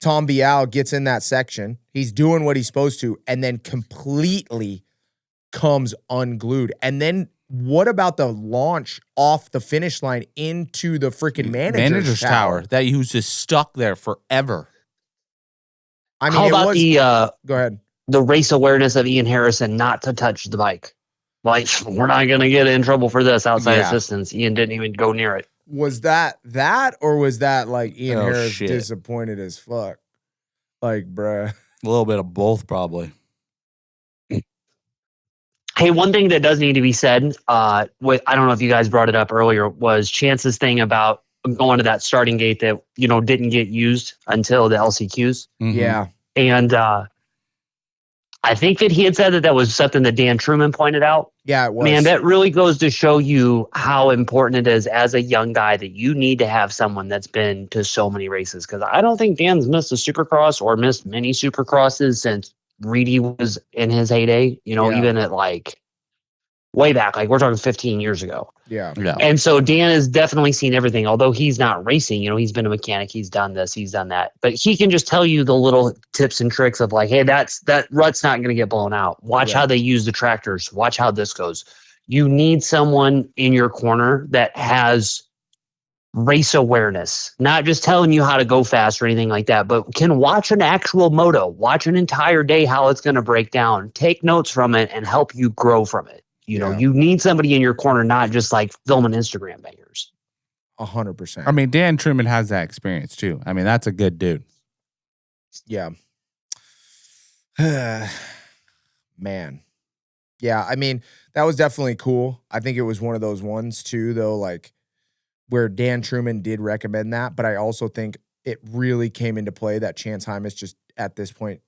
Tom Bial gets in that section. He's doing what he's supposed to, and then completely comes unglued. And then what about the launch off the finish line into the freaking manager's tower? That he was just stuck there forever. I mean, How about go ahead. the race awareness of Ian Harrison not to touch the bike? Like, we're not going to get in trouble for this outside assistance. Ian didn't even go near it. Was that or was that like Ian Harris shit. disappointed as fuck? Like, bruh. A little bit of both, probably. Hey, one thing that does need to be said, I don't know if you guys brought it up earlier, was Chance's thing about going to that starting gate that, didn't get used until the LCQs. Mhm. Yeah. And I think that he had said that was something that Dan Truman pointed out. Yeah, it was. Man, that really goes to show you how important it is as a young guy that you need to have someone that's been to so many races. Because I don't think Dan's missed a Supercross or missed many Supercrosses since Reedy was in his heyday, even at way back, like we're talking 15 years ago. Yeah. And so Dan has definitely seen everything. Although he's not racing, he's been a mechanic, he's done this, he's done that. But he can just tell you the little tips and tricks of like, hey, that rut's not going to get blown out. Watch how they use the tractors. Watch how this goes. You need someone in your corner that has race awareness, not just telling you how to go fast or anything like that, but can watch an actual moto, watch an entire day, how it's going to break down, take notes from it and help you grow from it. You need somebody in your corner, not just like filming Instagram bangers. 100%. I mean, Dan Truman has that experience too. I mean, that's a good dude. Yeah. Man. Yeah, I mean, that was definitely cool. I think it was one of those ones too, though, like where Dan Truman did recommend that, but I also think it really came into play that Chance Hymas just at this point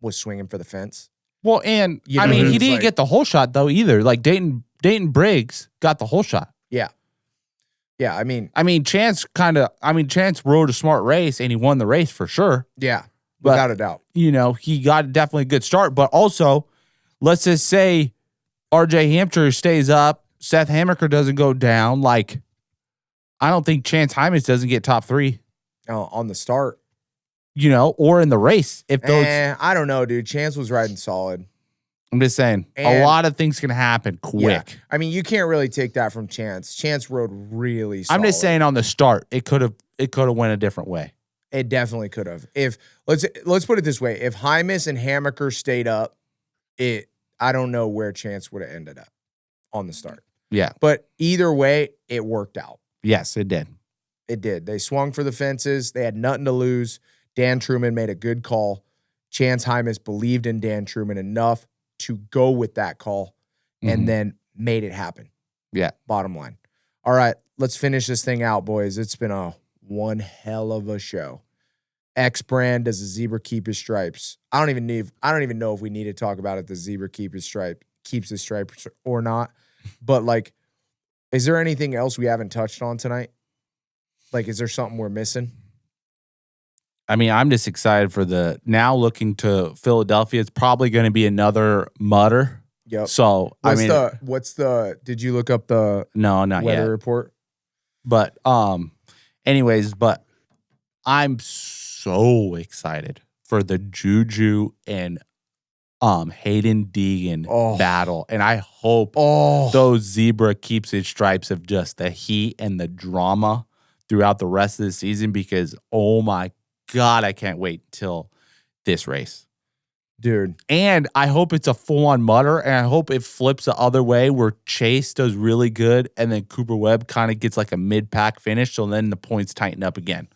was swinging for the fence. Well, and You I know, mean, he it's didn't like- get the whole shot though either. Like Dayton Briggs got the whole shot. Yeah. Yeah, I mean, Chance rode a smart race and he won the race for sure. yeah, But- without a doubt. He got definitely a good start. But also, let's just say RJ Hampshire stays up, Seth Hammaker doesn't go down. Like, I don't think Chance Hymas doesn't get top 3. on the start. Or in the race. If those, I don't know, dude. Chance was riding solid. I'm just saying, a And- lot of things can happen quick. Yeah. I mean, you can't really take that from Chance. Chance rode really solid. I'm just saying, on the start, it could have went a different way. It definitely could have. If let's put it this way: if Hymas and Hammaker stayed up, I don't know where Chance would have ended up on the start. Yeah. But either way, it worked out. Yes, it did. It did. They swung for the fences. They had nothing to lose. Dan Truman made a good call. Chance Hymas believed in Dan Truman enough to go with that call and then made it happen. Yeah. Bottom line. All right, let's finish this thing out, boys. It's been one hell of a show. Xbrand, does the zebra keep his stripes? I don't even know if we need to talk about it. The zebra keeps his stripes or not. But like, is there anything else we haven't touched on tonight? Like, is there something we're missing? I mean, I'm just excited for now looking to Philadelphia. It's probably going to be another mutter. Yep. So did you look up the no, not weather yet. report? But but I'm so excited for the Juju and Hayden Deegan battle. And I hope those zebra keeps its stripes of just the heat and the drama throughout the rest of the season, because oh my God, I can't wait till this race. Dude. And I hope it's a full-on mutter, and I hope it flips the other way where Chase does really good and then Cooper Webb kind of gets like a mid-pack finish, so then the points tighten up again.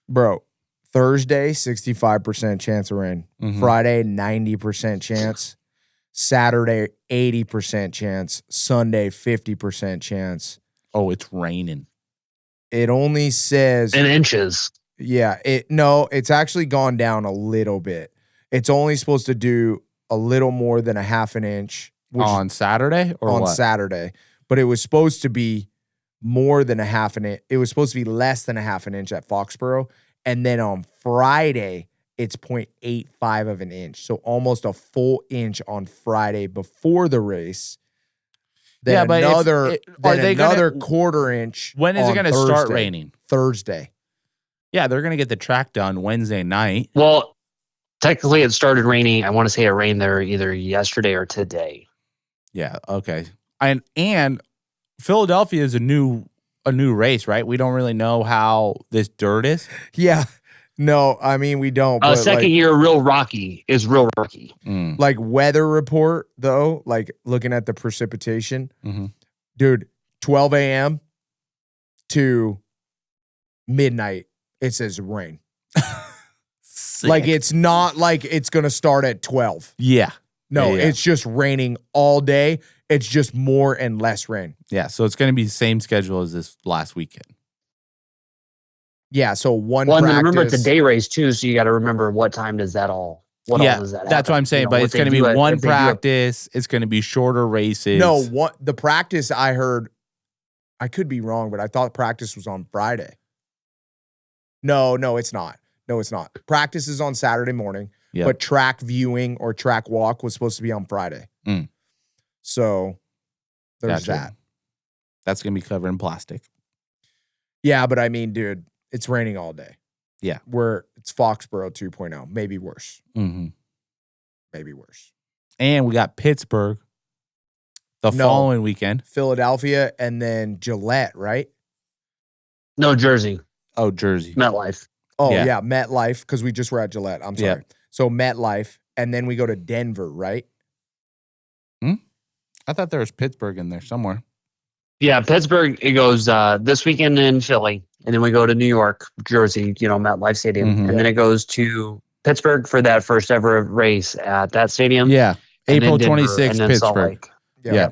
Bro, Thursday, 65% chance of rain. Friday, 90% chance. Saturday, 80% chance. Sunday, 50% chance. Oh, it's raining. It only says... in inches. Yeah, it's actually gone down a little bit. It's only supposed to do a little more than a half an inch. On Saturday or on what? Saturday. But it was supposed to be more than a half an inch. It was supposed to be less than a half an inch at Foxborough. And then on Friday, it's 0.85 of an inch. So almost a full inch on Friday before the race. Then Yeah, but another quarter inch. When is it on going to start Thursday. raining? Thursday. Yeah, they're going to get the track done Wednesday night. Well, technically it started raining. I want to say it rained there either yesterday or today. Yeah, okay. And Philadelphia is a new race, right? We don't really know how this dirt is. Yeah. No, I mean, we don't. But Second year, real rocky. Like weather report, though, like looking at the precipitation, dude, 12 a.m. to midnight, it says rain. Like, it's not like it's going to start at 12. Yeah. No, Yeah. It's just raining all day. It's just more and less rain. Yeah, so it's going to be the same schedule as this last weekend. Yeah, so one Well, and practice. then remember it's a day race too, so you got to remember what time does that all. What all does that happen? That's what I'm saying. But it's going to be one practice. It's going to be shorter races. No, the practice I heard, I could be wrong, but I thought practice was on Friday. No, it's not. No, it's not. Practice is on Saturday morning, but track viewing or track walk was supposed to be on Friday. So there's that. That's going to be covered in plastic. Yeah, but I mean, dude, it's raining all day. Yeah. It's Foxborough 2.0. Maybe worse. Maybe worse. And we got Pittsburgh following weekend. Philadelphia and then Gillette, right? No, Jersey. Oh, Jersey. MetLife. Oh, yeah, MetLife, because we just were at Gillette. I'm sorry. Yeah. So MetLife, and then we go to Denver, right? I thought there was Pittsburgh in there somewhere. Yeah, Pittsburgh, it goes this weekend in Philly, and then we go to New York, Jersey, MetLife Stadium, and then it goes to Pittsburgh for that first ever race at that stadium. Yeah, April Denver, 26th, Pittsburgh. Yeah.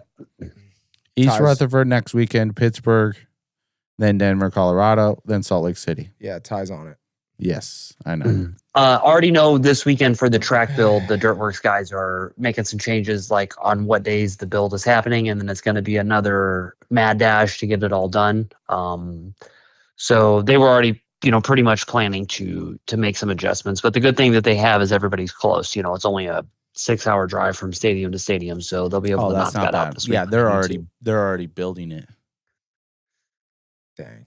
East Rutherford next weekend, Pittsburgh, then Denver, Colorado, then Salt Lake City. Yeah, Ty's on it. Yes, I know. Already know this weekend for the track build, the Dirtworks guys are making some changes, like on what days the build is happening, and then it's going to be another mad dash to get it all done. So they were already, pretty much planning to make some adjustments. But the good thing that they have is everybody's close. It's only a 6-hour drive from stadium to stadium, so they'll be able to knock that out this week. Yeah, they're already building it. Dang.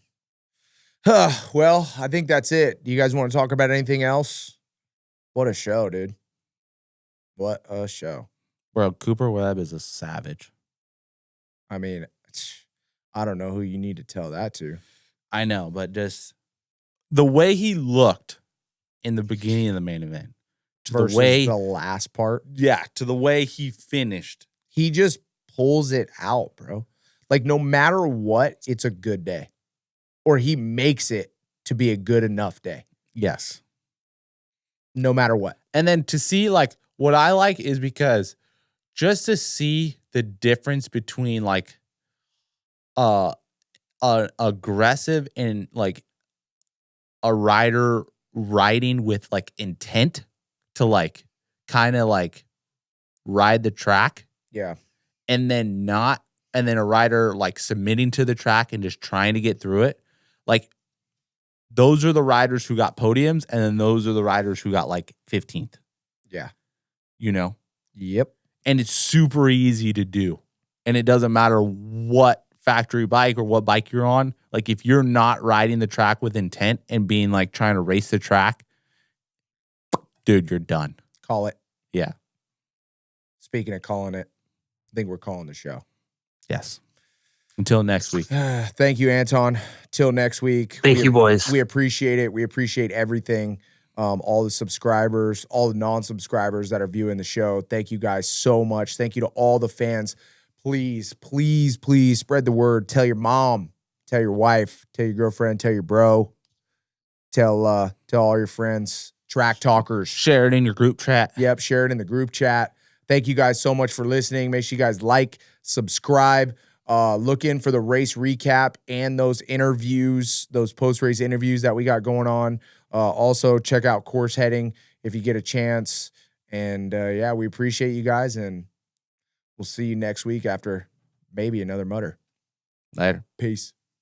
Well, I think that's it. Do you guys want to talk about anything else? What a show, dude. What a show. Bro, Cooper Webb is a savage. I mean, I don't know who you need to tell that to. I know, but just the way he looked in the beginning of the main event to Versus the way the last part. Yeah, to the way he finished. He just pulls it out, bro. Like, no matter what, it's a good day. Or he makes it to be a good enough day. Yes. No matter what. And then to see, like, what I like is because just to see the difference between, like, aggressive and, like, a rider riding with, like, intent to, like, kind of, like, ride the track. Yeah. And then a rider, like, submitting to the track and just trying to get through it. Like, those are the riders who got podiums, and then those are the riders who got, like, 15th. Yeah. You know? Yep. And it's super easy to do. And it doesn't matter what factory bike or what bike you're on. Like, if you're not riding the track with intent and being, like, trying to race the track, dude, you're done. Call it. Yeah. Speaking of calling it, I think we're calling the show. Yes. Until next week. Thank you, Anton. Till next week. Thank you, boys. We appreciate it. We appreciate everything. All the subscribers, all the non-subscribers that are viewing the show. Thank you guys so much. Thank you to all the fans. Please, please, please spread the word. Tell your mom, tell your wife, tell your girlfriend, tell your bro, tell all your friends, track talkers. Share it in your group chat. Yep, share it in the group chat. Thank you guys so much for listening. Make sure you guys like, subscribe. Look in for the race recap and those interviews, those post-race interviews that we got going on. Also, check out Course Heading if you get a chance. And, yeah, we appreciate you guys, and we'll see you next week after maybe another mutter. Later. Peace.